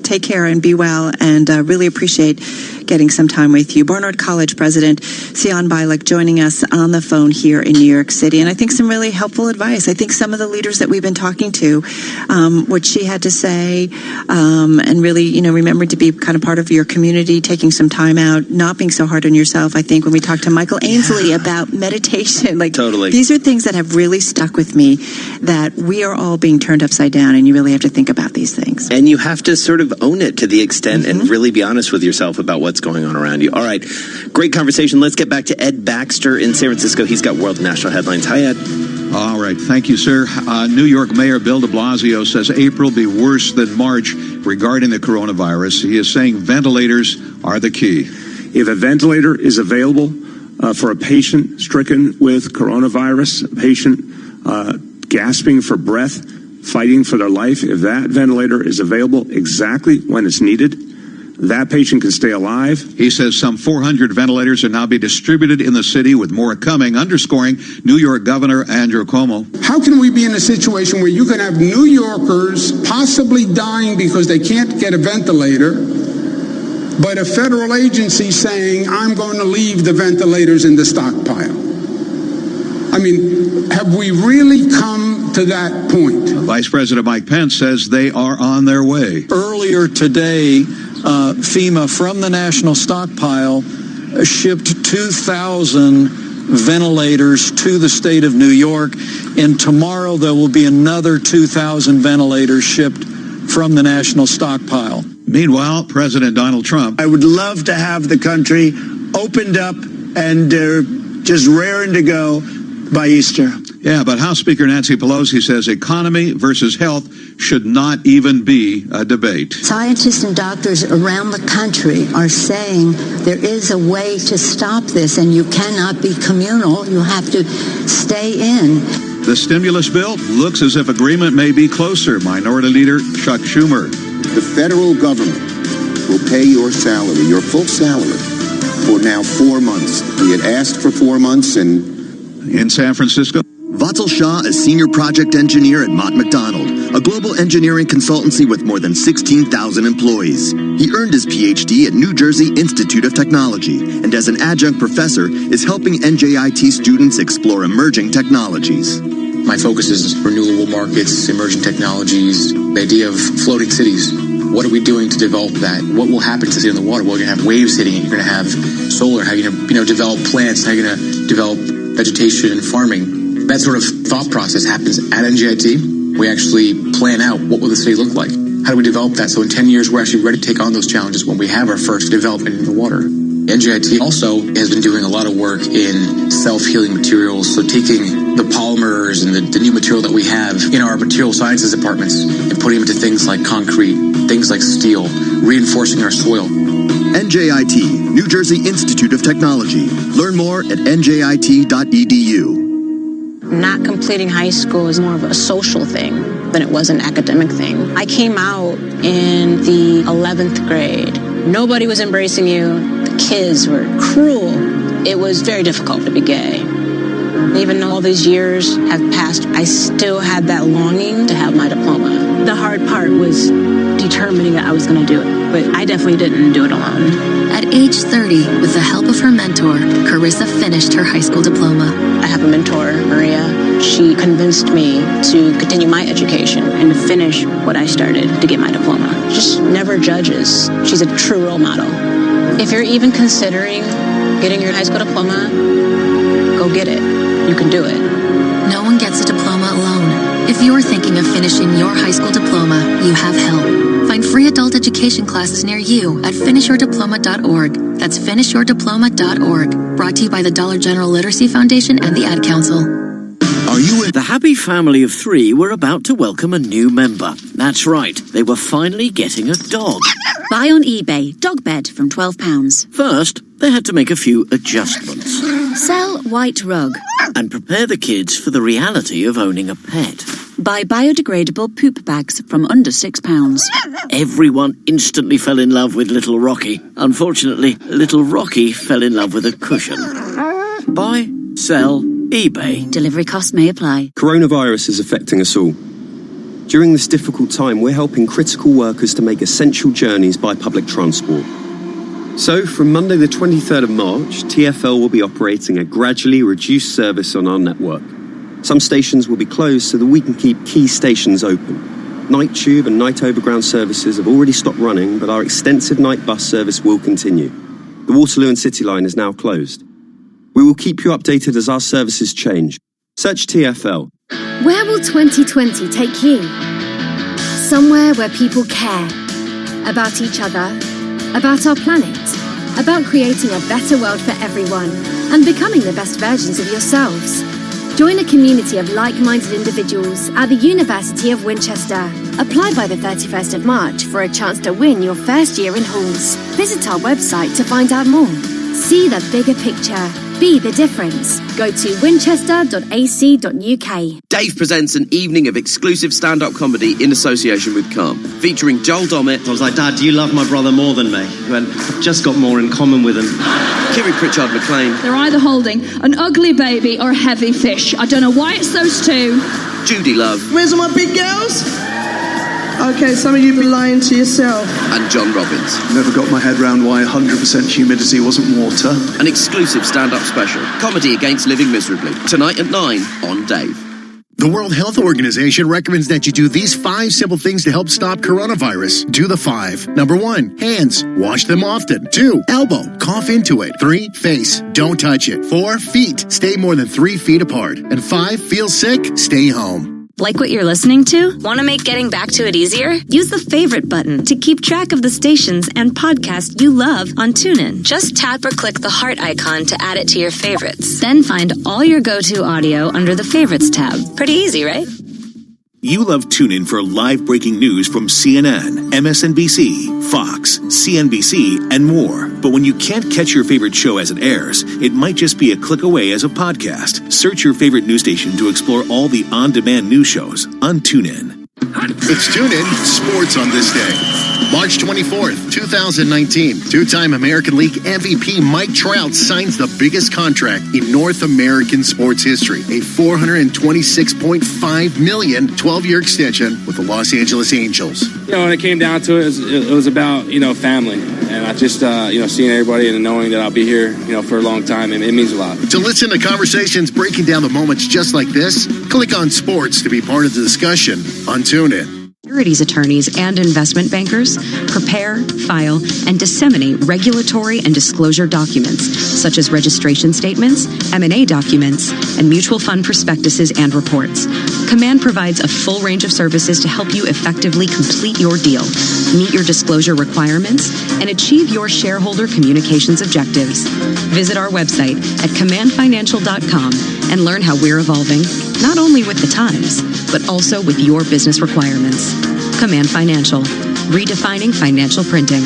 take care and be well, and really appreciate getting some time with you. Barnard College President Sion Bialik joining us on the phone here in New York City, and I think some really helpful advice. I think some of the leaders that we've been talking to, what she had to say, and really, remembering to be kind of part of your community, taking some time out, not being so hard on yourself. I think when we talked to Michael Ainsley about meditation, totally. These are things that have really stuck with me, that we are all being turned upside down, and you really have to think about these things. And you have to sort of own it to the extent and really be honest with yourself about what's going on around you. All right. Great conversation. Let's get back to Ed Baxter in San Francisco. He's got world and national headlines. Hi, Ed. All right. Thank you, sir. New York Mayor Bill de Blasio says April will be worse than March regarding the coronavirus. He is saying ventilators are the key. If a ventilator is available for a patient stricken with coronavirus, a patient gasping for breath, fighting for their life, if that ventilator is available exactly when it's needed, that patient can stay alive. He says some 400 ventilators are now being distributed in the city, with more coming, underscoring New York Governor Andrew Cuomo. How can we be in a situation where you can have New Yorkers possibly dying because they can't get a ventilator, but a federal agency saying, I'm going to leave the ventilators in the stockpile? I mean, have we really come to that point? Vice President Mike Pence says they are on their way. Earlier today, FEMA from the national stockpile shipped 2,000 ventilators to the state of New York, and tomorrow there will be another 2,000 ventilators shipped from the national stockpile. Meanwhile, President Donald Trump. I would love to have the country opened up and just raring to go by Easter. Yeah, but House Speaker Nancy Pelosi says economy versus health should not even be a debate. Scientists and doctors around the country are saying there is a way to stop this, and you cannot be communal. You have to stay in. The stimulus bill looks as if agreement may be closer. Minority Leader Chuck Schumer. The federal government will pay your salary, your full salary, for now 4 months. We had asked for 4 months, and in San Francisco, Vatsal Shah is Senior Project Engineer at Mott MacDonald, a global engineering consultancy with more than 16,000 employees. He earned his PhD at New Jersey Institute of Technology, and as an adjunct professor is helping NJIT students explore emerging technologies. My focus is renewable markets, emerging technologies, the idea of floating cities. What are we doing to develop that? What will happen to the city on the water? Well, you're going to have waves hitting it. You're going to have solar. How are you going to develop plants? How are you going to develop vegetation and farming? That sort of thought process happens at NJIT. We actually plan out what will the city look like. How do we develop that? So in 10 years, we're actually ready to take on those challenges when we have our first development in the water. NJIT also has been doing a lot of work in self-healing materials. So taking the polymers and the new material that we have in our material sciences departments and putting them into things like concrete, things like steel, reinforcing our soil. NJIT, New Jersey Institute of Technology. Learn more at njit.edu. Not completing high school is more of a social thing than it was an academic thing. I came out in the 11th grade. Nobody was embracing you. The kids were cruel. It was very difficult to be gay. Even though all these years have passed, I still had that longing to have my diploma. The hard part was determining that I was going to do it, but I definitely didn't do it alone. At age 30, with the help of her mentor, Carissa finished her high school diploma. I have a mentor, Maria. She convinced me to continue my education and to finish what I started to get my diploma. Just never judges. She's a true role model. If you're even considering getting your high school diploma, go get it. You can do it. No one gets a diploma alone. If you're thinking of finishing your high school diploma, you have help. Find free adult education classes near you at finishyourdiploma.org. That's finishyourdiploma.org. Brought to you by the Dollar General Literacy Foundation and the Ad Council. The happy family of 3 were about to welcome a new member. That's right, they were finally getting a dog. Buy on eBay, dog bed from £12. First, they had to make a few adjustments. Sell white rug. And prepare the kids for the reality of owning a pet. Buy biodegradable poop bags from under £6. Everyone instantly fell in love with Little Rocky. Unfortunately, Little Rocky fell in love with a cushion. Buy, sell, eBay. Delivery costs may apply. Coronavirus is affecting us all. During this difficult time, we're helping critical workers to make essential journeys by public transport. So, from Monday the 23rd of March, TfL will be operating a gradually reduced service on our network. Some stations will be closed so that we can keep key stations open. Night Tube and Night Overground services have already stopped running, but our extensive night bus service will continue. The Waterloo and City Line is now closed. We will keep you updated as our services change. Search TfL. Where will 2020 take you? Somewhere where people care. About each other. About our planet. About creating a better world for everyone. And becoming the best versions of yourselves. Join a community of like-minded individuals at the University of Winchester. Apply by the 31st of March for a chance to win your first year in halls. Visit our website to find out more. See the bigger picture. Be the difference. Go to winchester.ac.uk. Dave presents an evening of exclusive stand-up comedy in association with Calm, featuring Joel Dommett. I was like, Dad, do you love my brother more than me? He went, I've just got more in common with him. Kiri Pritchard McLean. They're either holding an ugly baby or a heavy fish. I don't know why it's those two. Judy Love. Where's all my big girls? Okay, some of you be lying to yourself. And John Robbins. Never got my head round why 100% humidity wasn't water. An exclusive stand-up special. Comedy against living miserably. Tonight at 9 on Dave. The World Health Organization recommends that you do these 5 simple things to help stop coronavirus. Do the 5. Number 1, hands. Wash them often. 2, elbow. Cough into it. 3, face. Don't touch it. 4, feet. Stay more than 3 feet apart. And 5, feel sick? Stay home. Like what you're listening to? Want to make getting back to it easier? Use the favorite button to keep track of the stations and podcasts you love on TuneIn. Just tap or click the heart icon to add it to your favorites. Then find all your go-to audio under the Favorites tab. Pretty easy, right? You love TuneIn for live breaking news from CNN, MSNBC, Fox, CNBC, and more. But when you can't catch your favorite show as it airs, it might just be a click away as a podcast. Search your favorite news station to explore all the on-demand news shows on TuneIn. It's TuneIn Sports on this day. March 24th, 2019. Two-time American League MVP Mike Trout signs the biggest contract in North American sports history. A $426.5 million 12-year extension with the Los Angeles Angels. You know, when it came down to it, it was about, family. And I just, seeing everybody and knowing that I'll be here, for a long time, and it means a lot. To listen to conversations breaking down the moments just like this, click on sports to be part of the discussion on TuneIn. Securities attorneys and investment bankers prepare, file, and disseminate regulatory and disclosure documents, such as registration statements, M&A documents, and mutual fund prospectuses and reports. Command provides a full range of services to help you effectively complete your deal, meet your disclosure requirements, and achieve your shareholder communications objectives. Visit our website at commandfinancial.com and learn how we're evolving, not only with the times, but also with your business requirements. Command Financial, redefining financial printing.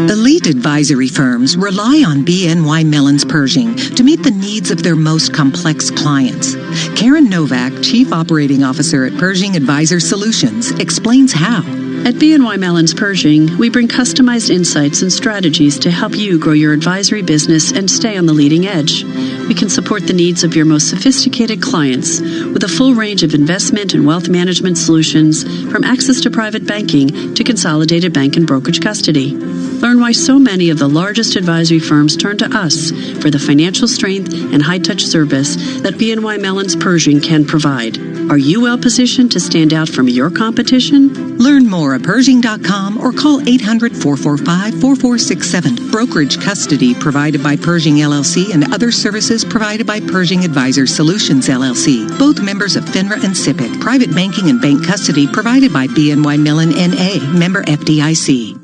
Elite advisory firms rely on BNY Mellon's Pershing to meet the needs of their most complex clients. Karen Novak, Chief Operating Officer at Pershing Advisor Solutions, explains how. At BNY Mellon's Pershing, we bring customized insights and strategies to help you grow your advisory business and stay on the leading edge. We can support the needs of your most sophisticated clients with a full range of investment and wealth management solutions, from access to private banking to consolidated bank and brokerage custody. Learn why so many of the largest advisory firms turn to us for the financial strength and high-touch service that BNY Mellon's Pershing can provide. Are you well positioned to stand out from your competition? Learn more at Pershing.com or call 800-445-4467. Brokerage custody provided by Pershing LLC and other services provided by Pershing Advisor Solutions LLC. Both members of FINRA and SIPC. Private banking and bank custody provided by BNY Mellon NA. Member FDIC.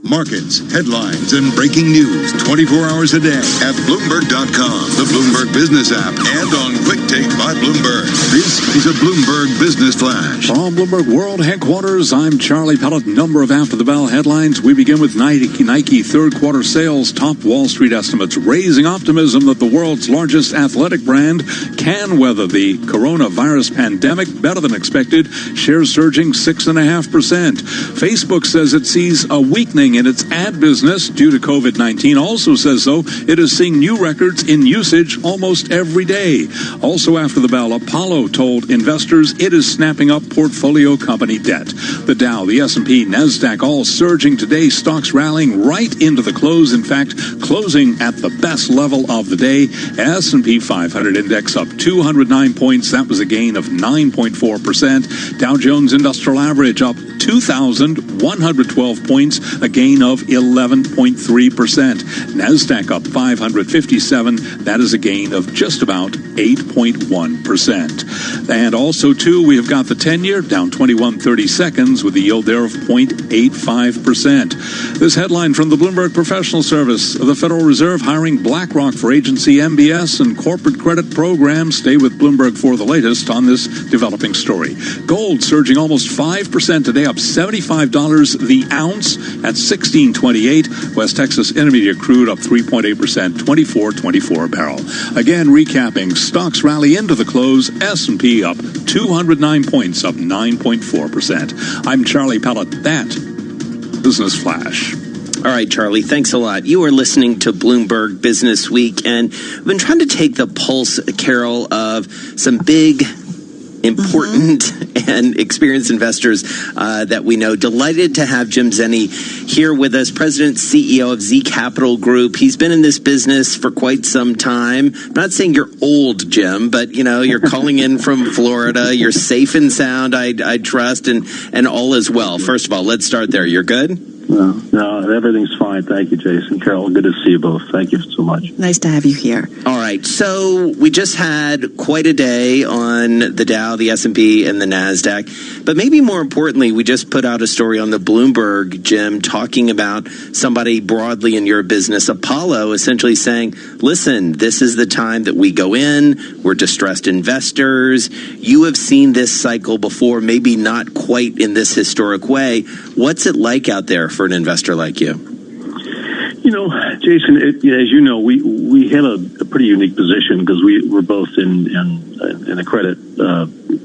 Markets, headlines, and breaking news 24 hours a day at Bloomberg.com, the Bloomberg Business app, and on Quick Take by Bloomberg. This is a Bloomberg Business Flash. From Bloomberg World Headquarters, I'm Charlie Pellet. Number of After the Bell headlines. We begin with Nike third quarter sales. Top Wall Street estimates raising optimism that the world's largest athletic brand can weather the coronavirus pandemic better than expected. Shares surging 6.5%. Facebook says it sees a weakening booming in its ad business due to COVID-19 also says, though, it is seeing new records in usage almost every day. Also after the bell, Apollo told investors it is snapping up portfolio company debt. The Dow, the S&P, NASDAQ all surging today, stocks rallying right into the close. In fact, closing at the best level of the day. S&P 500 index up 209 points. That was a gain of 9.4%. Dow Jones Industrial Average up 2,112 points, a gain of 11.3%. NASDAQ up 557. That is a gain of just about 8.1%. And also, too, we have got the 10-year down 21 seconds with a yield there of 0.85%. This headline from the Bloomberg Professional Service: the Federal Reserve hiring BlackRock for agency MBS and corporate credit programs. Stay with Bloomberg for the latest on this developing story. Gold surging almost 5% today, up $75 the ounce at $16.28. West Texas Intermediate crude up 3.8%, $24.24 a barrel. Again, recapping, stocks rally into the close. S&P up 209 points, up 9.4%. I'm Charlie Pellet. That Business Flash. All right, Charlie, thanks a lot. You are listening to Bloomberg Business Week, and I've been trying to take the pulse, Carol, of some big, important and experienced investors that we know. Delighted to have Jim Zenny here with us, President, CEO of Z Capital Group. He's been in this business for quite some time. I'm not saying you're old, Jim, but, you know, you're calling in from Florida. You're safe and sound, I trust, and all is well. First of all, let's start there. You're good? No, everything's fine. Thank you, Jason. Carol, good to see you both. Thank you so much. Nice to have you here. All right. So we just had quite a day on the Dow, the S&P, and the NASDAQ. But maybe more importantly, we just put out a story on the Bloomberg, Jim, talking about somebody broadly in your business, Apollo, essentially saying, listen, this is the time that we go in. We're distressed investors. You have seen this cycle before, maybe not quite in this historic way. What's it like out there for an investor like you? You know, Jason, as you know, we have a pretty unique position because we're both in a credit,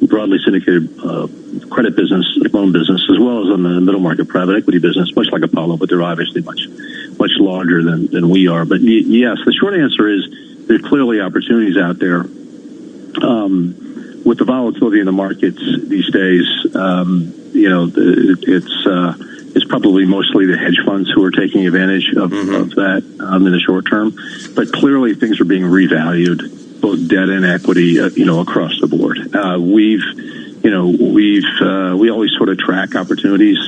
broadly syndicated credit business, loan business, as well as on the middle market private equity business, much like Apollo, but they're obviously much larger than we are. But yes, the short answer is there's clearly opportunities out there. With the volatility in the markets these days, it's probably mostly the hedge funds who are taking advantage of that in the short term. But clearly things are being revalued, both debt and equity, across the board. We always sort of track opportunities,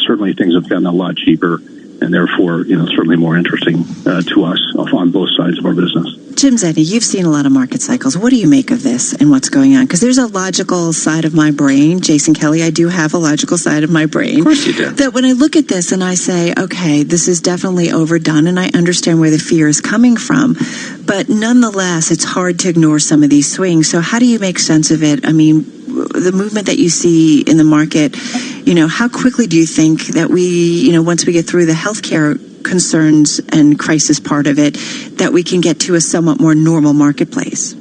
certainly things have gotten a lot cheaper and therefore, certainly more interesting to us on both sides of our business. Jim Zenny, you've seen a lot of market cycles. What do you make of this and what's going on? Because there's a logical side of my brain. Jason Kelly, I do have a logical side of my brain. Of course you do. That when I look at this and I say, okay, this is definitely overdone, and I understand where the fear is coming from. But nonetheless, it's hard to ignore some of these swings. So how do you make sense of it? I mean, the movement that you see in the market, how quickly do you think that we, once we get through the healthcare concerns and crisis part of it, that we can get to a somewhat more normal marketplace?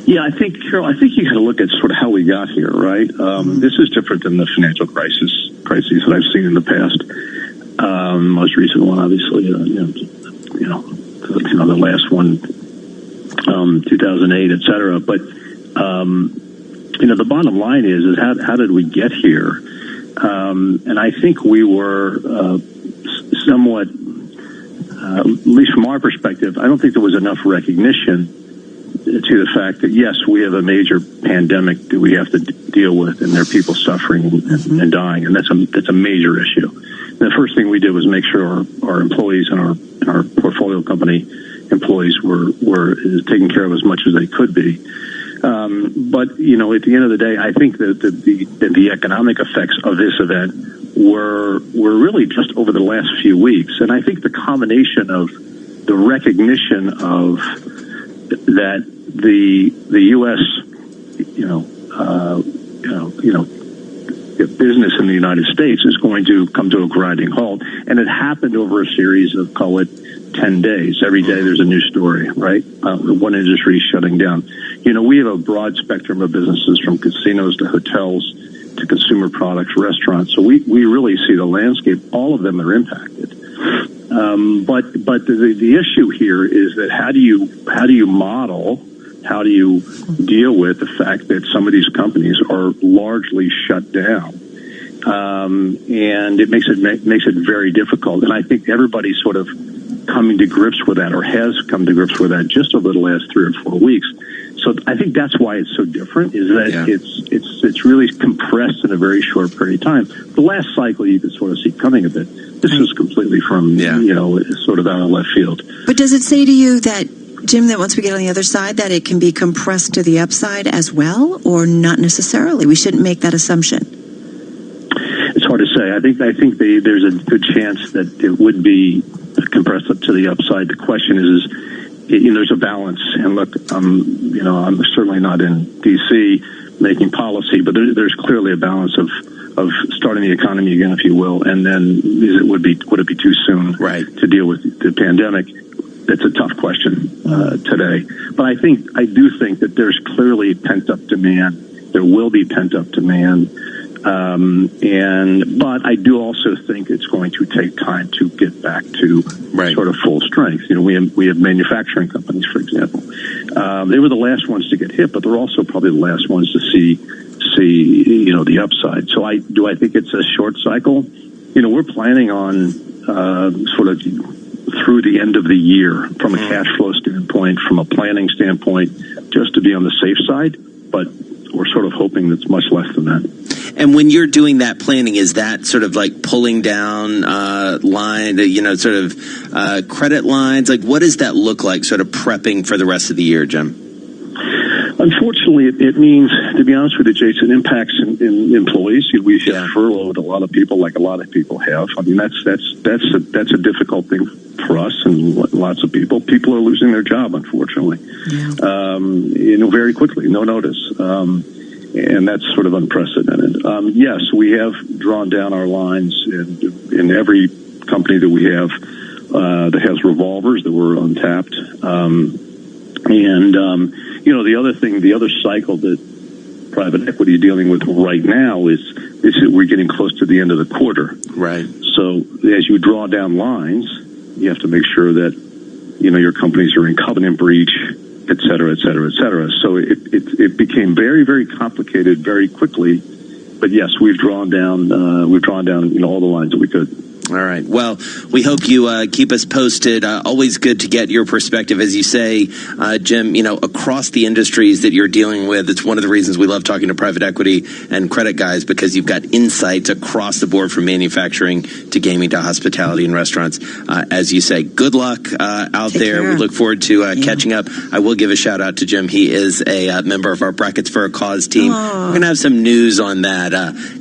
Yeah, I think, Carol, you got to look at sort of how we got here, right? This is different than the financial crises that I've seen in the past. Most recent one, obviously, the last one, 2008, et cetera. But, the bottom line is how did we get here? And I think we were somewhat, at least from our perspective, I don't think there was enough recognition to the fact that, yes, we have a major pandemic that we have to deal with, and there are people suffering and dying, and that's a major issue. And the first thing we did was make sure our employees and our portfolio company employees were taken care of as much as they could be. But at the end of the day, I think that the economic effects of this event were really just over the last few weeks, and I think the combination of the recognition of that the U.S. Business in the United States is going to come to a grinding halt, and it happened over a series of, call it, 10 days. Every day there's a new story, right? One industry is shutting down. We have a broad spectrum of businesses, from casinos to hotels to consumer products, restaurants. So we really see the landscape. All of them are impacted. But the issue here is that how do you model, how do you deal with the fact that some of these companies are largely shut down? And it makes it very difficult. And I think everybody's sort of coming to grips with that, or has come to grips with that, just over the last 3 or 4 weeks. So I think that's why it's so different, is that it's really compressed in a very short period of time. The last cycle you could sort of see coming a bit. This is completely from, sort of out of left field. But does it say to you that, Jim, that once we get on the other side, that it can be compressed to the upside as well, or not necessarily? We shouldn't make that assumption. It's hard to say. I think there's a good chance that it would be compressed up to the upside. The question is there's a balance. And look, I'm certainly not in D.C. making policy, but there's clearly a balance of starting the economy again, if you will, and then would it be too soon to deal with the pandemic? That's a tough question today. But I do think that there's clearly pent up demand. There will be pent up demand. But I do also think it's going to take time to get back to sort of full strength. We have manufacturing companies, for example. They were the last ones to get hit, but they're also probably the last ones to see the upside. So I think it's a short cycle. We're planning on sort of through the end of the year from a cash flow standpoint, from a planning standpoint, just to be on the safe side. But we're sort of hoping that's much less than that. And when you're doing that planning, is that sort of like pulling down credit lines? Like, what does that look like, sort of prepping for the rest of the year, Jim? Unfortunately, it means, to be honest with you, Jason, impacts in employees. We have furloughed a lot of people, like a lot of people have. I mean, that's a difficult thing for us and lots of people. People are losing their job, unfortunately, very quickly, no notice. And that's sort of unprecedented. Yes, we have drawn down our lines in every company that we have that has revolvers that were untapped. The other cycle that private equity is dealing with right now is that we're getting close to the end of the quarter. Right. So as you draw down lines, you have to make sure that, your companies are in covenant breach, et cetera, et cetera, et cetera. So it became very, very complicated very quickly. But yes, we've drawn down all the lines that we could. All right. Well, we hope you keep us posted. Always good to get your perspective. As you say, Jim, across the industries that you're dealing with, it's one of the reasons we love talking to private equity and credit guys, because you've got insights across the board from manufacturing to gaming to hospitality and restaurants. As you say, good luck out Take there. care. We look forward to catching up. I will give a shout out to Jim. He is a member of our Brackets for a Cause team. We're going to have some news on that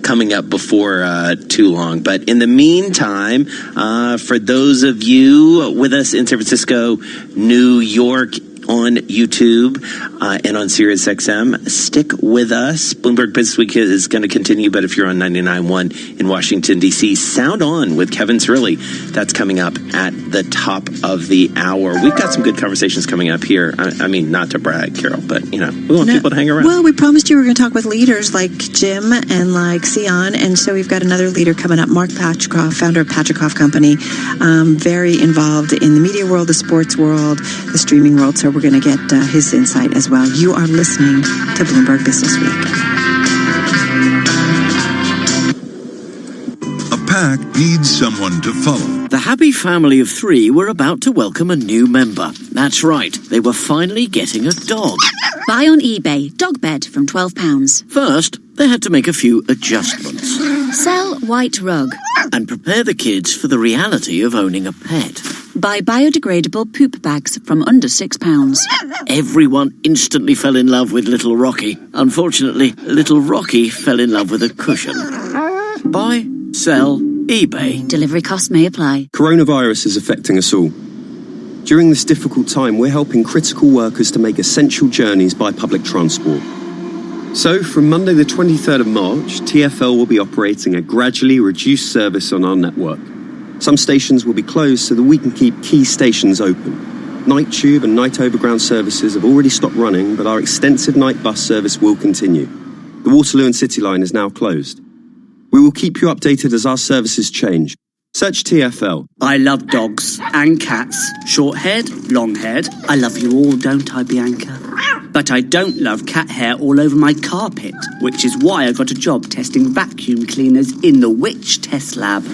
coming up before too long. But in the meantime, for those of you with us in San Francisco, New York, on YouTube and on SiriusXM. Stick with us. Bloomberg Business Week is going to continue, but if you're on 99.1 in Washington, D.C., Sound On with Kevin Cirilli. That's coming up at the top of the hour. We've got some good conversations coming up here. I mean, not to brag, Carol, but, we want people to hang around. Well, we promised you we were going to talk with leaders like Jim and like Sion, and so we've got another leader coming up, Mark Patricoff, founder of Patricoff Company, very involved in the media world, the sports world, the streaming world, so we're going to get his insight as well. You are listening to Bloomberg Business Week. A pack needs someone to follow. The happy family of 3 were about to welcome a new member. That's right, they were finally getting a dog. Buy on eBay, dog bed from £12. First, they had to make a few adjustments. Sell white rug. And prepare the kids for the reality of owning a pet. Buy biodegradable poop bags from under £6. Everyone instantly fell in love with little Rocky. Unfortunately, little Rocky fell in love with a cushion. Buy, sell, eBay. Delivery costs may apply. Coronavirus is affecting us all. During this difficult time, we're helping critical workers to make essential journeys by public transport. So, from Monday the 23rd of March, TfL will be operating a gradually reduced service on our network. Some stations will be closed so that we can keep key stations open. Night tube and night overground services have already stopped running, but our extensive night bus service will continue. The Waterloo and City line is now closed. We will keep you updated as our services change. Search TfL. I love dogs and cats. Short-haired, long-haired. I love you all, don't I, Bianca? But I don't love cat hair all over my carpet, which is why I got a job testing vacuum cleaners in the Witch Test Lab.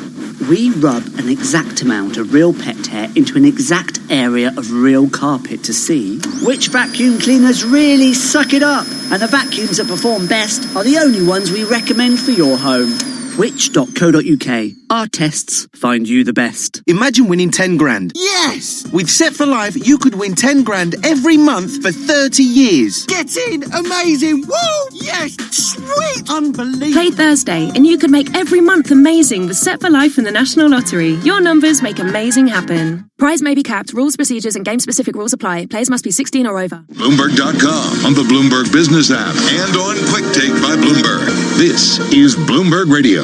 We rub an exact amount of real pet hair into an exact area of real carpet to see which vacuum cleaners really suck it up. And the vacuums that perform best are the only ones we recommend for your home. Which.co.uk. Our tests find you the best. Imagine winning 10 grand. Yes! With Set for Life, you could win 10 grand every month for 30 years. Get in! Amazing! Woo! Yes! Sweet! Unbelievable! Play Thursday, and you could make every month amazing with Set for Life and the National Lottery. Your numbers make amazing happen. Prize may be capped. Rules, procedures, and game-specific rules apply. Players must be 16 or over. Bloomberg.com, on the Bloomberg Business app, and on Quick Take by Bloomberg. This is Bloomberg Radio.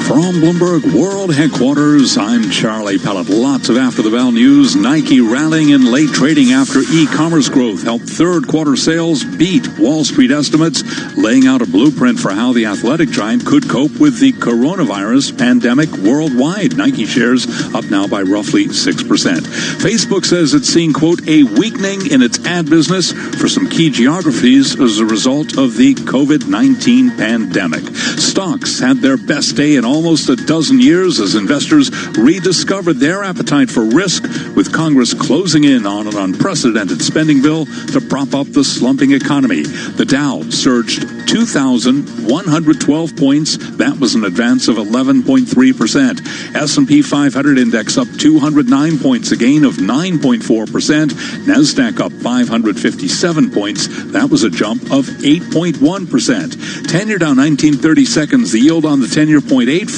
From Bloomberg World Headquarters, I'm Charlie Pellet. Lots of after-the-bell news. Nike rallying in late trading after e-commerce growth helped third-quarter sales beat Wall Street estimates, laying out a blueprint for how the athletic giant could cope with the coronavirus pandemic worldwide. Nike shares up now by roughly 6%. Facebook says it's seeing, quote, a weakening in its ad business for some key geographies as a result of the COVID-19 pandemic. Stocks had their best day in almost a dozen years as investors rediscovered their appetite for risk, with Congress closing in on an unprecedented spending bill to prop up the slumping economy. The Dow surged 2,112 points. That was an advance of 11.3%. S&P 500 index up 209 points, a gain of 9.4%. NASDAQ up 557 points. That was a jump of 8.1%. 10-year down 19/32, the yield on the 10-year 0.84%.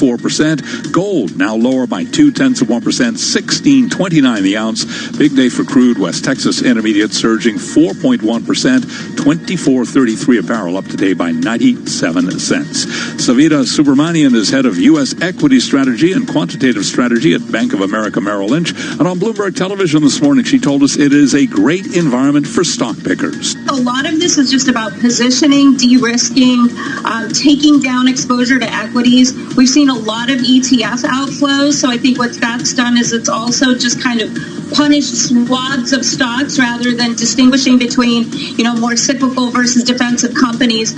Gold now lower by 0.2%, $16.29 the ounce. Big day for crude. West Texas Intermediate surging 4.1%, $24.33 a barrel, up today by 97 cents. Savita Subramanian is head of U.S. equity strategy and quantitative strategy at Bank of America Merrill Lynch. And on Bloomberg Television this morning, she told us it is a great environment for stock pickers. A lot of this is just about positioning, de-risking, taking down exposure to equities. We've seen a lot of ETF outflows, so I think what that's done is it's also just kind of punished swaths of stocks rather than distinguishing between, more cyclical versus defensive companies.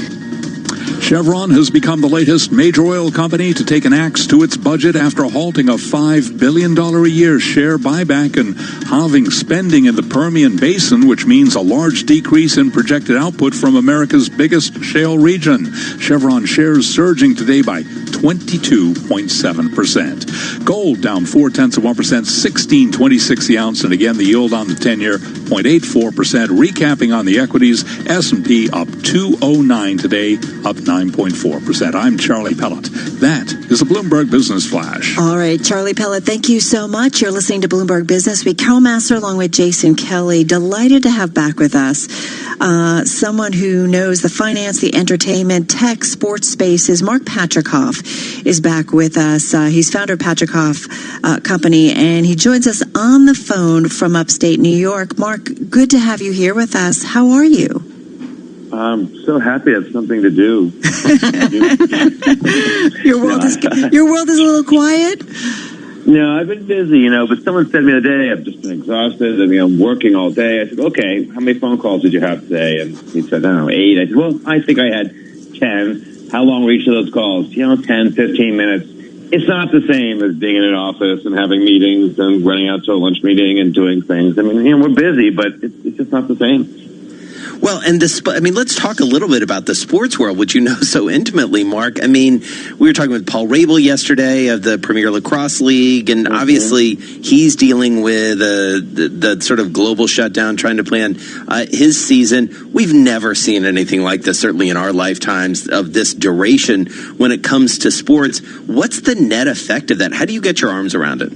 Chevron has become the latest major oil company to take an axe to its budget after halting a $5 billion a year share buyback and halving spending in the Permian Basin, which means a large decrease in projected output from America's biggest shale region. Chevron shares surging today by 22.7%. Gold down 0.4%, $16.26 the ounce, and again the yield on the 10-year 0.84%. Recapping on the equities, S&P up 209 today, up 9.4%. I'm Charlie Pellet. That is a Bloomberg Business Flash. All right, Charlie Pellet, thank you so much. You're listening to Bloomberg Business Week. Carol Master along with Jason Kelly. Delighted to have back with us someone who knows the finance, the entertainment, tech, sports spaces. Mark Patrickhoff is back with us. He's founder of Patrickhoff Company, and he joins us on the phone from upstate New York. Mark, good to have you here with us. How are you? I'm so happy I have something to do. Your world is a little quiet? No, I've been busy, but someone said to me the other day, I've just been exhausted. I'm working all day. I said, okay, how many phone calls did you have today? And he said, I don't know, 8. I said, well, I think I had 10. How long were each of those calls? 10, 15 minutes. It's not the same as being in an office and having meetings and running out to a lunch meeting and doing things. I mean, we're busy, but it's just not the same. Well, and let's talk a little bit about the sports world, which you know so intimately, Mark. I mean, we were talking with Paul Rabel yesterday of the Premier Lacrosse League, and obviously he's dealing with the sort of global shutdown, trying to plan his season. We've never seen anything like this, certainly in our lifetimes, of this duration when it comes to sports. What's the net effect of that? How do you get your arms around it?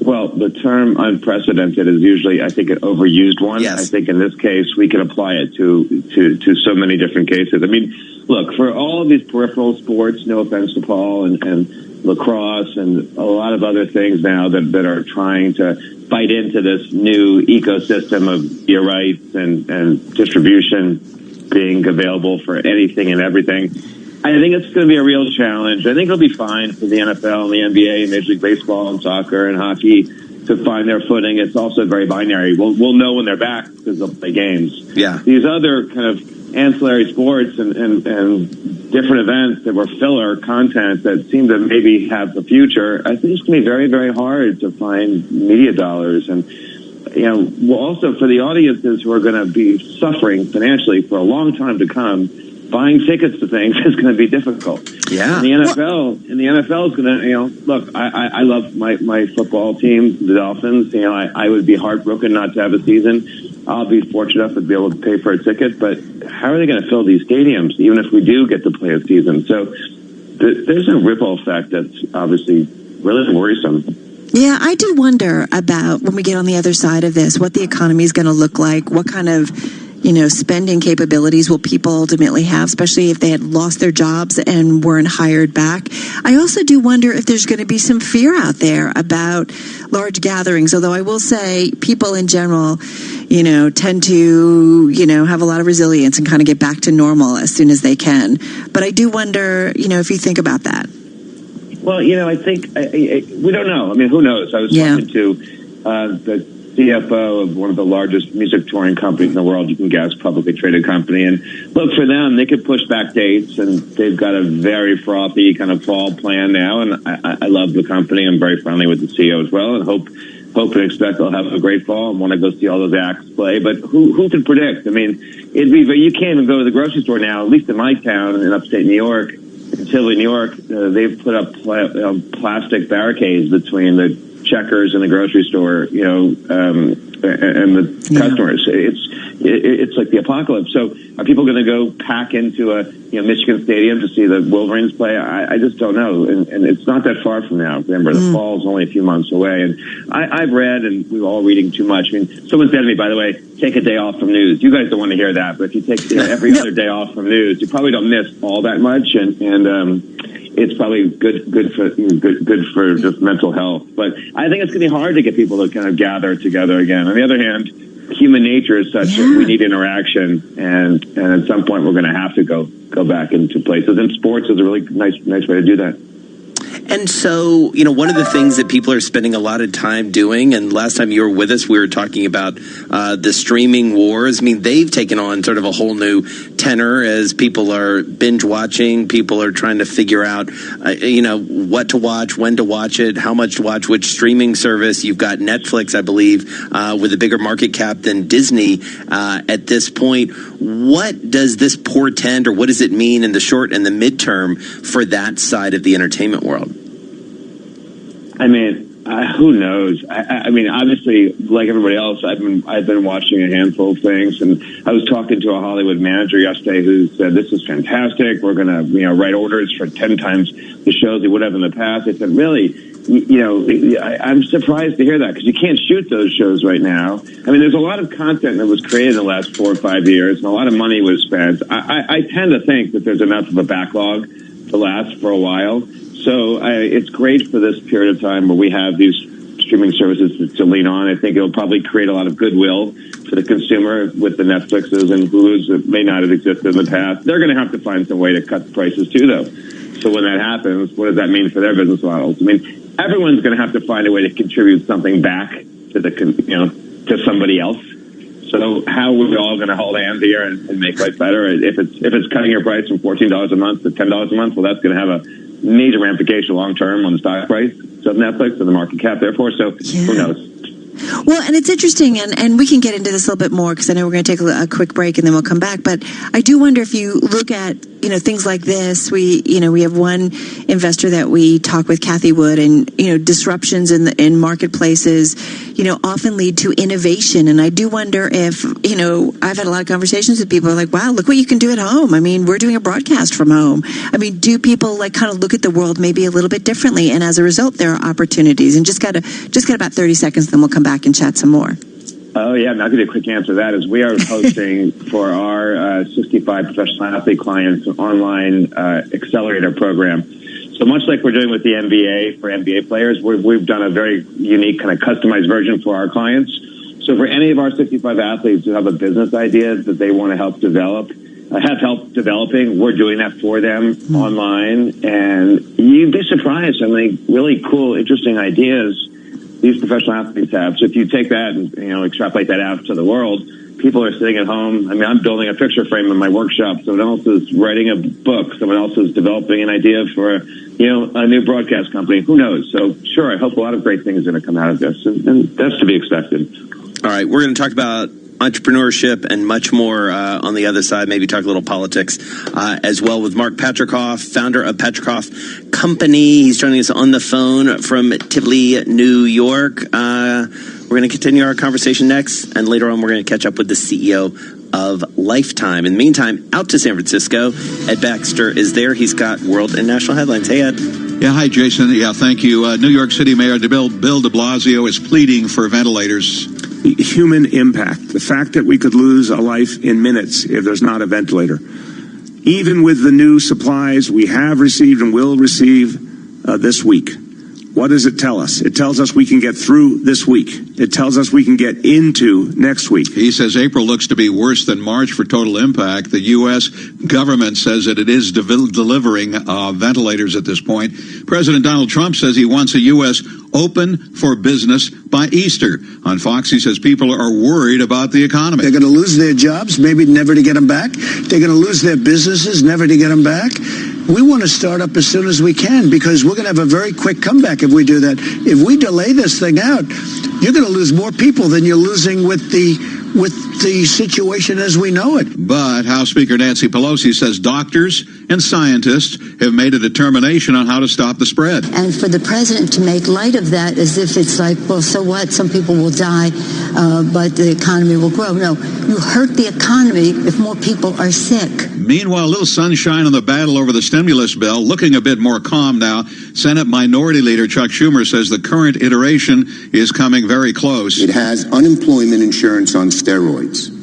Well, the term unprecedented is usually, I think, an overused one. Yes. I think in this case, we can apply it to so many different cases. I mean, look, for all of these peripheral sports, no offense to Paul and lacrosse and a lot of other things now that are trying to fight into this new ecosystem of media rights and distribution, being available for anything and everything. I think it's going to be a real challenge. I think it'll be fine for the NFL and the NBA and Major League Baseball and soccer and hockey to find their footing. It's also very binary. We'll know when they're back because they'll play games. Yeah. These other kind of ancillary sports and different events that were filler content that seem to maybe have the future, I think it's going to be very, very hard to find media dollars. And, also for the audiences who are going to be suffering financially for a long time to come, buying tickets to things is going to be difficult. Yeah. And the NFL is going to, look, I love my football team, the Dolphins. I would be heartbroken not to have a season. I'll be fortunate enough to be able to pay for a ticket, but how are they going to fill these stadiums, even if we do get to play a season? So there's a ripple effect that's obviously really worrisome. Yeah, I do wonder about when we get on the other side of this, what the economy is going to look like, what kind of spending capabilities will people ultimately have, especially if they had lost their jobs and weren't hired back. I also do wonder if there's going to be some fear out there about large gatherings, although I will say people in general, tend to, have a lot of resilience and kind of get back to normal as soon as they can. But I do wonder, if you think about that. Well, I think we don't know. I mean, who knows? I was talking to the CFO of one of the largest music touring companies in the world, you can guess, publicly traded company. And look, for them, they could push back dates, and they've got a very frothy kind of fall plan now. And I love the company. I'm very friendly with the CEO as well, and hope and expect they'll have a great fall and want to go see all those acts play. But who can predict? I mean, you can't even go to the grocery store now, at least in my town in upstate New York, in Tivoli, New York. They've put up plastic barricades between the checkers in the grocery store, and the customers. It's like the apocalypse. So are people going to go pack into a Michigan Stadium to see the Wolverines play? I just don't know. And it's not that far from now. Remember, the fall is only a few months away. And I've read, and we're all reading too much. I mean, someone said to me, by the way, take a day off from news. You guys don't want to hear that, but if you take every other day off from news, you probably don't miss all that much. And it's probably good for just mental health. But I think it's going to be hard to get people to kind of gather together again. On the other hand, human nature is such that we need interaction, and at some point we're going to have to go back into places. And sports is a really nice way to do that. And so, one of the things that people are spending a lot of time doing, and last time you were with us, we were talking about the streaming wars. I mean, they've taken on sort of a whole new tenor as people are binge watching. People are trying to figure out, what to watch, when to watch it, how much to watch, which streaming service. You've got Netflix, I believe, with a bigger market cap than Disney at this point. What does this portend, or what does it mean in the short and the midterm for that side of the entertainment world? I mean, who knows? I mean, obviously, like everybody else, I've been watching a handful of things, and I was talking to a Hollywood manager yesterday who said, "This is fantastic. We're going to, write orders for 10 times the shows we would have in the past." I said, "Really? I'm surprised to hear that, because you can't shoot those shows right now. I mean, there's a lot of content that was created in the last 4 or 5 years, and a lot of money was spent. I tend to think that there's enough of a backlog to last for a while." So it's great for this period of time where we have these streaming services to lean on. I think it'll probably create a lot of goodwill for the consumer with the Netflixes and Hulus that may not have existed in the past. They're going to have to find some way to cut the prices too, though. So when that happens, what does that mean for their business models? I mean, everyone's going to have to find a way to contribute something back to to somebody else. So how are we all going to hold hands here and make life better? If it's cutting your price from $14 a month to $10 a month, well, that's going to have a major ramification long term on the stock price of Netflix and the market cap, therefore. So who knows? Well, and it's interesting, and we can get into this a little bit more because I know we're going to take a quick break and then we'll come back. But I do wonder if you look at things like this. We have one investor that we talk with, Kathy Wood, and disruptions in marketplaces often lead to innovation. And I do wonder if I've had a lot of conversations with people who are like, wow, look what you can do at home. I mean, we're doing a broadcast from home. I mean, do people kind of look at the world maybe a little bit differently? And as a result, there are opportunities. And just got about 30 seconds, then we'll come back and chat some more. Oh, yeah. I'll give you a quick answer to that. Is we are hosting for our 65 professional athlete clients an online accelerator program. So much like we're doing with the NBA for NBA players, we've done a very unique kind of customized version for our clients. So for any of our 65 athletes who have a business idea that they want to help develop, have help developing. We're doing that for them online, and you'd be surprised how many really cool, interesting ideas these professional athletes have. So if you take that and extrapolate that out to the world, people are sitting at home. I mean, I'm building a picture frame in my workshop. Someone else is writing a book. Someone else is developing an idea for a new broadcast company. Who knows? So sure, I hope a lot of great things are going to come out of this, and that's to be expected. All right, we're going to talk about entrepreneurship and much more on the other side, maybe talk a little politics as well with Mark Patricoff, founder of Patricoff Company. He's joining us on the phone from Tivoli, New York. We're going to continue our conversation next, and later on we're going to catch up with the CEO of Lifetime. In the meantime, out to San Francisco, Ed Baxter is there. He's got world and national headlines. Hey, Ed. Yeah, hi, Jason. Yeah, thank you. New York City Mayor Bill de Blasio is pleading for ventilators. Human impact. The fact that we could lose a life in minutes if there's not a ventilator. Even with the new supplies we have received and will receive this week. What does it tell us? It tells us we can get through this week. It tells us we can get into next week. He says April looks to be worse than March for total impact. The U.S. government says that it is delivering ventilators at this point. President Donald Trump says he wants a U.S. open for business by Easter. On Fox, he says people are worried about the economy. They're going to lose their jobs, maybe never to get them back. They're going to lose their businesses, never to get them back. We want to start up as soon as we can because we're going to have a very quick comeback if we do that. If we delay this thing out, you're going to lose more people than you're losing with the situation as we know it. But House Speaker Nancy Pelosi says doctors and scientists have made a determination on how to stop the spread. And for the president to make light of that as if it's like, well, so what? Some people will die, but the economy will grow. No, you hurt the economy if more people are sick. Meanwhile, a little sunshine on the battle over the stimulus bill, looking a bit more calm now. Senate Minority Leader Chuck Schumer says the current iteration is coming very close. It has unemployment insurance on steroids.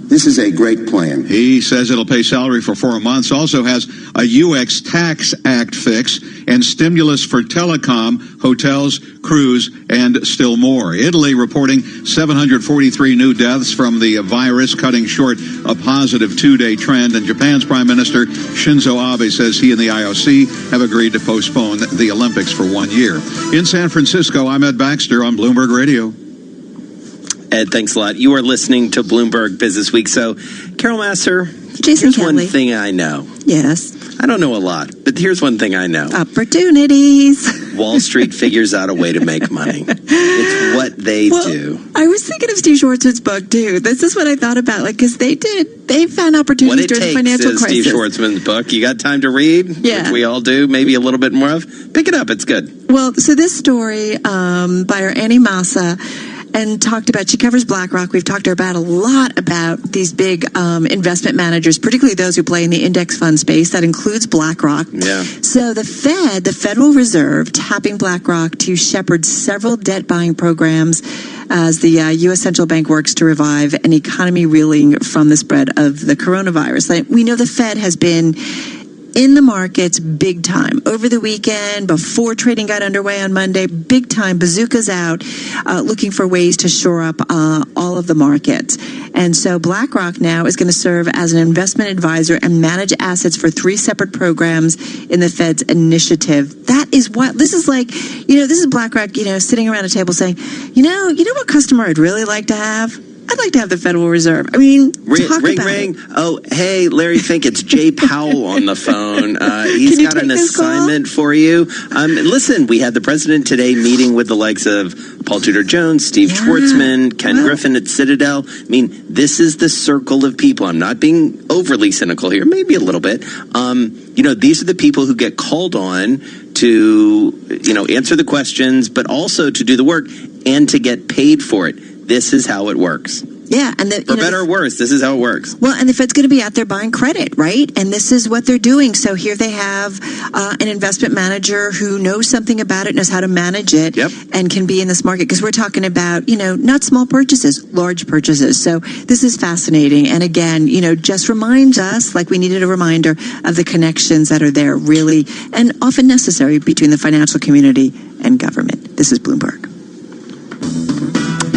This is a great plan. He says it'll pay salary for 4 months, also has a UX Tax Act fix and stimulus for telecom, hotels, cruise, and still more. Italy reporting 743 new deaths from the virus, cutting short a positive 2-day trend. And Japan's Prime Minister Shinzo Abe says he and the IOC have agreed to postpone the Olympics for 1 year. In San Francisco, I'm Ed Baxter on Bloomberg Radio. Ed, thanks a lot. You are listening to Bloomberg Business Week. So, Carol Massar, Jason here's Kelly. one thing I know. Yes. I don't know a lot, but here's one thing I know. Opportunities. Wall Street figures out a way to make money. It's what they do. I was thinking of Steve Schwartzman's book, too. This is what I thought about, because they found opportunities during the financial crisis. Steve Schwartzman's book. You got time to read? Yeah. Which we all do, maybe a little bit more of. Pick it up. It's good. Well, so this story by our Annie Massa, and talked about, she covers BlackRock. We've talked to her about a lot about these big investment managers, particularly those who play in the index fund space. That includes BlackRock. Yeah. So the Fed, the Federal Reserve, tapping BlackRock to shepherd several debt buying programs as the U.S. Central Bank works to revive an economy reeling from the spread of the coronavirus. We know the Fed has been in the markets big time over the weekend, before trading got underway on Monday. Big time, bazookas out, looking for ways to shore up all of the markets. And so BlackRock now is going to serve as an investment advisor and manage assets for 3 separate programs in the Fed's initiative. That is what this is like. This is BlackRock, sitting around a table saying, you know what customer I'd really like to have? I'd like to have the Federal Reserve. I mean, ring. Oh, hey, Larry Fink, it's Jay Powell on the phone. He's got an assignment for you. Listen, we had the president today meeting with the likes of Paul Tudor Jones, Steve Schwartzman, Ken Griffin at Citadel. I mean, this is the circle of people. I'm not being overly cynical here, maybe a little bit. These are the people who get called on to, answer the questions, but also to do the work and to get paid for it. This is how it works. Yeah, and for better or worse, this is how it works. Well, and the Fed's going to be out there buying credit, right? And this is what they're doing. So here they have an investment manager who knows something about it, knows how to manage it, and can be in this market. Because we're talking about, not small purchases, large purchases. So this is fascinating. And again, just reminds us, like we needed a reminder of the connections that are there, really, and often necessary between the financial community and government. This is Bloomberg.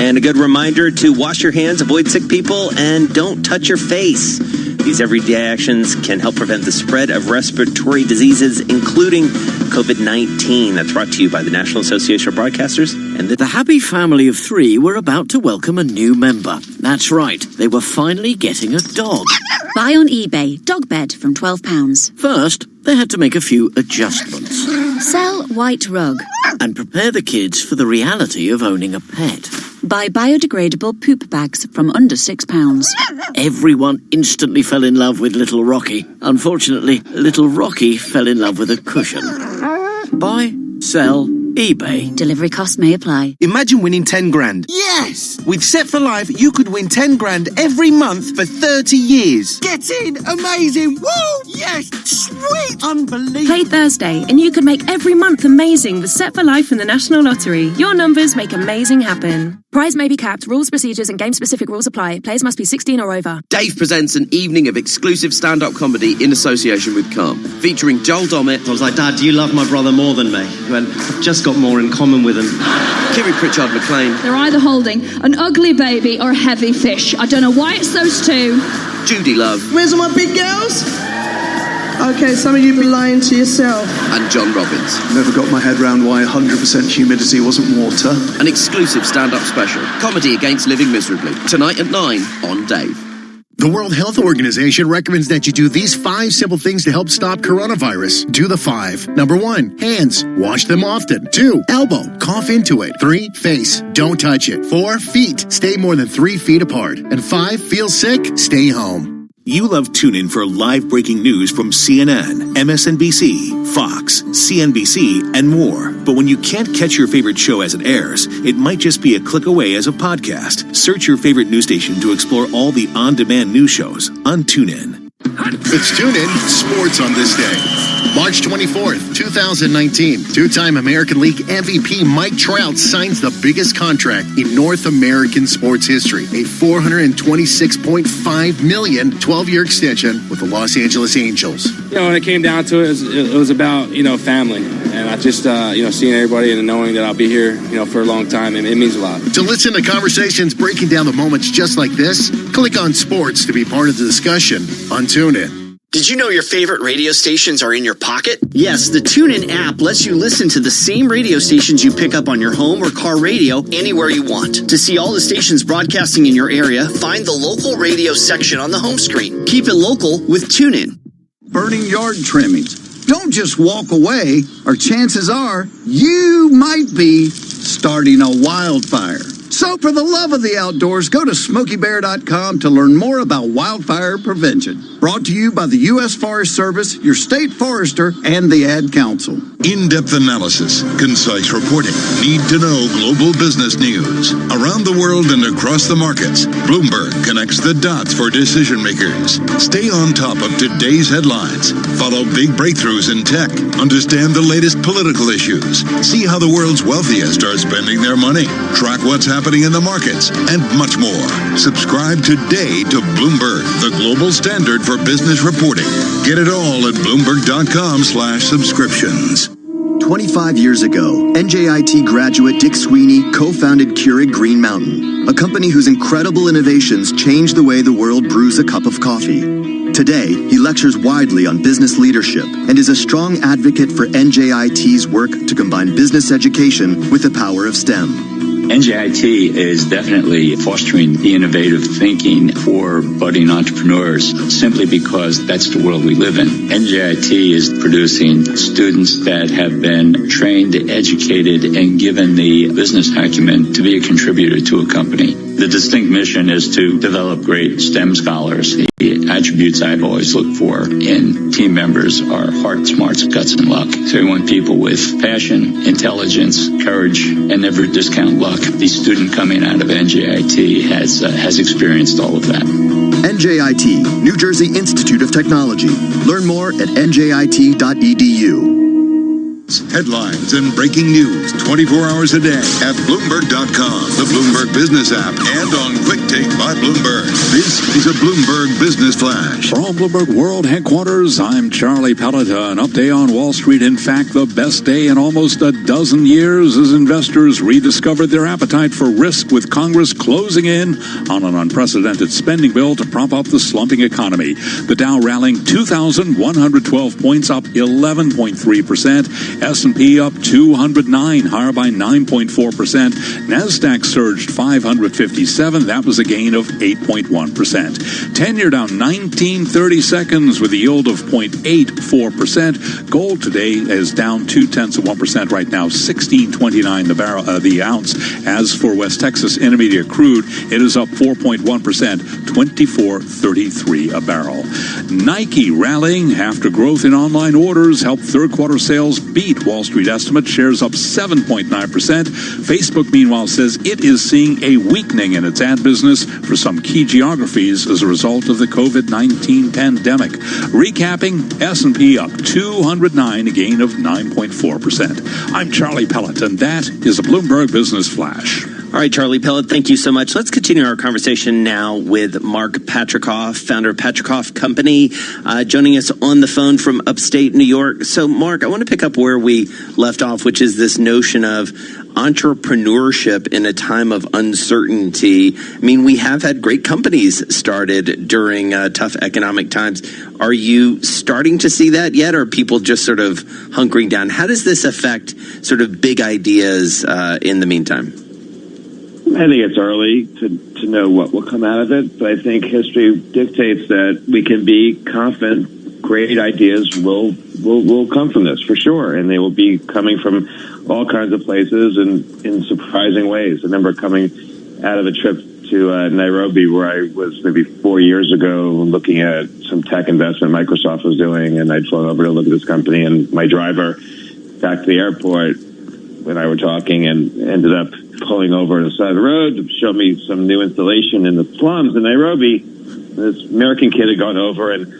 And a good reminder to wash your hands, avoid sick people, and don't touch your face. These everyday actions can help prevent the spread of respiratory diseases, including COVID-19. That's brought to you by the National Association of Broadcasters. And the happy family of 3 were about to welcome a new member. That's right, they were finally getting a dog. Buy on eBay, dog bed from £12. First, they had to make a few adjustments. Sell white rug. And prepare the kids for the reality of owning a pet. Buy biodegradable poop bags from under £6. Everyone instantly fell in love with Little Rocky. Unfortunately, Little Rocky fell in love with a cushion. Buy, sell, eBay. Delivery costs may apply. Imagine winning 10 grand. Yes! With Set for Life, you could win 10 grand every month for 30 years. Get in! Amazing! Woo! Yes! Sweet! Unbelievable! Play Thursday, and you could make every month amazing with Set for Life and the National Lottery. Your numbers make amazing happen. Prize may be capped. Rules, procedures, and game-specific rules apply. Players must be 16 or over. Dave presents an evening of exclusive stand-up comedy in association with Calm, featuring Joel Dommett. I was like, Dad, do you love my brother more than me? He went, I've just got more in common with him. Kiri Pritchard McLean. They're either holding an ugly baby or a heavy fish. I don't know why it's those two. Judy Love. Where's all my big girls? Okay, some of you be lying to yourself. And John Robbins. Never got my head round why 100% humidity wasn't water. An exclusive stand-up special. Comedy against living miserably. Tonight at 9 on Dave. The World Health Organization recommends that you do these 5 simple things to help stop coronavirus. Do the 5. Number 1, hands. Wash them often. 2, elbow. Cough into it. 3, face. Don't touch it. 4, feet. Stay more than 3 feet apart. And 5, feel sick? Stay home. You love TuneIn for live breaking news from CNN, MSNBC, Fox, CNBC, and more. But when you can't catch your favorite show as it airs, it might just be a click away as a podcast. Search your favorite news station to explore all the on-demand news shows on TuneIn. It's TuneIn Sports on this day. March 24th, 2019. Two-time American League MVP Mike Trout signs the biggest contract in North American sports history. A $426.5 million 12-year extension with the Los Angeles Angels. You know, when it came down to it, it was about, family. And I just, seeing everybody and knowing that I'll be here, for a long time, it means a lot. To listen to conversations breaking down the moments just like this, click on sports to be part of the discussion on TuneIn. Did you know your favorite radio stations are in your pocket? Yes, the TuneIn app lets you listen to the same radio stations you pick up on your home or car radio anywhere you want. To see all the stations broadcasting in your area, find the local radio section on the home screen. Keep it local with TuneIn. Burning yard trimmings. Don't just walk away, or chances are you might be starting a wildfire. So for the love of the outdoors, go to SmokeyBear.com to learn more about wildfire prevention. Brought to you by the U.S. Forest Service, your state forester, and the Ad Council. In-depth analysis, concise reporting, need-to-know global business news. Around the world and across the markets, Bloomberg connects the dots for decision makers. Stay on top of today's headlines. Follow big breakthroughs in tech. Understand the latest political issues. See how the world's wealthiest are spending their money. Track what's happening in the markets, and much more. Subscribe today to Bloomberg, the global standard for business reporting. Get it all at Bloomberg.com/subscriptions. 25 years ago, NJIT graduate Dick Sweeney co-founded Keurig Green Mountain, a company whose incredible innovations changed the way the world brews a cup of coffee. Today, he lectures widely on business leadership and is a strong advocate for NJIT's work to combine business education with the power of STEM. NJIT is definitely fostering the innovative thinking for budding entrepreneurs simply because that's the world we live in. NJIT is producing students that have been trained, educated, and given the business acumen to be a contributor to a company. The distinct mission is to develop great STEM scholars. The attributes I've always looked for in team members are heart, smarts, guts, and luck. So we want people with passion, intelligence, courage, and never discount luck. The student coming out of NJIT has experienced all of that. NJIT, New Jersey Institute of Technology. Learn more at njit.edu. Headlines and breaking news 24 hours a day at Bloomberg.com, the Bloomberg Business app, and on Quick Take by Bloomberg. This is a Bloomberg Business Flash. From Bloomberg World Headquarters, I'm Charlie Pellet. An update on Wall Street. In fact, the best day in almost a dozen years as investors rediscovered their appetite for risk, with Congress closing in on an unprecedented spending bill to prop up the slumping economy. The Dow rallying 2,112 points, up 11.3%. S&P up 209, higher by 9.4%. NASDAQ surged 557. That was a gain of 8.1%. 10-year down 1930 seconds with a yield of 0.84%. Gold today is down 0.2% right now, $16.29 the ounce. As for West Texas Intermediate crude, it is up 4.1%, $24.33 a barrel. Nike rallying after growth in online orders helped third quarter sales beat Wall Street estimates. Shares up 7.9%. Facebook, meanwhile, says it is seeing a weakening in its ad business for some key geographies as a result of the COVID-19 pandemic. Recapping, S&P up 209, a gain of 9.4%. I'm Charlie Pellet, and that is a Bloomberg Business Flash. All right, Charlie Pellet, thank you so much. Let's continue our conversation now with Mark Patrikoff, founder of Patrikoff Company, joining us on the phone from upstate New York. So, Mark, I want to pick up where we left off, which is this notion of entrepreneurship in a time of uncertainty. I mean, we have had great companies started during tough economic times. Are you starting to see that yet, or are people just sort of hunkering down? How does this affect sort of big ideas in the meantime? I think it's early to know what will come out of it, but I think history dictates that we can be confident great ideas will come from this for sure, and they will be coming from all kinds of places and in surprising ways. I remember coming out of a trip to Nairobi, where I was maybe 4 years ago, looking at some tech investment Microsoft was doing, and I'd flown over to look at this company, and my driver back to the airport when I were talking, and ended up pulling over to the side of the road to show me some new installation in the slums in Nairobi. This American kid had gone over and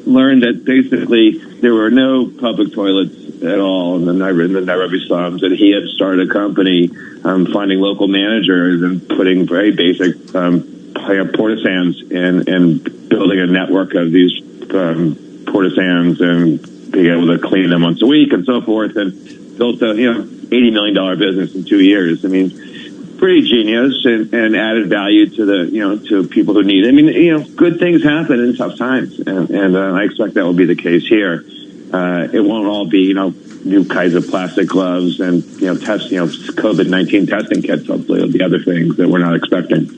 learned that basically there were no public toilets at all in the Nairobi slums, and he had started a company finding local managers and putting very basic porta-sands and building a network of these porta-sands and being able to clean them once a week and so forth, and built a $80 million business in 2 years. I mean, pretty genius, and added value to the to people who need it. I mean, good things happen in tough times, and I expect that will be the case here. It won't all be new kinds of plastic gloves and COVID-19 testing kits. Hopefully, it'll be other things that we're not expecting.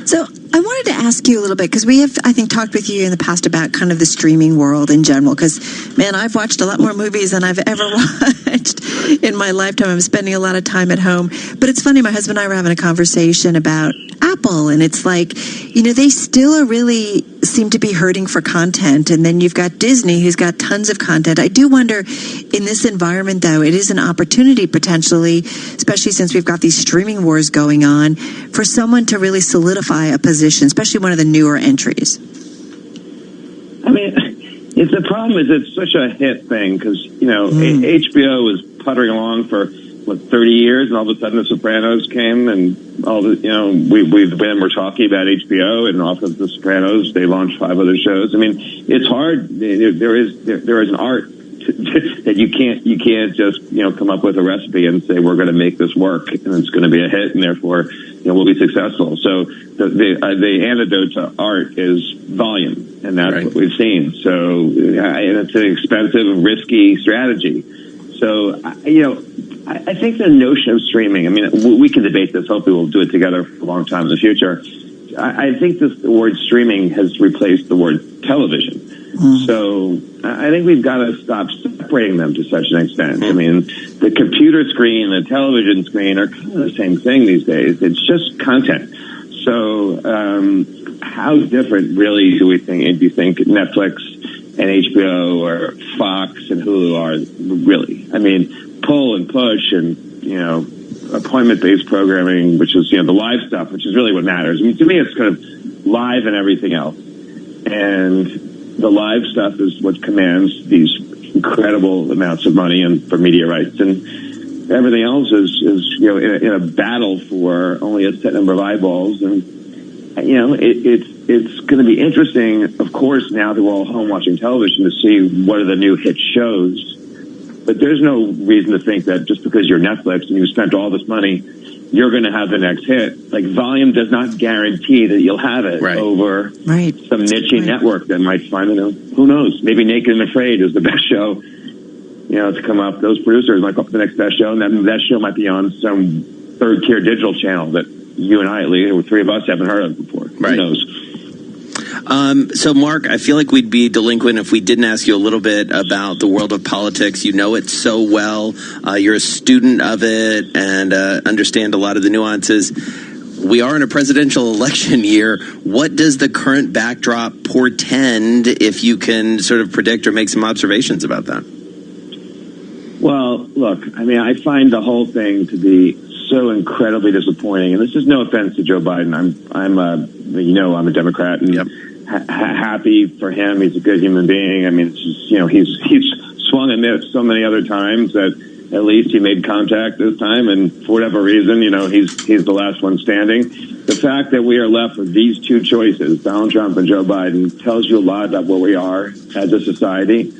So I wanted to ask you a little bit, because we have, I think, talked with you in the past about kind of the streaming world in general, because, man, I've watched a lot more movies than I've ever watched in my lifetime. I'm spending a lot of time at home. But it's funny, my husband and I were having a conversation about Apple, and it's like, they still really seem to be hurting for content. And then you've got Disney, who's got tons of content. I do wonder, in this environment, though, it is an opportunity potentially, especially since we've got these streaming wars going on, for someone to really solidify a position, especially one of the newer entries. I mean, the problem is it's such a hit thing, because, HBO was puttering along for 30 years, and all of a sudden The Sopranos came, and all the when we're talking about HBO and off of The Sopranos, they launched 5 other shows. I mean, it's hard. There is an art that you can't just come up with a recipe and say we're going to make this work and it's going to be a hit and therefore we'll be successful. So the antidote to art is volume, and that's what we've seen. So it's an expensive and risky strategy. So I think the notion of streaming, I mean, we can debate this. Hopefully we'll do it together for a long time in the future. I think the word streaming has replaced the word television. So I think we've got to stop separating them to such an extent. I mean, the computer screen and the television screen are kind of the same thing these days. It's just content. So how different really do you think Netflix and HBO or Fox and Hulu are really? I mean, pull and push and, appointment-based programming, which is, the live stuff, which is really what matters. I mean, to me, it's kind of live and everything else. And the live stuff is what commands these incredible amounts of money and for media rights, and everything else is in a battle for only a set number of eyeballs. And it's going to be interesting, of course, now that we're all home watching television, to see what are the new hit shows. But there's no reason to think that just because you're Netflix and you spent all this money, you're going to have the next hit. Like, volume does not guarantee that you'll have it over some niche network that might find it. Who knows? Maybe Naked and Afraid is the best show, to come up. Those producers might come up with the next best show, and that show might be on some third-tier digital channel that you and I, at least, or three of us, haven't heard of before. Who knows? So, Mark, I feel like we'd be delinquent if we didn't ask you a little bit about the world of politics. You know it so well. You're a student of it and understand a lot of the nuances. We are in a presidential election year. What does the current backdrop portend, if you can sort of predict or make some observations about that? Well, look, I find the whole thing to be so incredibly disappointing. And this is no offense to Joe Biden. I'm a Democrat, and happy for him. He's a good human being. It's just, he's swung and missed so many other times that at least he made contact this time. And for whatever reason, he's the last one standing. The fact that we are left with these two choices, Donald Trump and Joe Biden, tells you a lot about where we are as a society.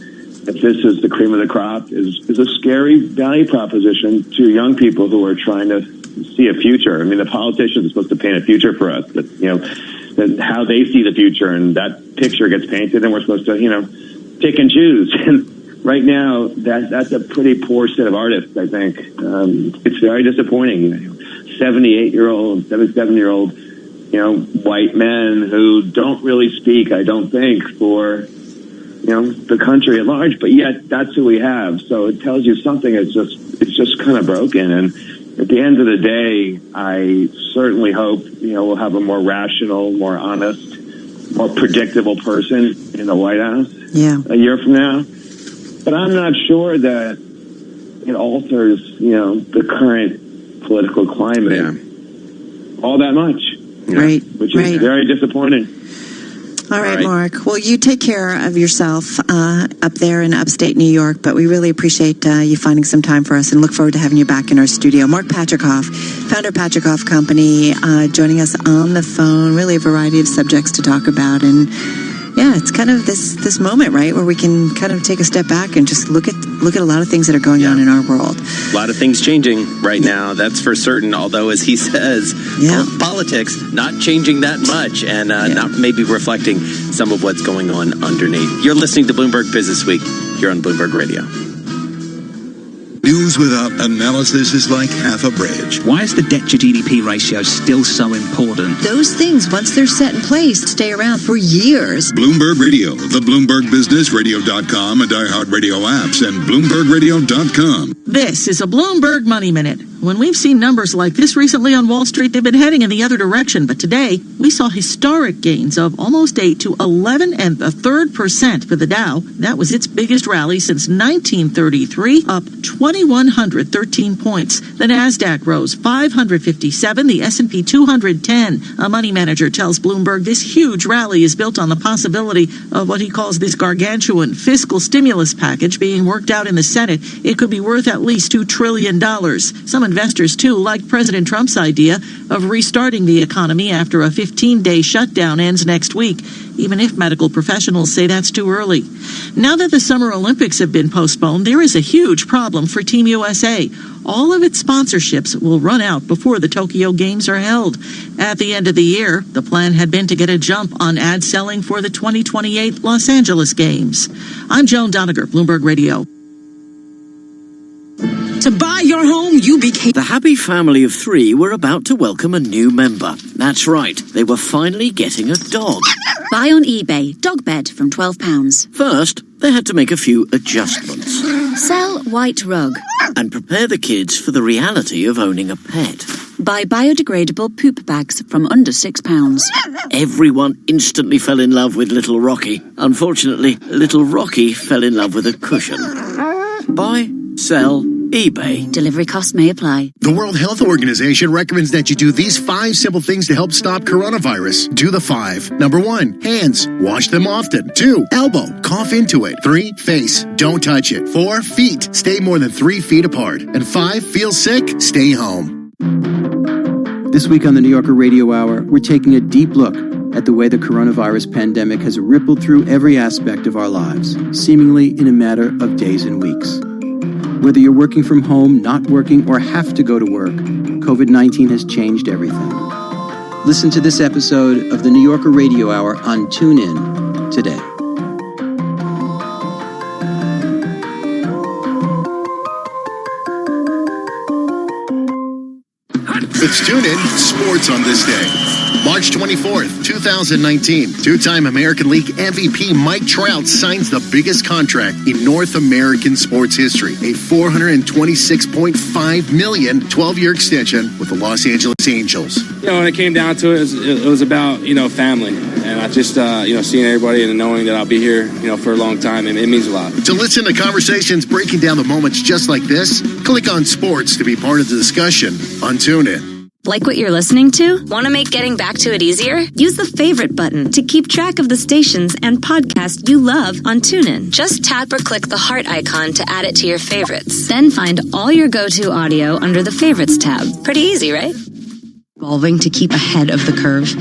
If this is the cream of the crop, is a scary value proposition to young people who are trying to see a future. The politicians are supposed to paint a future for us, but that how they see the future, and that picture gets painted, and we're supposed to pick and choose. And right now, that's a pretty poor set of artists. I think it's very disappointing. 78-year-old, 77-year-old, white men who don't really speak, I don't think, for the country at large, but yet that's who we have. So it tells you something. It's just kind of broken. And at the end of the day, I certainly hope we'll have a more rational, more honest, more predictable person in the White House a year from now. But I'm not sure that it alters the current political climate all that much. Which is very disappointing. All right, Mark. Well, you take care of yourself up there in upstate New York, but we really appreciate you finding some time for us and look forward to having you back in our studio. Mark Patricoff, founder of Patricoff Company, joining us on the phone. Really a variety of subjects to talk about. And yeah, it's kind of this moment, right, where we can kind of take a step back and just look at a lot of things that are going on in our world. A lot of things changing right now, that's for certain. Although, as he says, politics not changing that much, and not maybe reflecting some of what's going on underneath. You're listening to Bloomberg Business Week here on Bloomberg Radio. News without analysis is like half a bridge. Why is the debt to GDP ratio still so important? Those things, once they're set in place, stay around for years. Bloomberg Radio, the Bloomberg Business Radio.com and iHeartRadio apps, and BloombergRadio.com. This is a Bloomberg Money Minute. When we've seen numbers like this recently on Wall Street, they've been heading in the other direction. But today, we saw historic gains of almost 8 to 11 1/3% for the Dow. That was its biggest rally since 1933, up 2,113 points. The Nasdaq rose 557, the S&P 210. A money manager tells Bloomberg this huge rally is built on the possibility of what he calls this gargantuan fiscal stimulus package being worked out in the Senate. It could be worth at least $2 trillion. Some investors, too, like President Trump's idea of restarting the economy after a 15-day shutdown ends next week, even if medical professionals say that's too early. Now that the Summer Olympics have been postponed, there is a huge problem for Team USA. All of its sponsorships will run out before the Tokyo Games are held. At the end of the year, the plan had been to get a jump on ad selling for the 2028 Los Angeles Games. I'm Joan Doniger, Bloomberg Radio. To buy your home, you became... The happy family of 3 were about to welcome a new member. That's right, they were finally getting a dog. Buy on eBay, dog bed from £12. First, they had to make a few adjustments. Sell white rug. And prepare the kids for the reality of owning a pet. Buy biodegradable poop bags from under £6. Everyone instantly fell in love with little Rocky. Unfortunately, little Rocky fell in love with a cushion. Buy, sell, eBay. Delivery costs may apply. The World Health Organization recommends that you do these 5 simple things to help stop coronavirus. Do the 5. Number 1, hands. Wash them often. 2, elbow. Cough into it. 3, face. Don't touch it. 4, feet. Stay more than 3 feet apart. And 5, feel sick? Stay home. This week on the New Yorker Radio Hour, we're taking a deep look at the way the coronavirus pandemic has rippled through every aspect of our lives, seemingly in a matter of days and weeks. Whether you're working from home, not working, or have to go to work, COVID-19 has changed everything. Listen to this episode of the New Yorker Radio Hour on TuneIn today. It's Tune In Sports on this day. March 24th, 2019. 2-time American League MVP Mike Trout signs the biggest contract in North American sports history. A $426.5 million 12-year extension with the Los Angeles Angels. When it came down to it, it was about, family. And I just, seeing everybody and knowing that I'll be here, for a long time, it means a lot. To listen to conversations breaking down the moments just like this, click on sports to be part of the discussion on TuneIn. Like what you're listening to? Want to make getting back to it easier? Use the favorite button to keep track of the stations and podcasts you love on TuneIn. Just tap or click the heart icon to add it to your favorites. Then find all your go-to audio under the favorites tab. Pretty easy, right? Evolving to keep ahead of the curve.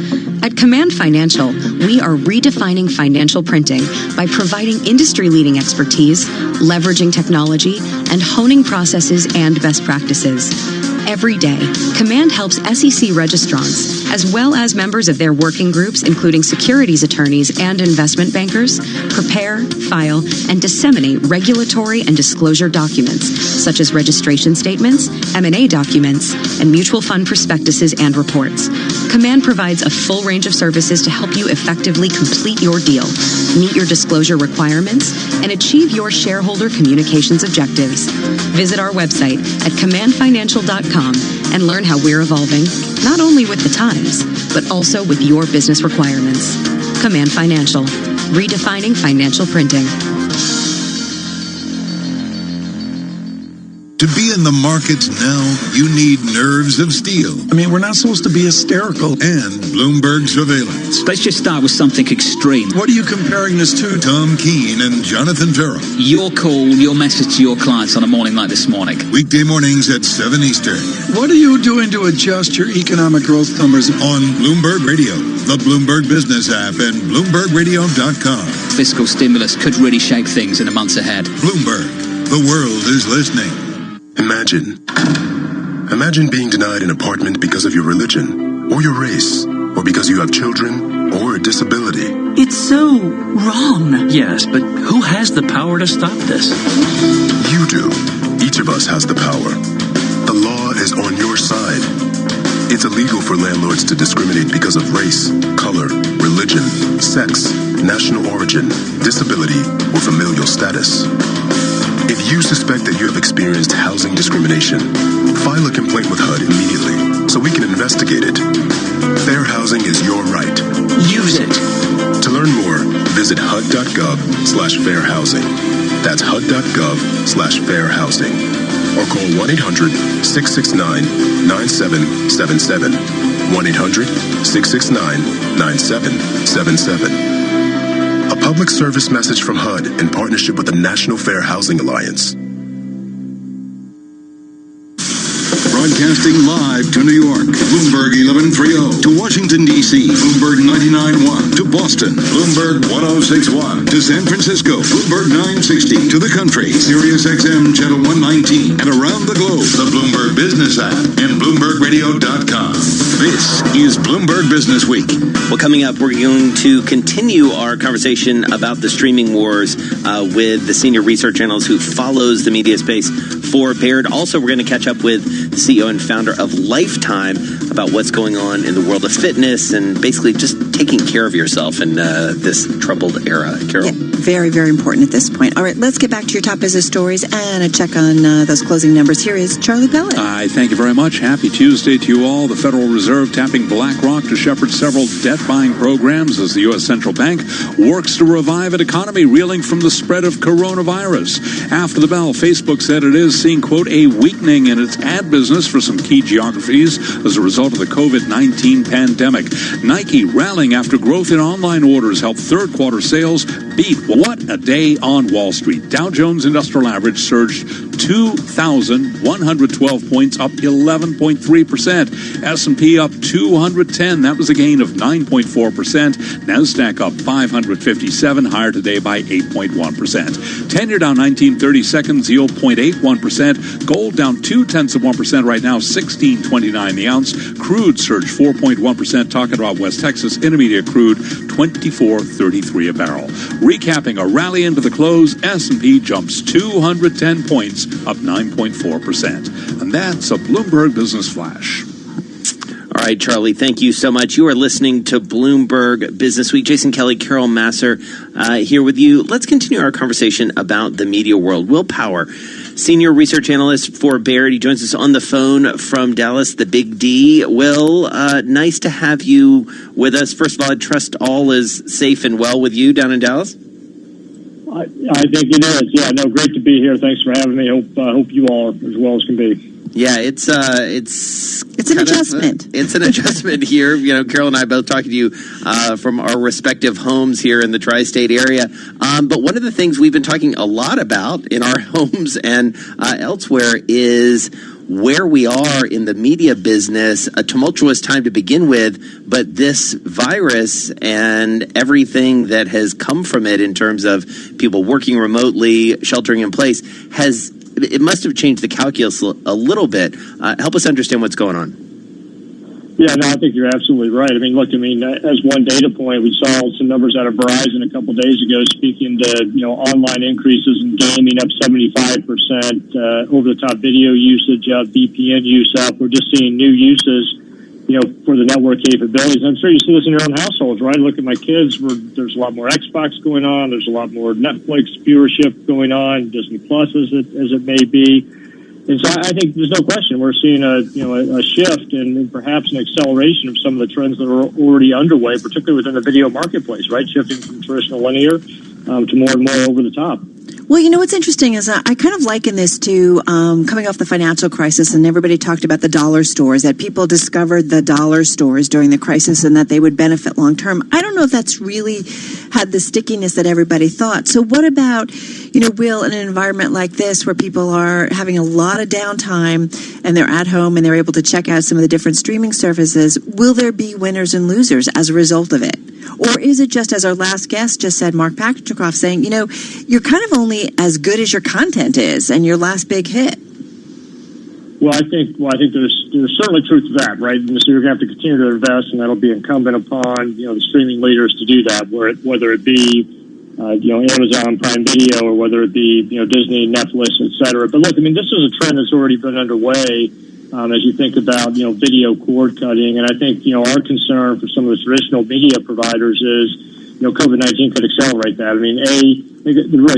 At Command Financial, we are redefining financial printing by providing industry-leading expertise, leveraging technology, and honing processes and best practices. Every day, Command helps SEC registrants, as well as members of their working groups, including securities attorneys and investment bankers, prepare, file, and disseminate regulatory and disclosure documents, such as registration statements, M&A documents, and mutual fund prospectuses and reports. Command provides a full range of services to help you effectively complete your deal, meet your disclosure requirements, and achieve your shareholder communications objectives. Visit our website at commandfinancial.com and learn how we're evolving, not only with the times, but also with your business requirements. Command Financial, redefining financial printing. To be in the markets now, you need nerves of steel. We're not supposed to be hysterical. And Bloomberg surveillance. Let's just start with something extreme. What are you comparing this to? Tom Keene and Jonathan Farrell. Your call, your message to your clients on a morning like this morning. Weekday mornings at 7 Eastern. What are you doing to adjust your economic growth numbers? On Bloomberg Radio, the Bloomberg Business app, and BloombergRadio.com. Fiscal stimulus could really shape things in the months ahead. Bloomberg, the world is listening. Imagine being denied an apartment because of your religion, or your race, or because you have children, or a disability. It's so wrong. Yes, but who has the power to stop this? You do. Each of us has the power. The law is on your side. It's illegal for landlords to discriminate because of race, color, religion, sex, national origin, disability, or familial status. If you suspect that you have experienced housing discrimination, file a complaint with HUD immediately so we can investigate it. Fair housing is your right. Use it. To learn more, visit HUD.gov/fairhousing. That's HUD.gov/fairhousing. Or call 1-800-669-9777. 1-800-669-9777. A public service message from HUD in partnership with the National Fair Housing Alliance. Broadcasting live to New York, Bloomberg 1130. To Washington, D.C., Bloomberg 99.1. To Boston, Bloomberg 106.1. To San Francisco, Bloomberg 960. To the country, Sirius XM Channel 119. And around the globe, the Bloomberg Business app and BloombergRadio.com. This is Bloomberg Business Week. Well, coming up, we're going to continue our conversation about the streaming wars with the senior research analyst who follows the media space for Baird. Also, we're going to catch up with CEO and founder of Lifetime, about what's going on in the world of fitness and basically just taking care of yourself in this troubled era. Carol? Yeah, very, very important at this point. All right, let's get back to your top business stories and a check on those closing numbers. Here is Charlie Pellet. Hi, thank you very much. Happy Tuesday to you all. The Federal Reserve tapping BlackRock to shepherd several debt-buying programs as the U.S. Central Bank works to revive an economy reeling from the spread of coronavirus. After the bell, Facebook said it is seeing, quote, a weakening in its ad business for some key geographies as a result of the COVID-19 pandemic. Nike rallying after growth in online orders helped third quarter sales beat. What a day on Wall Street. Dow Jones Industrial Average surged 2,112 points, up 11.3%. S&P up 210. That was a gain of 9.4%. NASDAQ up 557, higher today by 8.1%. 10-year down 19.30 seconds, yield 0.81%. Gold down 0.2% right now, 16.29 the ounce. Crude surged 4.1%. Talking about West Texas Intermediate crude, 24.33 a barrel. Recapping a rally into the close, S&P jumps 210 points, up 9.4%. And that's a Bloomberg Business Flash. All right, Charlie, thank you so much. You are listening to Bloomberg Business Week. Jason Kelly, Carol Masser here with you. Let's continue our conversation about the media world. Will Power, senior research analyst for Baird. He joins us on the phone from Dallas, the Big D. Will, nice to have you with us. First of all, I trust all is safe and well with you down in Dallas. I think it is. Yeah, no, great to be here. Thanks for having me. Hope you all are as well as can be. Yeah, it's an adjustment. It's an adjustment here. You know, Carol and I both talking to you from our respective homes here in the tri-state area. But one of the things we've been talking a lot about in our homes and elsewhere is where we are in the media business. A tumultuous time to begin with, but this virus and everything that has come from it in terms of people working remotely, sheltering in place, it must have changed the calculus a little bit. Help us understand what's going on. Yeah, no, I think you're absolutely right. I mean, look, as one data point, we saw some numbers out of Verizon a couple days ago speaking to, online increases in gaming up 75%, over-the-top video usage up, VPN use up. We're just seeing new uses, for the network capabilities. And I'm sure you see this in your own households, right? Look at my kids. There's a lot more Xbox going on. There's a lot more Netflix viewership going on, Disney Plus as it may be. And so I think there's no question we're seeing a shift and perhaps an acceleration of some of the trends that are already underway, particularly within the video marketplace, right? Shifting from traditional linear to more and more over the top. Well, what's interesting is I kind of liken this to coming off the financial crisis, and everybody talked about the dollar stores, that people discovered the dollar stores during the crisis and that they would benefit long term. I don't know if that's really had the stickiness that everybody thought. So what about, Will, in an environment like this where people are having a lot of downtime and they're at home and they're able to check out some of the different streaming services, will there be winners and losers as a result of it? Or is it just, as our last guest just said, Mark Patricoff, saying, you're kind of only as good as your content is and your last big hit? Well, I think there's certainly truth to that, right? And so you're going to have to continue to invest, and that'll be incumbent upon, the streaming leaders to do that, whether it be, Amazon Prime Video or whether it be, Disney, Netflix, et cetera. But look, this is a trend that's already been underway. As you think about, video cord cutting. And I think, our concern for some of the traditional media providers is, COVID-19 could accelerate that. There are really